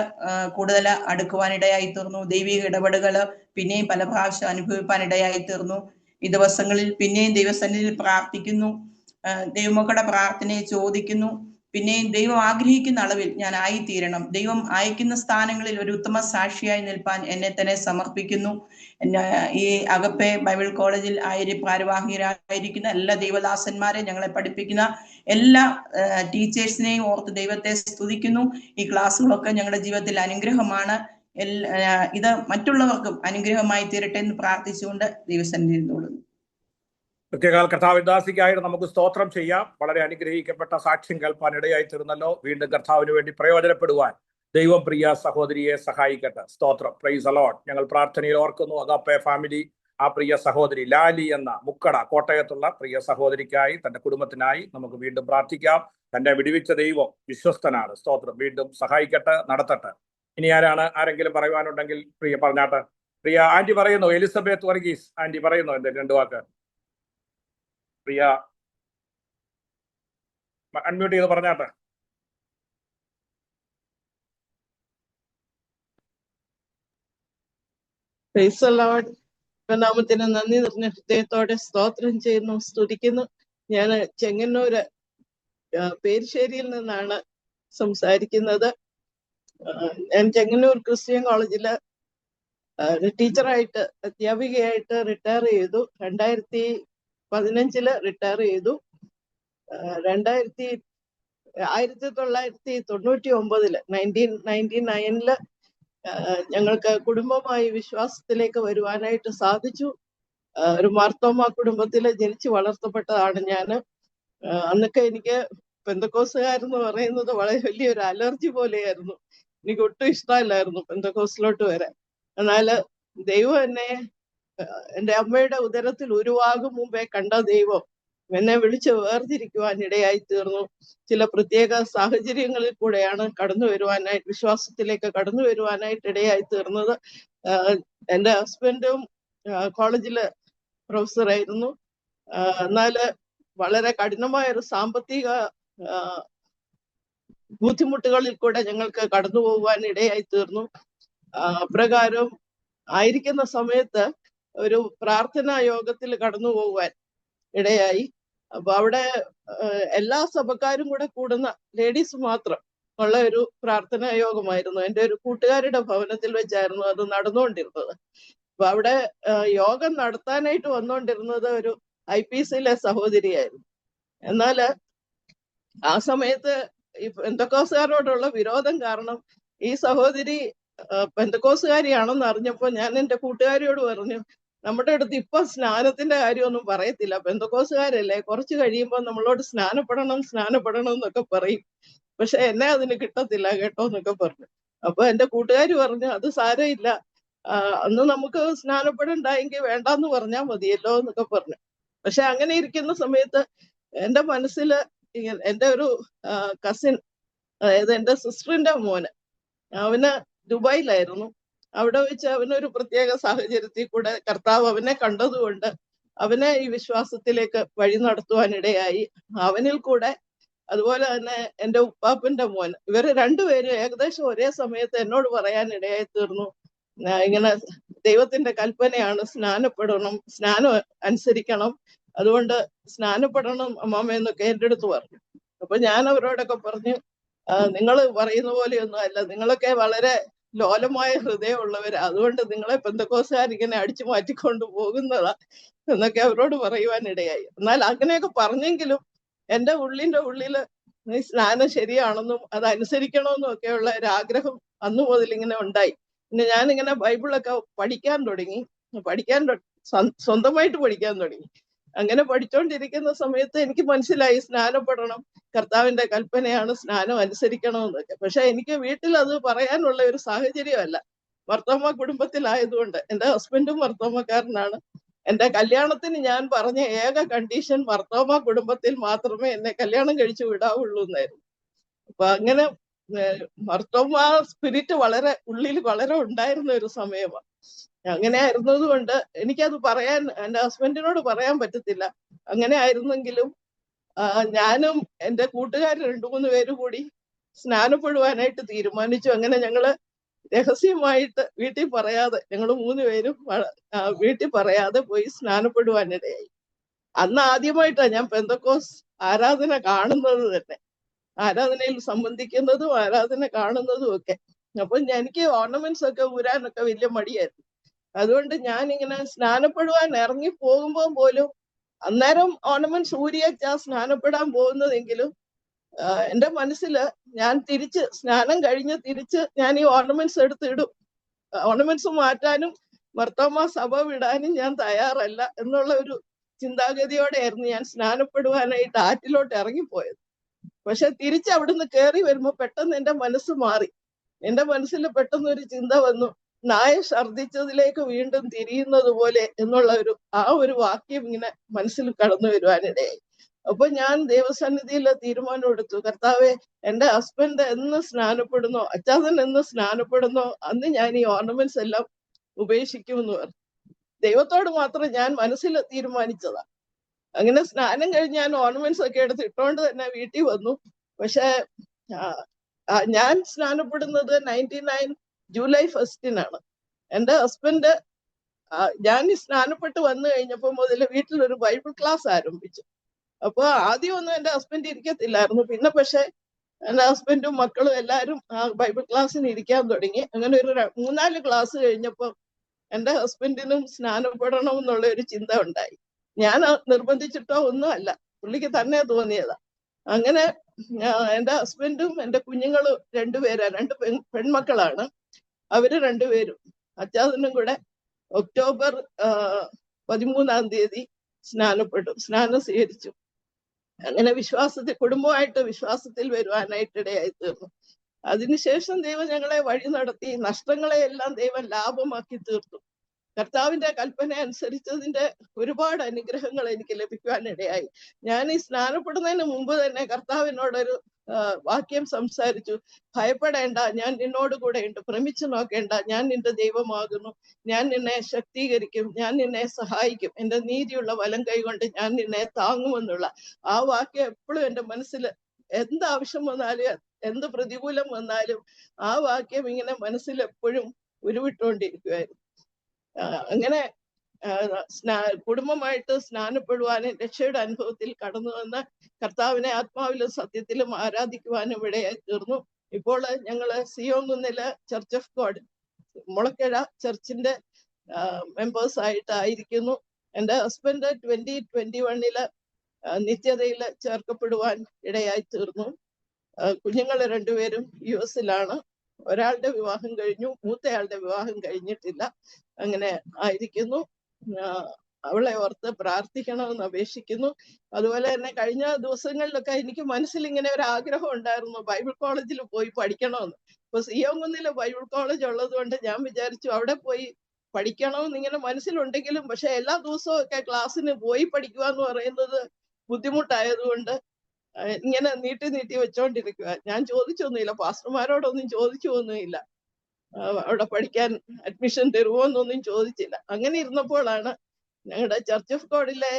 കൂടുതൽ അടുക്കുവാനിടയായി തീർന്നു. ദൈവിക ഇടപെടലുകൾ പിന്നെയും പല പ്രാവശ്യം അനുഭവിപ്പാനിടയായി തീർന്നു. ഈ ദിവസങ്ങളിൽ പിന്നെയും ദൈവസന്നിധിയിൽ പ്രാർത്ഥിക്കുന്നു, ദൈവമക്കളുടെ പ്രാർത്ഥനയെ ചോദിക്കുന്നു. പിന്നെയും ദൈവം ആഗ്രഹിക്കുന്ന അളവിൽ ഞാൻ ആയിത്തീരണം. ദൈവം അയക്കുന്ന സ്ഥാനങ്ങളിൽ ഒരു ഉത്തമ സാക്ഷിയായി നിൽപ്പാൻ എന്നെ തന്നെ സമർപ്പിക്കുന്നു. ഈ അകപ്പെ ബൈബിൾ കോളേജിൽ ഭാരവാഹികളായിരിക്കുന്ന എല്ലാ ദൈവദാസന്മാരെ, ഞങ്ങളെ പഠിപ്പിക്കുന്ന എല്ലാ ടീച്ചേഴ്സിനെയും ഓർത്ത് ദൈവത്തെ സ്തുതിക്കുന്നു. ഈ ക്ലാസ്സുകളൊക്കെ ഞങ്ങളുടെ ജീവിതത്തിൽ അനുഗ്രഹമാണ്. ഇത് മറ്റുള്ളവർക്കും അനുഗ്രഹമായി തീരട്ടെ എന്ന് പ്രാർത്ഥിച്ചുകൊണ്ട് ദൈവസന്നിധിയിൽ തൊഴുന്നു. പ്രത്യേകാൽ കർത്താവിദാസിക്കായിട്ട് നമുക്ക് സ്തോത്രം ചെയ്യാം. വളരെ അനുഗ്രഹിക്കപ്പെട്ട സാക്ഷ്യം കേൾപ്പാൻ ഇടയായി തീർന്നല്ലോ. വീണ്ടും കർത്താവിന് വേണ്ടി പ്രയോജനപ്പെടുവാൻ ദൈവം പ്രിയ സഹോദരിയെ സഹായിക്കട്ടെ. സ്തോത്രം. Price the Lord. ഞങ്ങൾ പ്രാർത്ഥനയിൽ ഓർക്കുന്നു അഗാപ്പെ ഫാമിലി, ആ പ്രിയ സഹോദരി ലാലി എന്ന മുക്കട കോട്ടയത്തുള്ള പ്രിയ സഹോദരിക്കായി, തന്റെ കുടുംബത്തിനായി നമുക്ക് വീണ്ടും പ്രാർത്ഥിക്കാം. തന്നെ വിടുവിച്ച ദൈവം വിശ്വസ്തനാണ്. സ്തോത്രം. വീണ്ടും സഹായിക്കട്ടെ, നടത്തട്ടെ. ഇനി ആരെങ്കിലും പറയുവാനുണ്ടെങ്കിൽ പ്രിയ പറഞ്ഞാട്ടെ. പ്രിയ ആന്റി പറയുന്നു, എലിസബത്ത് വർഗീസ് ആന്റി പറയുന്നു എന്തെങ്കിലും 2 വാക്ക്. പ്രിയ അൺമ്യൂട്ട് ചെയ്ത് പറഞ്ഞാട്ടെ. നാമത്തിന് നന്ദി നിറഞ്ഞ ഹൃദയത്തോടെ സ്തോത്രം ചെയ്യുന്നു, സ്തുതിക്കുന്നു. ഞാൻ ചെങ്ങന്നൂര് പേരിശ്ശേരിയിൽ നിന്നാണ് സംസാരിക്കുന്നത്. ഞാൻ ചെങ്ങന്നൂർ ക്രിസ്ത്യൻ കോളേജില് ടീച്ചറായിട്ട്, അധ്യാപികയായിട്ട് റിട്ടയർ ചെയ്തു. 2015 റിട്ടയർ ചെയ്തു. 1999 ഞങ്ങൾക്ക് കുടുംബമായി വിശ്വാസത്തിലേക്ക് വരുവാനായിട്ട് സാധിച്ചു. ഒരു മാർത്തോമ കുടുംബത്തില് ജനിച്ചു വളർത്തപ്പെട്ടതാണ് ഞാൻ. അന്നൊക്കെ എനിക്ക് പെന്തക്കോസുകാരെന്ന് പറയുന്നത് വളരെ വലിയൊരു അലർജി പോലെയായിരുന്നു. എനിക്ക് ഒട്ടും ഇഷ്ടമല്ലായിരുന്നു പെന്തക്കോസിലോട്ട് വരാൻ. എന്നാല് ദൈവം എൻ്റെ അമ്മയുടെ ഉദരത്തിൽ ഉരുവാകും മുമ്പേ കണ്ട ദൈവം എന്നെ വിളിച്ച് വേർതിരിക്കുവാൻ ഇടയായി തീർന്നു. ചില പ്രത്യേക സാഹചര്യങ്ങളിൽ കൂടെയാണ് വിശ്വാസത്തിലേക്ക് കടന്നു വരുവാനായിട്ട് ഇടയായി തീർന്നത്. എൻ്റെ ഹസ്ബൻഡും കോളേജില് പ്രൊഫസറായിരുന്നു. എന്നാല് വളരെ കഠിനമായ ഒരു സാമ്പത്തിക ബുദ്ധിമുട്ടുകളിൽ കൂടെ ഞങ്ങൾക്ക് കടന്നു പോകുവാൻ ഇടയായി തീർന്നു. അപ്രകാരം ആയിരിക്കുന്ന സമയത്ത് ഒരു പ്രാർത്ഥനാ യോഗത്തിൽ കടന്നു പോകുവാൻ ഇടയായി. അപ്പൊ അവിടെ എല്ലാ സഭക്കാരും കൂടെ കൂടുന്ന, ലേഡീസ് മാത്രം ഉള്ള ഒരു പ്രാർത്ഥനാ യോഗമായിരുന്നു. എൻ്റെ ഒരു കൂട്ടുകാരുടെ ഭവനത്തിൽ വെച്ചായിരുന്നു അത് നടന്നുകൊണ്ടിരുന്നത്. അപ്പൊ അവിടെ യോഗം നടത്താനായിട്ട് വന്നുകൊണ്ടിരുന്നത് ഒരു IPCയിലെ സഹോദരിയായിരുന്നു. എന്നാല് ആ സമയത്ത് ഈ പെന്തക്കോസുകാരോടുള്ള വിരോധം കാരണം ഈ സഹോദരി പെന്തക്കോസുകാരിയാണെന്ന് അറിഞ്ഞപ്പോ ഞാൻ എൻ്റെ കൂട്ടുകാരിയോട് പറഞ്ഞു, നമ്മുടെ അടുത്ത് ഇപ്പൊ സ്നാനത്തിന്റെ കാര്യമൊന്നും പറയത്തില്ല, പെന്തക്കോസുകാരല്ലേ, കുറച്ച് കഴിയുമ്പോൾ നമ്മളോട് സ്നാനപ്പെടണം എന്നൊക്കെ പറയും, പക്ഷെ എന്നെ അതിന് കിട്ടത്തില്ല കേട്ടോ എന്നൊക്കെ പറഞ്ഞു. അപ്പൊ എൻ്റെ കൂട്ടുകാരി പറഞ്ഞു, അത് സാരമില്ല, അന്ന് നമുക്ക് സ്നാനപ്പെടണ്ടായെങ്കിൽ വേണ്ടാന്ന് പറഞ്ഞാൽ മതിയല്ലോ എന്നൊക്കെ പറഞ്ഞു. പക്ഷെ അങ്ങനെ ഇരിക്കുന്ന സമയത്ത് എന്റെ മനസ്സിൽ എന്റെ ഒരു കസിൻ, അതായത് എന്റെ സിസ്റ്ററിന്റെ മോന്, അവന് ദുബായിലായിരുന്നു. അവിടെ വെച്ച് അവനൊരു പ്രത്യേക സാഹചര്യത്തിൽ കൂടെ കർത്താവ് അവനെ കണ്ടതുകൊണ്ട് അവനെ ഈ വിശ്വാസത്തിലേക്ക് വഴി നടത്തുവാനിടയായി. അവനിൽ കൂടെ അതുപോലെ തന്നെ എന്റെ ഉപ്പാപ്പന്റെ മോൻ, ഇവര് രണ്ടുപേരും ഏകദേശം ഒരേ സമയത്ത് എന്നോട് പറയാനിടയായി തീർന്നു, ഇങ്ങനെ ദൈവത്തിന്റെ കൽപ്പനയാണ്, സ്നാനപ്പെടണം, സ്നാനം അനുസരിക്കണം, അതുകൊണ്ട് സ്നാനപ്പെടണം അമ്മാമ്മ എന്നൊക്കെ എൻ്റെ അടുത്ത് പറഞ്ഞു. അപ്പൊ ഞാൻ അവരോടൊക്കെ പറഞ്ഞു, നിങ്ങൾ പറയുന്ന പോലെയൊന്നും അല്ല, നിങ്ങളൊക്കെ വളരെ ലോലമായ ഹൃദയമുള്ളവരാ, അതുകൊണ്ട് നിങ്ങളെ പെന്തക്കോസ്തുകാർ ഇങ്ങനെ അടിച്ചു മാറ്റിക്കൊണ്ട് പോകുന്നതാ എന്നൊക്കെ അവരോട് പറയുവാനിടയായി. എന്നാൽ അങ്ങനെയൊക്കെ പറഞ്ഞെങ്കിലും എന്റെ ഉള്ളിന്റെ ഉള്ളില് ഈ സ്നാനം ശരിയാണെന്നും അത് അനുസരിക്കണമെന്നും ഒക്കെയുള്ള ഒരു ആഗ്രഹം അന്നു മുതൽ ഇങ്ങനെ ഉണ്ടായി. പിന്നെ ഞാനിങ്ങനെ ബൈബിളൊക്കെ പഠിക്കാൻ തുടങ്ങി, സ്വന്തമായിട്ട് പഠിക്കാൻ തുടങ്ങി. അങ്ങനെ പഠിച്ചുകൊണ്ടിരിക്കുന്ന സമയത്ത് എനിക്ക് മനസ്സിലായി സ്നാനപ്പെടണം, കർത്താവിന്റെ കൽപ്പനയാണ്, സ്നാനം അനുസരിക്കണമെന്നൊക്കെ. പക്ഷെ എനിക്ക് വീട്ടിൽ അത് പറയാനുള്ള ഒരു സാഹചര്യമല്ല. മർത്തോമ കുടുംബത്തിലായതുകൊണ്ട്, എന്റെ ഹസ്ബൻഡും മർത്തോമക്കാരനാണ്. എന്റെ കല്യാണത്തിന് ഞാൻ പറഞ്ഞ ഏക കണ്ടീഷൻ മർത്തോമ കുടുംബത്തിൽ മാത്രമേ എന്നെ കല്യാണം കഴിച്ചു വിടാവുള്ളൂ എന്നായിരുന്നു. അപ്പൊ അങ്ങനെ മർത്തോമ സ്പിരിറ്റ് വളരെ ഉള്ളിൽ വളരെ ഉണ്ടായിരുന്ന ഒരു സമയമാണ്. അങ്ങനെ ആയിരുന്നത് കൊണ്ട് എനിക്കത് പറയാൻ എന്റെ ഹസ്ബൻഡിനോട് പറയാൻ പറ്റത്തില്ല. അങ്ങനെ ആയിരുന്നെങ്കിലും ഞാനും എന്റെ കൂട്ടുകാർ 2-3 പേര് കൂടി സ്നാനപ്പെടുവാനായിട്ട് തീരുമാനിച്ചു. അങ്ങനെ ഞങ്ങള് രഹസ്യമായിട്ട് വീട്ടിൽ പറയാതെ, ഞങ്ങൾ 3 പേരും വീട്ടിൽ പറയാതെ പോയി സ്നാനപ്പെടുവാനിടയായി. അന്ന് ആദ്യമായിട്ടാണ് ഞാൻ പെന്തക്കോസ് ആരാധന കാണുന്നത് തന്നെ, ആരാധനയിൽ സംബന്ധിക്കുന്നതും ആരാധന കാണുന്നതും ഒക്കെ. അപ്പൊ എനിക്ക് ഓർണമെന്റ്സ് ഒക്കെ ഊരാനൊക്കെ വലിയ മടിയായിരുന്നു. അതുകൊണ്ട് ഞാൻ ഇങ്ങനെ സ്നാനപ്പെടുവാൻ ഇറങ്ങി പോകുമ്പോൾ പോലും, അന്നേരം ഓർണമെന്റ്സ് ഊരിയച്ചാ സ്നാനപ്പെടാൻ പോകുന്നതെങ്കിലും എന്റെ മനസ്സില് ഞാൻ സ്നാനം കഴിഞ്ഞ് തിരിച്ച് ഞാൻ ഈ ഓർണമെന്റ്സ് എടുത്തിടും. ഓർണമെന്റ്സ് മാറ്റാനും മർത്തോമ സഭ വിടാനും ഞാൻ തയ്യാറല്ല എന്നുള്ള ഒരു ചിന്താഗതിയോടെയായിരുന്നു ഞാൻ സ്നാനപ്പെടുവാനായിട്ട് ആറ്റിലോട്ട് ഇറങ്ങിപ്പോയത്. പക്ഷെ തിരിച്ച് അവിടുന്ന് കയറി വരുമ്പോ പെട്ടെന്ന് എന്റെ മനസ്സ് മാറി. എന്റെ മനസ്സിൽ പെട്ടെന്ന് ഒരു ചിന്ത വന്നു, നായ ഛർദിച്ചതിലേക്ക് വീണ്ടും തിരിയുന്നത് പോലെ എന്നുള്ള ഒരു വാക്യം ഇങ്ങനെ മനസ്സിൽ കടന്നു വരുവാനിടയായി. അപ്പൊ ഞാൻ ദൈവസന്നിധിയിൽ തീരുമാനം എടുത്തു, കർത്താവെ, എന്റെ ഹസ്ബൻഡ് എന്ന് സ്നാനപ്പെടുന്നോ, അച്ചാതൻ എന്ന് സ്നാനപ്പെടുന്നോ, അന്ന് ഞാൻ ഈ ഓർണമെന്റ്സ് എല്ലാം ഉപേക്ഷിക്കുമെന്ന് പറഞ്ഞു. ദൈവത്തോട് മാത്രം ഞാൻ മനസ്സിൽ തീരുമാനിച്ചതാ. അങ്ങനെ സ്നാനം കഴിഞ്ഞ് ഞാൻ ഓർണമെന്റ്സ് ഒക്കെ എടുത്ത് ഇട്ടോണ്ട് തന്നെ വീട്ടിൽ വന്നു. പക്ഷെ ഞാൻ സ്നാനപ്പെടുന്നത് 99 ജൂലൈ 1 എന്റെ ഹസ്ബൻഡ് ഞാൻ സ്നാനപ്പെട്ട് വന്നു കഴിഞ്ഞപ്പോ മുതൽ വീട്ടിലൊരു ബൈബിൾ ക്ലാസ് ആരംഭിച്ചു. അപ്പൊ ആദ്യമൊന്നും എന്റെ ഹസ്ബൻഡ് ഇരിക്കത്തില്ലായിരുന്നു. പിന്നെ പക്ഷെ എന്റെ ഹസ്ബൻഡും മക്കളും എല്ലാവരും ആ ബൈബിൾ ക്ലാസ്സിന് ഇരിക്കാൻ തുടങ്ങി. അങ്ങനെ ഒരു 3-4 ക്ലാസ് കഴിഞ്ഞപ്പോ എന്റെ ഹസ്ബൻഡിനും സ്നാനപ്പെടണം എന്നുള്ള ഒരു ചിന്ത ഉണ്ടായി. ഞാൻ നിർബന്ധിച്ചിട്ടോ ഒന്നും അല്ല, പുള്ളിക്ക് തന്നെ തോന്നിയതാ. അങ്ങനെ എന്റെ ഹസ്ബൻഡും എന്റെ കുഞ്ഞുങ്ങളും 2 പേരാ, 2 പെൺമക്കളാണ്. അവര് 2 പേരും അച്ചാതനും കൂടെ ഒക്ടോബർ 13 സ്നാനം സ്വീകരിച്ചു. അങ്ങനെ കുടുംബമായിട്ട് വിശ്വാസത്തിൽ വരുവാനായിട്ട് ഇടയായി തീർന്നു. അതിനുശേഷം ദൈവം ഞങ്ങളെ വഴി നടത്തി, നഷ്ടങ്ങളെയെല്ലാം ദൈവം ലാഭമാക്കി തീർത്തു. കർത്താവിന്റെ കൽപ്പന അനുസരിച്ചതിന്റെ ഒരുപാട് അനുഗ്രഹങ്ങൾ എനിക്ക് ലഭിക്കുവാനിടയായി. ഞാൻ ഈ സ്നാനപ്പെടുന്നതിന് മുമ്പ് തന്നെ കർത്താവിനോടൊരു വാക്യം സംസാരിച്ചു, ഭയപ്പെടേണ്ട, ഞാൻ നിന്നോട് കൂടെ ഉണ്ട്, ഭ്രമിച്ചു നോക്കേണ്ട, ഞാൻ നിന്റെ ദൈവമാകുന്നു, ഞാൻ നിന്നെ ശക്തീകരിക്കും, ഞാൻ നിന്നെ സഹായിക്കും, എന്റെ നീതിയുള്ള വലം കൈകൊണ്ട് ഞാൻ നിന്നെ താങ്ങുമെന്നുള്ള ആ വാക്യം എപ്പോഴും എന്റെ മനസ്സിൽ, എന്താവശ്യം വന്നാലും എന്ത് പ്രതികൂലം വന്നാലും ആ വാക്യം ഇങ്ങനെ മനസ്സിൽ എപ്പോഴും ഉരുവിട്ടുകൊണ്ടിരിക്കുമായിരുന്നു. അങ്ങനെ കുടുംബമായിട്ട് സ്നാനപ്പെടുവാനും രക്ഷയുടെ അനുഭവത്തിൽ കടന്നു വന്ന കർത്താവിനെ ആത്മാവിലും സത്യത്തിലും ആരാധിക്കുവാനും ഇടയായി തീർന്നു. ഇപ്പോൾ ഞങ്ങള് സിയോങ്കുന്നിലെ church of God Mulakuzha ചർച്ചിന്റെ members ആയിട്ടായിരിക്കുന്നു. എന്റെ ഹസ്ബൻഡ് 2021 നിത്യതയില് ചേർക്കപ്പെടുവാൻ ഇടയായി തീർന്നു. കുഞ്ഞുങ്ങൾ 2 പേരും US-ലാണ്. ഒരാളുടെ വിവാഹം കഴിഞ്ഞു, മൂത്തയാളുടെ വിവാഹം കഴിഞ്ഞിട്ടില്ല. അങ്ങനെ ആയിരിക്കുന്നു. അവളെ ഓർത്ത് പ്രാർത്ഥിക്കണമെന്ന് അപേക്ഷിക്കുന്നു. അതുപോലെ തന്നെ കഴിഞ്ഞ ദിവസങ്ങളിലൊക്കെ എനിക്ക് മനസ്സിൽ ഇങ്ങനെ ഒരു ആഗ്രഹം ഉണ്ടായിരുന്നു, ബൈബിൾ കോളേജിൽ പോയി പഠിക്കണമെന്ന്. ഇപ്പൊ സിയോങ്കുന്നിലെ ബൈബിൾ കോളേജ് ഉള്ളത് കൊണ്ട് ഞാൻ വിചാരിച്ചു അവിടെ പോയി പഠിക്കണമെന്ന് ഇങ്ങനെ മനസ്സിലുണ്ടെങ്കിലും പക്ഷെ എല്ലാ ദിവസവും ഒക്കെ ക്ലാസ്സിന് പോയി പഠിക്കുക എന്ന് പറയുന്നത് ബുദ്ധിമുട്ടായതുകൊണ്ട് ഇങ്ങനെ നീട്ടി വെച്ചോണ്ടിരിക്കുക. ഞാൻ ചോദിച്ചൊന്നുമില്ല, പാസ്റ്റർമാരോടൊന്നും ചോദിച്ചൊന്നുമില്ല, അവിടെ പഠിക്കാൻ അഡ്മിഷൻ തരുമോ എന്നൊന്നും ചോദിച്ചില്ല. അങ്ങനെ ഇരുന്നപ്പോഴാണ് ഞങ്ങളുടെ ചർച്ച് ഓഫ് ഗോഡിലെ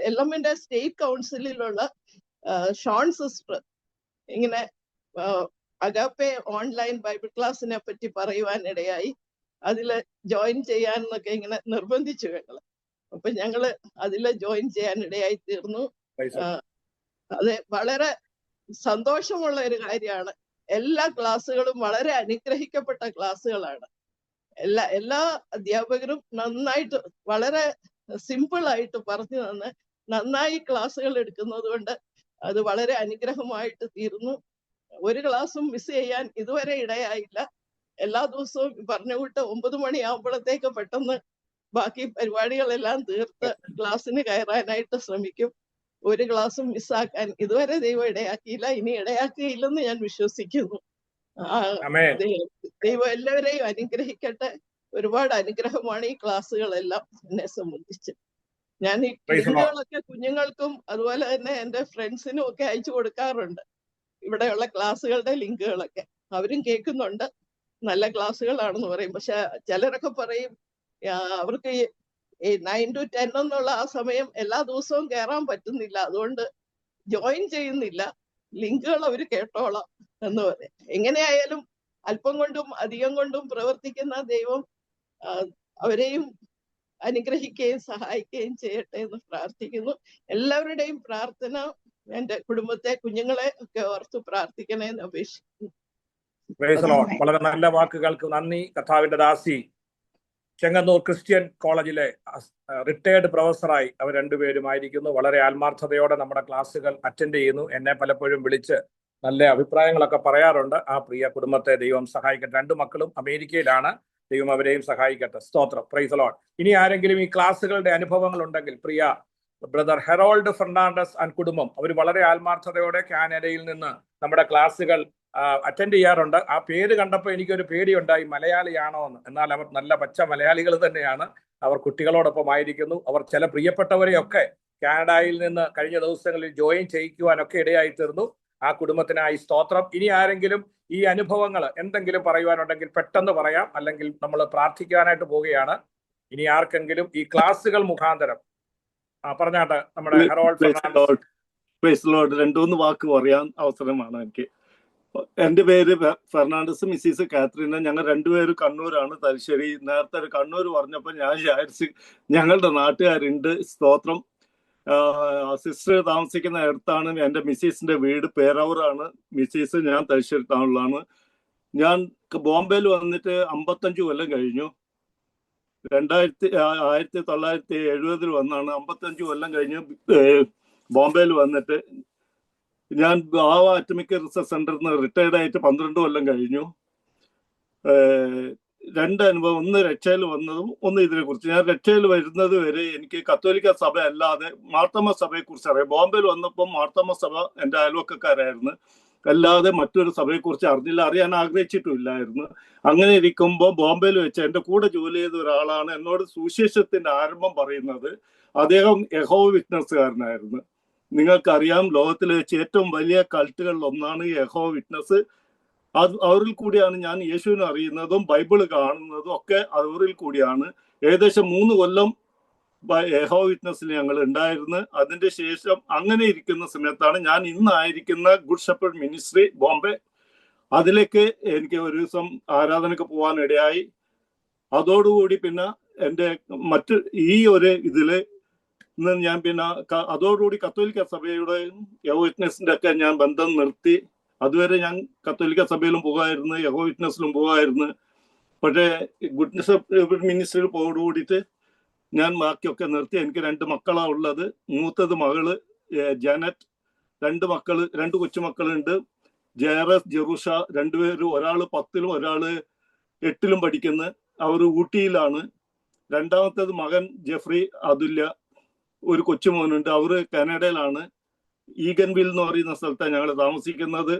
LMന്റെ സ്റ്റേറ്റ് കൗൺസിലിലുള്ള ഷോൺ സിസ്റ്റർ ഇങ്ങനെ അഗാപ്പെ ഓൺലൈൻ ബൈബിൾ ക്ലാസ്സിനെ പറ്റി പറയുവാനിടയായി. അതില് ജോയിൻ ചെയ്യാന്നൊക്കെ ഇങ്ങനെ നിർബന്ധിച്ചു ഞങ്ങള്. അപ്പൊ ഞങ്ങള് അതില് ജോയിൻ ചെയ്യാനിടയായി തീർന്നു. അത് വളരെ സന്തോഷമുള്ള ഒരു കാര്യമാണ്. എല്ലാ ക്ലാസ്സുകളും വളരെ അനുഗ്രഹിക്കപ്പെട്ട ക്ലാസ്സുകളാണ്. എല്ലാ അധ്യാപകരും നന്നായിട്ട് വളരെ സിമ്പിൾ ആയിട്ട് പറഞ്ഞു തന്ന് നന്നായി ക്ലാസ്സുകൾ എടുക്കുന്നത് കൊണ്ട് അത് വളരെ അനുഗ്രഹമായിട്ട് തീർന്നു. ഒരു ക്ലാസ്സും മിസ് ചെയ്യാൻ ഇതുവരെ ഇടയായില്ല. എല്ലാ ദിവസവും പറഞ്ഞ കൂട്ട് 9 മണിയാകുമ്പോഴത്തേക്ക് പെട്ടെന്ന് ബാക്കി പരിപാടികളെല്ലാം തീർത്ത് ക്ലാസ്സിന് കയറാനായിട്ട് ശ്രമിക്കും. ഒരു ക്ലാസ്സും മിസ്സാക്കാൻ ഇതുവരെ ദൈവം ഇടയാക്കിയില്ല, ഇനി ഇടയാക്കിയില്ലെന്ന് ഞാൻ വിശ്വസിക്കുന്നു. ദൈവം എല്ലാവരെയും അനുഗ്രഹിക്കട്ടെ. ഒരുപാട് അനുഗ്രഹമാണ് ഈ ക്ലാസ്സുകളെല്ലാം എന്നെ സംബന്ധിച്ച്. ഞാൻ ഈ ലിങ്കുകളൊക്കെ കുഞ്ഞുങ്ങൾക്കും അതുപോലെ തന്നെ എൻ്റെ ഫ്രണ്ട്സിനും ഒക്കെ അയച്ചു കൊടുക്കാറുണ്ട്, ഇവിടെയുള്ള ക്ലാസ്സുകളുടെ ലിങ്കുകളൊക്കെ. അവരും കേൾക്കുന്നുണ്ട്, നല്ല ക്ലാസ്സുകളാണെന്ന് പറയും. പക്ഷെ ചിലരൊക്കെ പറയും അവർക്ക് 9 to 10 എന്നുള്ള ആ സമയം എല്ലാ ദിവസവും കയറാൻ പറ്റുന്നില്ല, അതുകൊണ്ട് ജോയിൻ ചെയ്യുന്നില്ല, ലിങ്കുകൾ അവർ കേട്ടോളാം എന്ന് പറയും. എങ്ങനെയായാലും അല്പം കൊണ്ടും അധികം കൊണ്ടും പ്രവർത്തിക്കുന്ന ദൈവം അവരെയും അനുഗ്രഹിക്കുകയും സഹായിക്കുകയും ചെയ്യട്ടെ എന്ന് പ്രാർത്ഥിക്കുന്നു. എല്ലാവരുടെയും പ്രാർത്ഥന എന്റെ കുടുംബത്തെ, കുഞ്ഞുങ്ങളെ ഒക്കെ ഓർത്ത് പ്രാർത്ഥിക്കണേ എന്ന് അപേക്ഷിക്കുന്നു. വളരെ നല്ല വാക്കുകൾക്ക് നന്ദി. കർത്താവിന്റെ ദാസി ചെങ്ങന്നൂർ ക്രിസ്ത്യൻ കോളേജിലെ റിട്ടയർഡ് പ്രൊഫസറായി അവർ രണ്ടുപേരുമായിരിക്കുന്നു. വളരെ ആത്മാർത്ഥതയോടെ നമ്മുടെ ക്ലാസ്സുകൾ അറ്റൻഡ് ചെയ്യുന്നു. എന്നെ പലപ്പോഴും വിളിച്ച് നല്ല അഭിപ്രായങ്ങളൊക്കെ പറയാറുണ്ട്. ആ പ്രിയ കുടുംബത്തെ ദൈവം സഹായിക്കട്ടെ. 2 മക്കളും അമേരിക്കയിലാണ്. ദൈവം അവരെയും സഹായിക്കട്ടെ. സ്തോത്രം. Price the Lord. ഇനി ആരെങ്കിലും ഈ ക്ലാസ്സുകളുടെ അനുഭവങ്ങൾ ഉണ്ടെങ്കിൽ, പ്രിയ ബ്രദർ ഹെറോൾഡ് ഫെർണാണ്ടസ് ആൻഡ് കുടുംബം, അവർ വളരെ ആത്മാർത്ഥതയോടെ കാനഡയിൽ നിന്ന് നമ്മുടെ ക്ലാസ്സുകൾ അറ്റൻഡ് ചെയ്യാറുണ്ട്. ആ പേര് കണ്ടപ്പോൾ എനിക്കൊരു പേടിയുണ്ടായി, മലയാളിയാണോ എന്ന്. എന്നാൽ അവർ നല്ല പച്ച മലയാളികൾ തന്നെയാണ്. അവർ കുട്ടികളോടൊപ്പം ആയിരിക്കുന്നു. അവർ ചില പ്രിയപ്പെട്ടവരെയൊക്കെ കാനഡയിൽ നിന്ന് കഴിഞ്ഞ ദിവസങ്ങളിൽ ജോയിൻ ചെയ്യിക്കുവാനൊക്കെ ഇടയായി തീർന്നു. ആ കുടുംബത്തിനായി സ്തോത്രം. ഇനി ആരെങ്കിലും ഈ അനുഭവങ്ങൾ എന്തെങ്കിലും പറയുവാനുണ്ടെങ്കിൽ പെട്ടെന്ന് പറയാം, അല്ലെങ്കിൽ നമ്മൾ പ്രാർത്ഥിക്കാനായിട്ട് പോവുകയാണ്. ഇനി ആർക്കെങ്കിലും ഈ ക്ലാസ്സുകൾ മുഖാന്തരം പറഞ്ഞാട്ടെ. നമ്മുടെ ഹെറോൾഡ് ഫെർണാണ്ടസ് 2-3 വാക്ക് പറയാൻ അവസരമാണ് എനിക്ക്. എൻ്റെ പേര് ഫെർണാണ്ടസ്, മിസ്സിസ് കാത്രീന. ഞങ്ങൾ 2 പേരും കണ്ണൂരാണ്, തലശ്ശേരി. നേരത്തെ ഒരു കണ്ണൂർ പറഞ്ഞപ്പോൾ ഞാൻ വിചാരിച്ച് ഞങ്ങളുടെ നാട്ടുകാരുണ്ട്. സ്തോത്രം. സിസ്റ്റർ താമസിക്കുന്ന അടുത്താണ് എൻ്റെ മിസ്സിസിന്റെ വീട്, പേരാവൂറാണ് മിസ്സിസ്. ഞാൻ തലശ്ശേരി ടൗണിലാണ്. ഞാൻ ബോംബെയിൽ വന്നിട്ട് 55 കൊല്ലം കഴിഞ്ഞു. 1970 വന്നാണ്. 55 കൊല്ലം കഴിഞ്ഞ് ബോംബെയിൽ വന്നിട്ട് ഞാൻ ബാവ അറ്റമിക് റിസർച്ച് സെന്ററിൽ നിന്ന് റിട്ടയർഡ് ആയിട്ട് 12 കൊല്ലം കഴിഞ്ഞു. 2 അനുഭവം, ഒന്ന് രക്ഷയിൽ വന്നതും ഒന്ന് ഇതിനെ കുറിച്ച്. ഞാൻ രക്ഷയിൽ വരുന്നത് വരെ എനിക്ക് കത്തോലിക്ക സഭ അല്ലാതെ മാർത്തോമ സഭയെ കുറിച്ച് അറിയാം. ബോംബെയിൽ വന്നപ്പോൾ മാർത്തോമ സഭ എൻ്റെ അയൽവക്കക്കാരായിരുന്നു, അല്ലാതെ മറ്റൊരു സഭയെ കുറിച്ച് അറിയാൻ ആഗ്രഹിച്ചിട്ടുമില്ലായിരുന്നു. അങ്ങനെ ഇരിക്കുമ്പോൾ ബോംബെയിൽ വെച്ച് എൻ്റെ കൂടെ ജോലി ചെയ്ത ഒരാളാണ് എന്നോട് സുവിശേഷത്തിന്റെ ആരംഭം പറയുന്നത്. അദ്ദേഹം യഹോവ വിറ്റ്നസ്സുകാരനായിരുന്നു. നിങ്ങൾക്കറിയാം, ലോകത്തിൽ വെച്ച് ഏറ്റവും വലിയ കൾട്ടുകളിൽ ഒന്നാണ് യഹോവ വിറ്റ്നസ്. അവരിൽ കൂടിയാണ് ഞാൻ യേശുവിനെ അറിയുന്നതും ബൈബിള് കാണുന്നതും ഒക്കെ അവരിൽ കൂടിയാണ്. ഏകദേശം 3 കൊല്ലം യഹോവ വിറ്റ്നസിൽ ഞങ്ങൾ ഉണ്ടായിരുന്നു. അതിന്റെ ശേഷം അങ്ങനെ ഇരിക്കുന്ന സമയത്താണ് ഞാൻ ഇന്നായിരിക്കുന്ന ഗുഡ് ഷെപ്പേർഡ് മിനിസ്ട്രി ബോംബെ, അതിലേക്ക് എനിക്ക് ഒരു ദിവസം ആരാധനക്ക് പോകാൻ ഇടയായി. അതോടുകൂടി പിന്നെ എൻ്റെ മറ്റ് ഈ ഒരു ഇതില് ഞാൻ പിന്നെ അതോടുകൂടി കത്തോലിക്ക സഭയുടെ യഹോവ വിറ്റ്നസിന്റെ ഒക്കെ ഞാൻ ബന്ധം നിർത്തി. അതുവരെ ഞാൻ കത്തോലിക്ക സഭയിലും പോകുമായിരുന്നു, യഹോവ വിറ്റ്നസിലും പോകുമായിരുന്നു. പക്ഷേ ഗുഡ് ഷെപ്പേർഡ് മിനിസ്ട്രിയിൽ പോയോടുകൂടിയിട്ട് ഞാൻ ബാക്കിയൊക്കെ നിർത്തി. എനിക്ക് 2 മക്കളാണ് ഉള്ളത്. മൂത്തത് മകള് ജാനറ്റ്, 2 കൊച്ചുമക്കളുണ്ട്, ജയറസ്, ജെറുഷ. 2 പേരും, ഒരാള് 10ലും ഒരാള് 8ലും പഠിക്കുന്നു. അവർ ഊട്ടിയിലാണ്. രണ്ടാമത്തേത് മകൻ ജെഫ്രി, അതുല്യ, ഒരു കൊച്ചുമോനുണ്ട്. അവർ കാനഡയിലാണ്. ഈഗൻവിൽ എന്ന് പറയുന്ന സ്ഥലത്താണ് ഞങ്ങൾ താമസിക്കുന്നത്.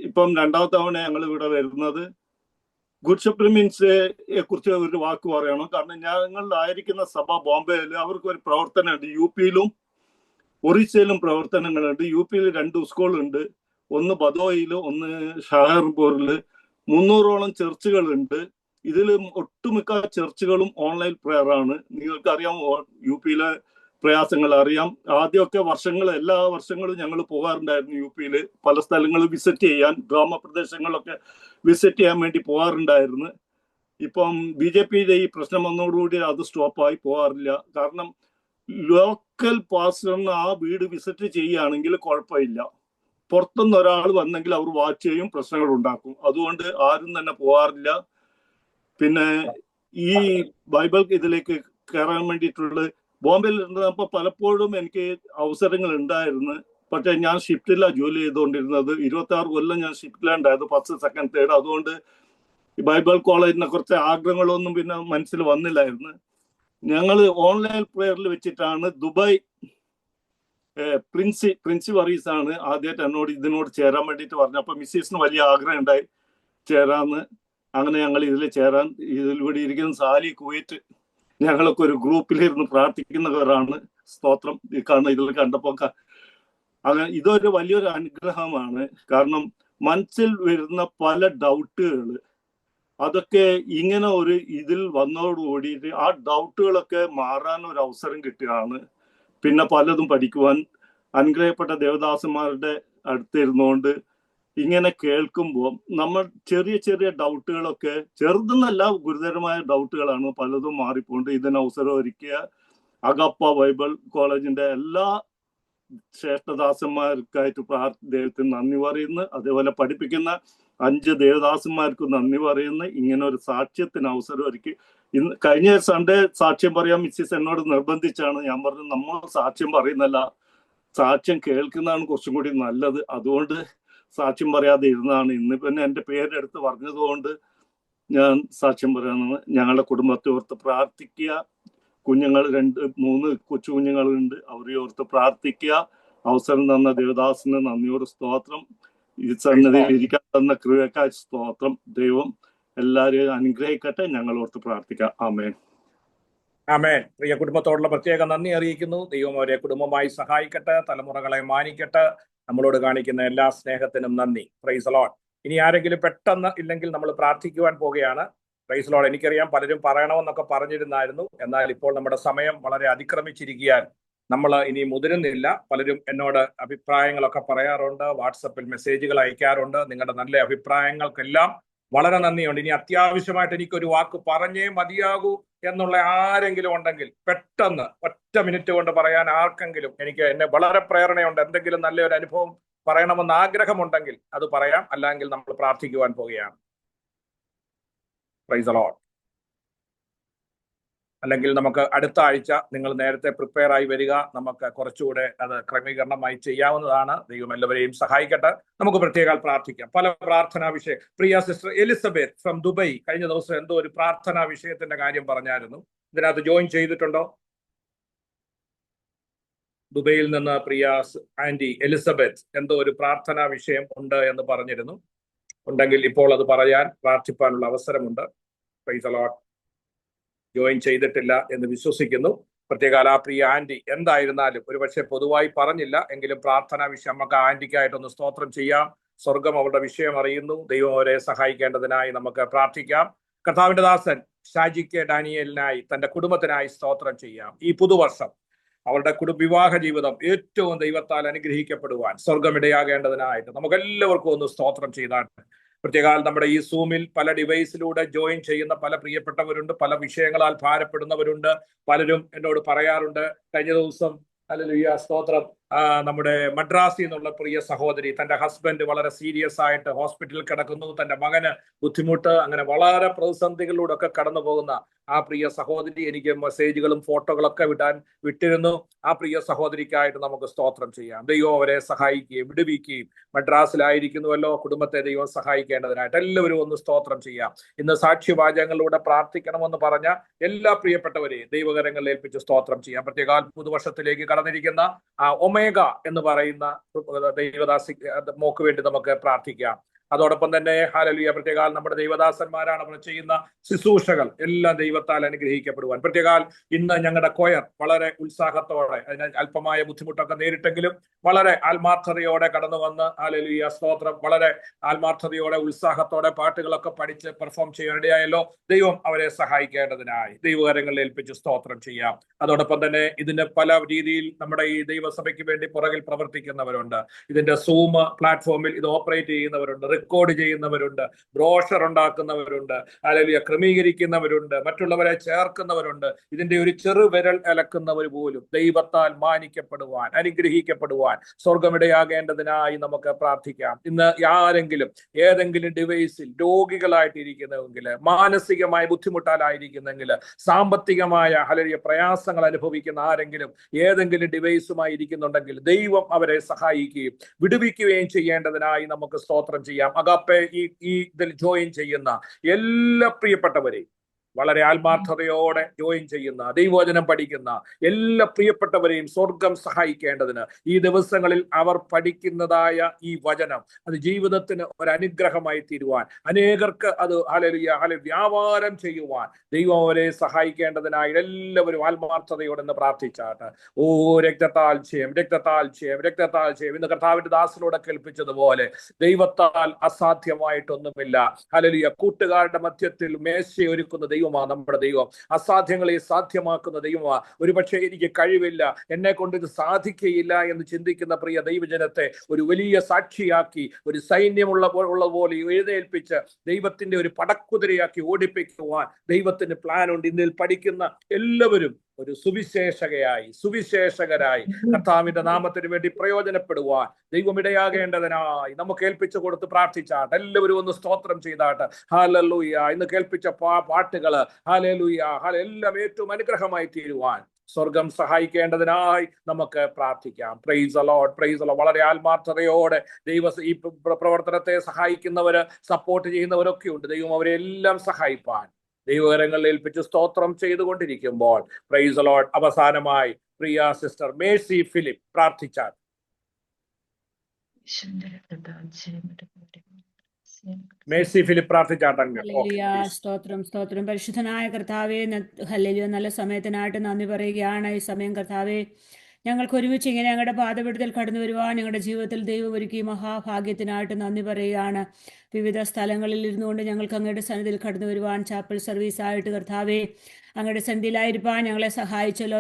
ഇപ്പം രണ്ടാമത്തെ തവണ ഞങ്ങൾ ഇവിടെ വരുന്നത്. ഗുഡ് ഷെപ്പർഡ് മീൻസിനെ കുറിച്ച് ഒരു വാക്ക് പറയണം. കാരണം ഞങ്ങളിലായിരിക്കുന്ന സഭ ബോംബെയിൽ അവർക്ക് ഒരു പ്രവർത്തനമുണ്ട്. യു പിയിലും ഒറീസയിലും പ്രവർത്തനങ്ങളുണ്ട്. യു പിയിൽ 2 സ്കൂളുണ്ട്, ഒന്ന് ബദോയില്, ഒന്ന് ഷഹർപൂരില്. 300ഓളം ചർച്ചുകളുണ്ട്. ഇതിൽ ഒട്ടുമിക്ക ചർച്ചുകളും ഓൺലൈൻ പ്രെയർ ആണ്. നിങ്ങൾക്കറിയാം യു പിയിലെ പ്രയാസങ്ങൾ അറിയാം. ആദ്യമൊക്കെ എല്ലാ വർഷങ്ങളും ഞങ്ങൾ പോകാറുണ്ടായിരുന്നു യു പിയിൽ. പല സ്ഥലങ്ങളും വിസിറ്റ് ചെയ്യാൻ, ഗ്രാമപ്രദേശങ്ങളിലൊക്കെ വിസിറ്റ് ചെയ്യാൻ വേണ്ടി പോകാറുണ്ടായിരുന്നു. ഇപ്പം BJPയുടെ ഈ പ്രശ്നം വന്നതോടുകൂടി അത് സ്റ്റോപ്പായി, പോകാറില്ല. കാരണം ലോക്കൽ പാസ്റ്ററിന് ആ വീട് വിസിറ്റ് ചെയ്യുകയാണെങ്കിൽ കുഴപ്പമില്ല. പുറത്തുനിന്ന് ഒരാൾ വന്നെങ്കിൽ അവർ വാച്ച് ചെയ്യും, പ്രശ്നങ്ങൾ ഉണ്ടാക്കും. അതുകൊണ്ട് ആരും തന്നെ പോകാറില്ല. പിന്നെ ഈ ബൈബിൾ ഇതിലേക്ക് കയറാൻ വേണ്ടിയിട്ടുള്ള ബോംബെയിൽ ഇരുന്നപ്പോൾ പലപ്പോഴും എനിക്ക് അവസരങ്ങൾ ഉണ്ടായിരുന്നു. പക്ഷെ ഞാൻ ഷിഫ്റ്റിലാണ് ജോലി ചെയ്തുകൊണ്ടിരുന്നത്. 26 കൊല്ലം ഞാൻ ഷിഫ്റ്റിലുണ്ടായത്, 1st, 2nd, 3rd. അതുകൊണ്ട് ഈ ബൈബിൾ കോളേജിനെ കുറിച്ച് ആഗ്രഹങ്ങളൊന്നും പിന്നെ മനസ്സിൽ വന്നില്ലായിരുന്നു. ഞങ്ങൾ ഓൺലൈൻ പ്രെയറിൽ വെച്ചിട്ടാണ് ദുബായ് പ്രിൻസി വറീസ് ആണ് ആദ്യമായിട്ട് ഇതിനോട് ചേരാൻ വേണ്ടിയിട്ട് പറഞ്ഞു. അപ്പൊ മിസ്സീസിന് വലിയ ആഗ്രഹം ഉണ്ടായി ചേരാന്ന്. അങ്ങനെ ഞങ്ങൾ ഇതിൽ ചേരാൻ, ഇതിലൂടെ ഇരിക്കുന്ന സാലി, കുവൈറ്റ്, ഞങ്ങളൊക്കെ ഒരു ഗ്രൂപ്പിലിരുന്ന് പ്രാർത്ഥിക്കുന്നവരാണ്. സ്തോത്രം. ഇതിൽ കണ്ടപ്പോ അങ്ങനെ ഇതൊരു വലിയൊരു അനുഗ്രഹമാണ്. കാരണം മനസ്സിൽ വരുന്ന പല ഡൗട്ടുകൾ അതൊക്കെ ഇങ്ങനെ ഒരു ഇതിൽ വന്നതോടുകൂടിയിട്ട് ആ ഡൗട്ടുകളൊക്കെ മാറാൻ ഒരു അവസരം കിട്ടുകയാണ്. പിന്നെ പലതും പഠിക്കുവാൻ അനുഗ്രഹപ്പെട്ട ദേവദാസന്മാരുടെ അടുത്തിരുന്നുകൊണ്ട് ഇങ്ങനെ കേൾക്കുമ്പോൾ നമ്മൾ ചെറിയ ഡൗട്ടുകളൊക്കെ, ചെറുതെന്നല്ല ഗുരുതരമായ ഡൗട്ടുകളാണ്, പലതും മാറിപ്പോണ്ട്. ഇതിന് അവസരം ഒരുക്കിയ അഗപ്പ ബൈബിൾ കോളേജിന്റെ എല്ലാ ശ്രേഷ്ഠദാസന്മാർക്കായിട്ട് ദൈവത്തിന് നന്ദി പറയുന്നു. അതേപോലെ പഠിപ്പിക്കുന്ന 5 ദേവദാസന്മാർക്ക് നന്ദി പറയുന്നു. ഇങ്ങനെ ഒരു സാക്ഷ്യത്തിന് അവസരം ഒരുക്കി. കഴിഞ്ഞ സൺഡേ സാക്ഷ്യം പറയാൻ മിസ്സിസ് എന്നോട് നിർബന്ധിച്ചാണ്. ഞാൻ പറഞ്ഞു, നമ്മൾ സാക്ഷ്യം പറയുന്നല്ല, സാക്ഷ്യം കേൾക്കുന്നതാണ് കുറച്ചും കൂടി നല്ലത്. അതുകൊണ്ട് സാക്ഷ്യം പറയാതെ ഇരുന്നാണ്. ഇന്ന് പിന്നെ എൻ്റെ പേരെടുത്ത് പറഞ്ഞതുകൊണ്ട് ഞാൻ സാക്ഷ്യം പറയാനാണ്. ഞങ്ങളുടെ കുടുംബത്തെ ഓർത്ത് പ്രാർത്ഥിക്കുക. കുഞ്ഞുങ്ങൾ 2-3 കൊച്ചു കുഞ്ഞുങ്ങളുണ്ട്, അവരെ ഓർത്ത് പ്രാർത്ഥിക്കുക. അവസരം തന്ന ദേവദാസിന് നന്ദിയോട് സ്തോത്രം. ഈ സന്നദ്ധയിൽ ഇരിക്കാൻ തന്ന കൃപയ്ക്കായി സ്തോത്രം. ദൈവം എല്ലാവരെയും അനുഗ്രഹിക്കട്ടെ. ഞങ്ങൾ ഓർത്ത് പ്രാർത്ഥിക്കാം. ആമേൻ. ആമേൻ. പ്രിയ കുടുംബത്തോടുള്ള പ്രത്യേക നന്ദി അറിയിക്കുന്നു. ദൈവം അവരെ കുടുംബമായി സഹായിക്കട്ടെ, തലമുറകളെ മാനിക്കട്ടെ. നമ്മളോട് കാണിക്കുന്ന എല്ലാ സ്നേഹത്തിനും നന്ദി. Praise Lord. ഇനി ആരെങ്കിലും പെട്ടെന്ന് ഇല്ലെങ്കിൽ നമ്മൾ പ്രാർത്ഥിക്കുവാൻ പോകുകയാണ്. Praise Lord. എനിക്കറിയാം പലരും പറയണമെന്നൊക്കെ പറഞ്ഞിരുന്നായിരുന്നു. എന്നാൽ ഇപ്പോൾ നമ്മുടെ സമയം വളരെ അതിക്രമിച്ചിരിക്കാൻ നമ്മൾ ഇനി മുതിരുന്നില്ല. പലരും എന്നോട് അഭിപ്രായങ്ങളൊക്കെ പറയാറുണ്ട്, വാട്സപ്പിൽ മെസ്സേജുകൾ അയക്കാറുണ്ട്. നിങ്ങളുടെ നല്ല അഭിപ്രായങ്ങൾക്കെല്ലാം വളരെ നന്ദിയുണ്ട്. ഇനി അത്യാവശ്യമായിട്ട് എനിക്കൊരു വാക്ക് പറഞ്ഞേ മതിയാകൂ എന്നുള്ള ആരെങ്കിലും ഉണ്ടെങ്കിൽ പെട്ടെന്ന് 1 മിനിറ്റ് കൊണ്ട് പറയാൻ ആർക്കെങ്കിലും എന്നെ വളരെ പ്രേരണയുണ്ട്. എന്തെങ്കിലും നല്ലൊരു അനുഭവം പറയണമെന്ന് ആഗ്രഹമുണ്ടെങ്കിൽ അത് പറയാം. അല്ലെങ്കിൽ നമ്മൾ പ്രാർത്ഥിക്കുവാൻ പോവുകയാണ്. Price the Lord. അല്ലെങ്കിൽ നമുക്ക് അടുത്ത ആഴ്ച നിങ്ങൾ നേരത്തെ പ്രിപ്പയർ ആയി വരിക. നമുക്ക് കുറച്ചുകൂടെ അത് ക്രമീകരണമായി ചെയ്യാവുന്നതാണ്. ദൈവം എല്ലാവരെയും സഹായിക്കട്ടെ. നമുക്ക് പ്രത്യേകം പ്രാർത്ഥിക്കാം. പല പ്രാർത്ഥനാ വിഷയം. പ്രിയ സിസ്റ്റർ എലിസബത്ത് ഫ്രം ദുബൈ കഴിഞ്ഞ ദിവസം എന്തോ ഒരു പ്രാർത്ഥനാ വിഷയത്തിന്റെ കാര്യം പറഞ്ഞായിരുന്നു. ഇതിനകത്ത് ജോയിൻ ചെയ്തിട്ടുണ്ടോ? ദുബൈയിൽ നിന്ന് പ്രിയ ആന്റി എലിസബത്ത് എന്തോ ഒരു പ്രാർത്ഥനാ വിഷയം ഉണ്ട് എന്ന് പറഞ്ഞിരുന്നു. ഉണ്ടെങ്കിൽ ഇപ്പോൾ അത് പറയാൻ, പ്രാർത്ഥിപ്പാനുള്ള അവസരമുണ്ട്. Price the Lord. ജോയിൻ ചെയ്തിട്ടില്ല എന്ന് വിശ്വസിക്കുന്നു. പ്രത്യേകാല പ്രിയ ആന്റി എന്തായിരുന്നാലും ഒരുപക്ഷെ പൊതുവായി പറഞ്ഞില്ല എങ്കിലും പ്രാർത്ഥനാ വിഷയം നമുക്ക് ആന്റിക്കായിട്ടൊന്ന് സ്തോത്രം ചെയ്യാം. സ്വർഗം അവരുടെ വിഷയം അറിയുന്നു. ദൈവം അവരെ സഹായിക്കേണ്ടതിനായി നമുക്ക് പ്രാർത്ഥിക്കാം. കർത്താവിന്റെ ദാസൻ ഷാജിക്ക് ഡാനിയലിനായി, തന്റെ കുടുംബത്തിനായി സ്തോത്രം ചെയ്യാം. ഈ പുതുവർഷം അവരുടെ വിവാഹ ജീവിതം ഏറ്റവും ദൈവത്താൽ അനുഗ്രഹിക്കപ്പെടുവാൻ സ്വർഗമിടയാകേണ്ടതിനായിട്ട് നമുക്ക് എല്ലാവർക്കും ഒന്ന് സ്തോത്രം ചെയ്താണ്. പ്രത്യേകാൽ നമ്മുടെ ഈ സൂമിൽ പല ഡിവൈസിലൂടെ ജോയിൻ ചെയ്യുന്ന പല പ്രിയപ്പെട്ടവരുണ്ട്. പല വിഷയങ്ങളാൽ ഭാരപ്പെടുന്നവരുണ്ട്. പലരും എന്നോട് പറയാറുണ്ട്. കഴിഞ്ഞ ദിവസം ഹല്ലേലൂയ സ്തോത്രം, നമ്മുടെ മദ്രാസിൽ നിന്നുള്ള പ്രിയ സഹോദരി, തന്റെ ഹസ്ബൻഡ് വളരെ സീരിയസ് ആയിട്ട് ഹോസ്പിറ്റലിൽ കിടക്കുന്നു, തന്റെ മകന് ബുദ്ധിമുട്ട്, അങ്ങനെ വളരെ പ്രതിസന്ധികളിലൂടെ ഒക്കെ കടന്നു പോകുന്ന ആ പ്രിയ സഹോദരി എനിക്ക് മെസ്സേജുകളും ഫോട്ടോകളൊക്കെ വിട്ടിരുന്നു. ആ പ്രിയ സഹോദരിക്കായിട്ട് നമുക്ക് സ്തോത്രം ചെയ്യാം. ദൈവം അവരെ സഹായിക്കുകയും വിടുവിക്കുകയും. മദ്രാസിലായിരിക്കുന്നുവല്ലോ, കുടുംബത്തെ ദൈവം സഹായിക്കേണ്ടതിനായിട്ട് എല്ലാവരും ഒന്ന് സ്തോത്രം ചെയ്യാം. ഇന്ന് സാക്ഷ്യവാചകങ്ങളിലൂടെ പ്രാർത്ഥിക്കണമെന്ന് പറഞ്ഞ എല്ലാ പ്രിയപ്പെട്ടവരെയും ദൈവകരങ്ങളിൽ ഏൽപ്പിച്ച് സ്തോത്രം ചെയ്യാം. പ്രത്യേക പുതുവർഷത്തിലേക്ക് കടന്നിരിക്കുന്ന ഒമേഗ എന്ന് പറയുന്ന ദൈവദാസി മോക്ക് വേണ്ടി നമുക്ക് പ്രാർത്ഥിക്കാം. അതോടൊപ്പം തന്നെ ഹല്ലേലൂയ, പ്രത്യേകാൽ നമ്മുടെ ദൈവദാസന്മാരാണ് അവർ ചെയ്യുന്ന ശുശ്രൂഷകൾ എല്ലാം ദൈവത്താൽ അനുഗ്രഹിക്കപ്പെടുവാൻ. പ്രത്യേകാൽ ഇന്ന് ഞങ്ങളുടെ കൊയർ വളരെ ഉത്സാഹത്തോടെ, അതിന് അല്പമായ ബുദ്ധിമുട്ടൊക്കെ നേരിട്ടെങ്കിലും വളരെ ആത്മാർത്ഥതയോടെ കടന്നു വന്ന് ഹല്ലേലൂയ സ്തോത്രം, വളരെ ആത്മാർത്ഥതയോടെ ഉത്സാഹത്തോടെ പാട്ടുകളൊക്കെ പഠിച്ച് പെർഫോം ചെയ്യാനിടയായല്ലോ. ദൈവം അവരെ സഹായിക്കേണ്ടതിനായി ദൈവകരങ്ങളിൽ ഏൽപ്പിച്ച് സ്തോത്രം ചെയ്യാം. അതോടൊപ്പം തന്നെ ഇതിന്റെ പല രീതിയിൽ നമ്മുടെ ഈ ദൈവസഭയ്ക്ക് വേണ്ടി പുറകിൽ പ്രവർത്തിക്കുന്നവരുണ്ട്. ഇതിന്റെ സൂം പ്ലാറ്റ്ഫോമിൽ ഇത് ഓപ്പറേറ്റ് ചെയ്യുന്നവരുണ്ട്, റെക്കോർഡ് ചെയ്യുന്നവരുണ്ട്, ബ്രോഷർ ഉണ്ടാക്കുന്നവരുണ്ട്, അല്ലെങ്കിൽ ക്രമീകരിക്കുന്നവരുണ്ട്, മറ്റുള്ളവരെ ചേർക്കുന്നവരുണ്ട്. ഇതിന്റെ ഒരു ചെറുവിരൽ അലക്കുന്നവർ പോലും ദൈവത്താൽ മാനിക്കപ്പെടുവാൻ, അനുഗ്രഹിക്കപ്പെടുവാൻ സ്വർഗമിടയാകേണ്ടതിനായി നമുക്ക് പ്രാർത്ഥിക്കാം. ഇന്ന് ആരെങ്കിലും ഏതെങ്കിലും ഡിവൈസിൽ രോഗികളായിട്ടിരിക്കുന്നെങ്കിൽ, മാനസികമായ ബുദ്ധിമുട്ടാലായിരിക്കുന്നെങ്കിൽ, സാമ്പത്തികമായ അല്ലെങ്കിൽ പ്രയാസങ്ങൾ അനുഭവിക്കുന്ന ആരെങ്കിലും ഏതെങ്കിലും ഡിവൈസുമായി ഇരിക്കുന്നുണ്ടെങ്കിൽ ദൈവം അവരെ സഹായിക്കുകയും വിടുവിക്കുകയും ചെയ്യേണ്ടതിനായി നമുക്ക് സ്തോത്രം ചെയ്യാം. അഗാപ്പെ ഈ ഇതിൽ ജോയിൻ ചെയ്യുന്ന എല്ലാ പ്രിയപ്പെട്ടവരെയും, വളരെ ആത്മാർത്ഥതയോടെ ജോയിൻ ചെയ്യുന്ന, ദൈവവചനം പഠിക്കുന്ന എല്ലാ പ്രിയപ്പെട്ടവരെയും സ്വർഗം സഹായിക്കേണ്ടതിന് ഈ ദിവസങ്ങളിൽ അവർ പഠിക്കുന്നതായ ഈ വചനം അത് ജീവിതത്തിന് ഒരു അനുഗ്രഹമായി തീരുവാൻ, അനേകർക്ക് അത് വ്യാപാരം ചെയ്യുവാൻ ദൈവം അവരെ സഹായിക്കേണ്ടതിനായി എല്ലാവരും ആത്മാർത്ഥതയോടെ എന്ന് പ്രാർത്ഥിച്ചാട്ട്. ഓ രക്തത്താൽ ചെയ്യം ഇന്ന് കർത്താവിന്റെ ദാസനോടെ കേൾപ്പിച്ചതുപോലെ ദൈവത്താൽ അസാധ്യമായിട്ടൊന്നുമില്ല. ഹല്ലേലൂയ. കൂട്ടുകാരുടെ മധ്യത്തിൽ മേശയൊരുക്കുന്ന ദൈവമാണ് നമ്മുടെ ദൈവം. അസാധ്യങ്ങളെ സാധ്യമാക്കുന്ന ദൈവമാണ്. ഒരുപക്ഷെ എനിക്ക് കഴിവില്ല, എന്നെ കൊണ്ട് ഇത് സാധിക്കയില്ല എന്ന് ചിന്തിക്കുന്ന പ്രിയ ദൈവജനത്തെ ഒരു വലിയ സാക്ഷിയാക്കി, ഒരു സൈന്യമുള്ള പോലെ എഴുന്നേൽപ്പിച്ച് ദൈവത്തിന്റെ ഒരു പടക്കുതിരയാക്കി ഓടിപ്പിക്കുവാൻ ദൈവത്തിന് പ്ലാൻ ഉണ്ട്. ഇതിൽ പഠിക്കുന്ന എല്ലാവരും ഒരു സുവിശേഷകരായി കർത്താവിന്റെ നാമത്തിന് വേണ്ടി പ്രയോജനപ്പെടുവാൻ ദൈവം ഇടയാകേണ്ടതിനായി നമുക്ക് ഏൽപ്പിച്ചു കൊടുത്ത് പ്രാർത്ഥിച്ചാട്ട്. എല്ലാവരും ഒന്ന് സ്തോത്രം ചെയ്താട്ട്. ഹല്ലേലൂയ. ഇന്ന് കേൾപ്പിച്ച പാട്ടുകള് ഹല്ലേലൂയ എല്ലാം ഏറ്റവും അനുഗ്രഹമായി തീരുവാൻ സ്വർഗം സഹായിക്കേണ്ടതിനായി നമുക്ക് പ്രാർത്ഥിക്കാം. Price the Lord, praise the Lord. വളരെ ആത്മാർത്ഥതയോടെ ഈ പ്രവർത്തനത്തെ സഹായിക്കുന്നവര്, സപ്പോർട്ട് ചെയ്യുന്നവരൊക്കെ ഉണ്ട്. ദൈവം അവരെല്ലാം സഹായിപ്പാൻ ദൈവകരങ്ങളിൽ ഏൽപ്പിച്ച് സ്തോത്രം ചെയ്തുകൊണ്ടിരിക്കുമ്പോൾ പ്രൈസ് ദി ലോർഡ്. അവസാനമായി പ്രിയ സിസ്റ്റർ മേഴ്സി ഫിലിപ്പ് പ്രാർത്ഥിച്ചാൽ. മേഴ്സി ഫിലിപ്പ് പ്രാർത്ഥിച്ചാട്ടെ. സ്തോത്രം സ്തോത്രം. പരിശുദ്ധനായ കർത്താവേ, ഹല്ലേലൂയ, നല്ല സമയത്തിനായിട്ട് നന്ദി പറയുകയാണ്. ഈ സമയം കർത്താവേ, ഞങ്ങൾക്ക് ഒരുമിച്ച് ഇങ്ങനെ ഞങ്ങളുടെ പാതപെടുത്തൽ കടന്നു വരുവാൻ ഞങ്ങളുടെ ജീവിതത്തിൽ ദൈവം ഒരുക്കി മഹാഭാഗ്യത്തിനായിട്ട് നന്ദി പറയുകയാണ്. വിവിധ സ്ഥലങ്ങളിൽ ഇരുന്നുകൊണ്ട് ഞങ്ങൾക്ക് അങ്ങയുടെ സന്നിധിയിൽ കടന്നു വരുവാൻ, ചാപ്പൽ സർവീസായിട്ട് കർത്താവേ അങ്ങയുടെ സന്നിധിയിലായിരിക്കാൻ ഞങ്ങളെ സഹായിച്ചല്ലോ.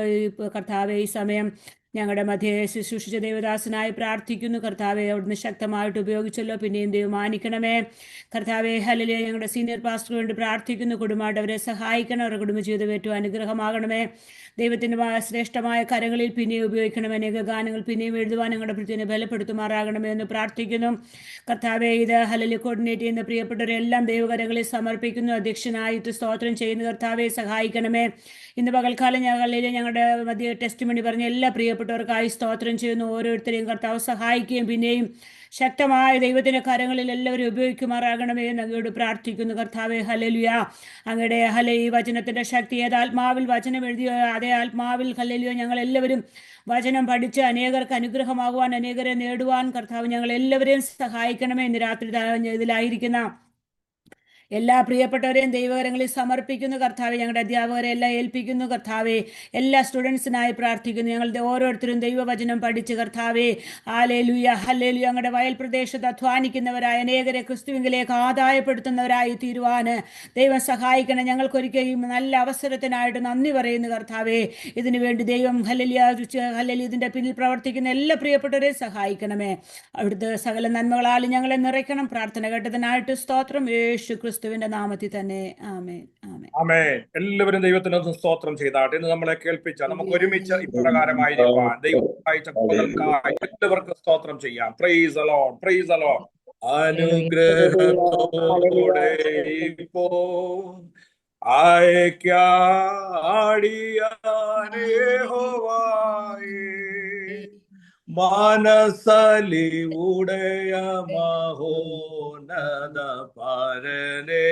കർത്താവേ, ഈ സമയം ഞങ്ങളുടെ മധ്യയെ ശുശ്രൂഷിച്ച ദൈവദാസനായി പ്രാർത്ഥിക്കുന്നു. കർത്താവെ, അവിടുന്ന് ശക്തമായിട്ട് ഉപയോഗിച്ചല്ലോ. പിന്നെയും ദൈവം മാനിക്കണമേ കർത്താവെ. ഹല്ലേലൂയ. ഞങ്ങളുടെ സീനിയർ പാസ്റ്റർക്ക് വേണ്ടി പ്രാർത്ഥിക്കുന്നു. കുടുംബമായിട്ട് അവരെ സഹായിക്കണം. അവരുടെ കുടുംബജീവിതം ഏറ്റവും അനുഗ്രഹമാകണമേ. ദൈവത്തിൻ്റെ ശ്രേഷ്ഠമായ കരങ്ങളിൽ പിന്നെയും ഉപയോഗിക്കണമേ. അനേക ഗാനങ്ങൾ പിന്നെയും എഴുതുവാൻ ഞങ്ങളുടെ പ്രതിനെ ബലപ്പെടുത്തുമാറാകണമേ എന്ന് പ്രാർത്ഥിക്കുന്നു. കർത്താവെ, ഇത് ഹല്ലേലൂയ കോർഡിനേറ്റ് ചെയ്യുന്ന പ്രിയപ്പെട്ടവരെല്ലാം ദൈവകരങ്ങളിൽ സമർപ്പിക്കുന്നു. അധ്യക്ഷനായിട്ട് സ്തോത്രം ചെയ്യുന്ന കർത്താവെ സഹായിക്കണമേ. ഇന്ന് പകൽക്കാലം ഞങ്ങളുടെ മധ്യ ടെസ്റ്റ് മണി പറഞ്ഞ എല്ലാ പ്രിയപ്പെട്ടവർക്കായി സ്തോത്രം ചെയ്യുന്നു. ഓരോരുത്തരെയും കർത്താവ് സഹായിക്കുകയും പിന്നെയും ശക്തമായ ദൈവത്തിന്റെ കരങ്ങളിൽ എല്ലാവരും ഉപയോഗിക്കുമാറാകണമേ എന്ന് അങ്ങയോട് പ്രാർത്ഥിക്കുന്നു. കർത്താവെ, ഹല്ലേലൂയ. അങ്ങയുടെ ഈ വചനത്തിന്റെ ശക്തി ഏതാത്മാവിൽ വചനം എഴുതിയോ അതേ ആത്മാവിൽ ഹല്ലേലൂയ ഞങ്ങൾ എല്ലാവരും വചനം പഠിച്ച് അനേകർക്ക് അനുഗ്രഹമാകുവാൻ, അനേകരെ നേടുവാൻ കർത്താവ് ഞങ്ങൾ എല്ലാവരെയും സഹായിക്കണമേ. ഇന്ന് രാത്രി ഇതിലായിരിക്കുന്ന എല്ലാ പ്രിയപ്പെട്ടവരെയും ദൈവകരങ്ങളിൽ സമർപ്പിക്കുന്നു. കർത്താവെ, ഞങ്ങളുടെ അധ്യാപകരെ എല്ലാം ഏൽപ്പിക്കുന്നു. കർത്താവെ, എല്ലാ സ്റ്റുഡൻസിനായി പ്രാർത്ഥിക്കുന്നു. ഞങ്ങളുടെ ഓരോരുത്തരും ദൈവവചനം പഠിച്ച് കർത്താവെ ഹല്ലേലൂയ ഹല്ലേലൂയ ഞങ്ങളുടെ വയൽ പ്രദേശത്ത് അധ്വാനിക്കുന്നവരായ അനേകരെ ക്രിസ്തുവിലേക്ക് ആദായപ്പെടുത്തുന്നവരായി തീരുവാൻ ദൈവം സഹായിക്കണം. ഞങ്ങൾക്കൊരിക്കലും നല്ല അവസരത്തിനായിട്ട് നന്ദി പറയുന്നു. കർത്താവെ, ഇതിനു വേണ്ടി ദൈവം ഹല്ലേലൂയ ഇതിന്റെ പിന്നിൽ പ്രവർത്തിക്കുന്ന എല്ലാ പ്രിയപ്പെട്ടവരെയും സഹായിക്കണമേ. അവിടുത്തെ സകല നന്മകളാലും ഞങ്ങളെ നിറയ്ക്കണം. പ്രാർത്ഥന കേട്ടതിനായിട്ട് സ്തോത്രം. യേശു ക്രിസ്തുവിന്റെ നാമത്തിൽ തന്നെ. ആമേൻ ആമേൻ ആമേൻ. എല്ലാവരും ദൈവത്തിന് സ്തോത്രം ചെയ്താട്ടെ. ഇന്ന് നമ്മളെ കേൾപ്പിച്ച നമുക്ക് ഒരുമിച്ച് ഇപ്രകാരമായിരിക്കാൻ ദൈവം എല്ലാവർക്കും സ്തോത്രം ചെയ്യാം. Praise the Lord, praise the Lord. അനുഗ്രഹത്തോടെ ഇപ്പോ അയക്കാടിയാനേ യഹോവയേ, മനസ്സലിവുടയ മഹോന്നത പരനെ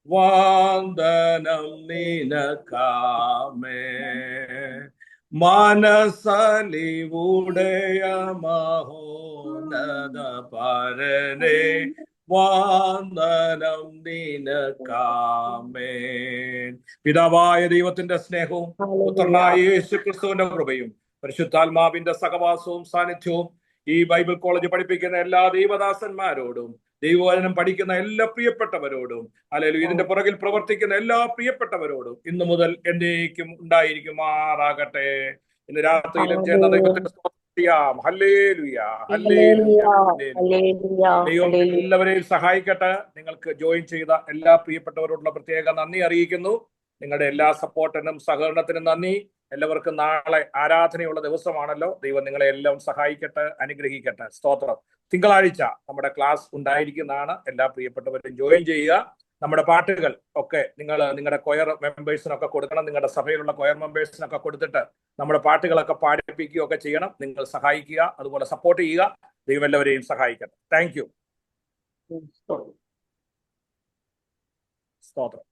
വന്ദനം നിനക്കാമേ. മനസലിവുടയ മഹോന്നത പരനെ വന്ദനം നിനക്കാമേൻ. പിതാവായ ദൈവത്തിന്റെ സ്നേഹവും പുത്രനായ യേശു ക്രിസ്തുവിന്റെ കൃപയും പരിശുദ്ധാത്മാവിന്റെ സഹവാസവും സാന്നിധ്യവും ഈ ബൈബിൾ കോളേജ് പഠിപ്പിക്കുന്ന എല്ലാ ദൈവദാസന്മാരോടും ദൈവവചനം പഠിക്കുന്ന എല്ലാ പ്രിയപ്പെട്ടവരോടും അല്ലെങ്കിൽ ഇതിന്റെ പുറകിൽ പ്രവർത്തിക്കുന്ന എല്ലാ പ്രിയപ്പെട്ടവരോടും ഇന്നു മുതൽ എന്നേക്കും ഉണ്ടായിരിക്കുമാറാകട്ടെ. ഇന്ന് രാത്രിയിലും ചേർന്ന ദൈവത്തിന്റെ സ്തുതിയാം. Hallelujah, hallelujah, hallelujah. ദൈവം എല്ലാവരെയും സഹായിക്കട്ടെ. നിങ്ങൾക്ക് ജോയിൻ ചെയ്ത എല്ലാ പ്രിയപ്പെട്ടവരോടുള്ള പ്രത്യേക നന്ദി അറിയിക്കുന്നു. നിങ്ങളുടെ എല്ലാ സപ്പോർട്ടിനും സഹകരണത്തിനും നന്ദി. എല്ലാവർക്കും നാളെ ആരാധനയുള്ള ദിവസമാണല്ലോ. ദൈവം നിങ്ങളെ എല്ലാം സഹായിക്കട്ടെ, അനുഗ്രഹിക്കട്ടെ. സ്തോത്രം. തിങ്കളാഴ്ച നമ്മുടെ ക്ലാസ് ഉണ്ടായിരിക്കുന്നതാണ്. എല്ലാ പ്രിയപ്പെട്ടവരും ജോയിൻ ചെയ്യുക. നമ്മുടെ പാട്ടുകൾ ഒക്കെ നിങ്ങൾ നിങ്ങളുടെ കൊയർ മെമ്പേഴ്സിനൊക്കെ കൊടുക്കണം. നിങ്ങളുടെ സഭയിലുള്ള കൊയർ മെമ്പേഴ്സിനൊക്കെ കൊടുത്തിട്ട് നമ്മുടെ പാട്ടുകളൊക്കെ പാടിപ്പിക്കുകയൊക്കെ ചെയ്യണം. നിങ്ങൾ സഹായിക്കുക, അതുപോലെ സപ്പോർട്ട് ചെയ്യുക. ദൈവം എല്ലാവരെയും സഹായിക്കട്ടെ. Thank you. സ്തോത്രം.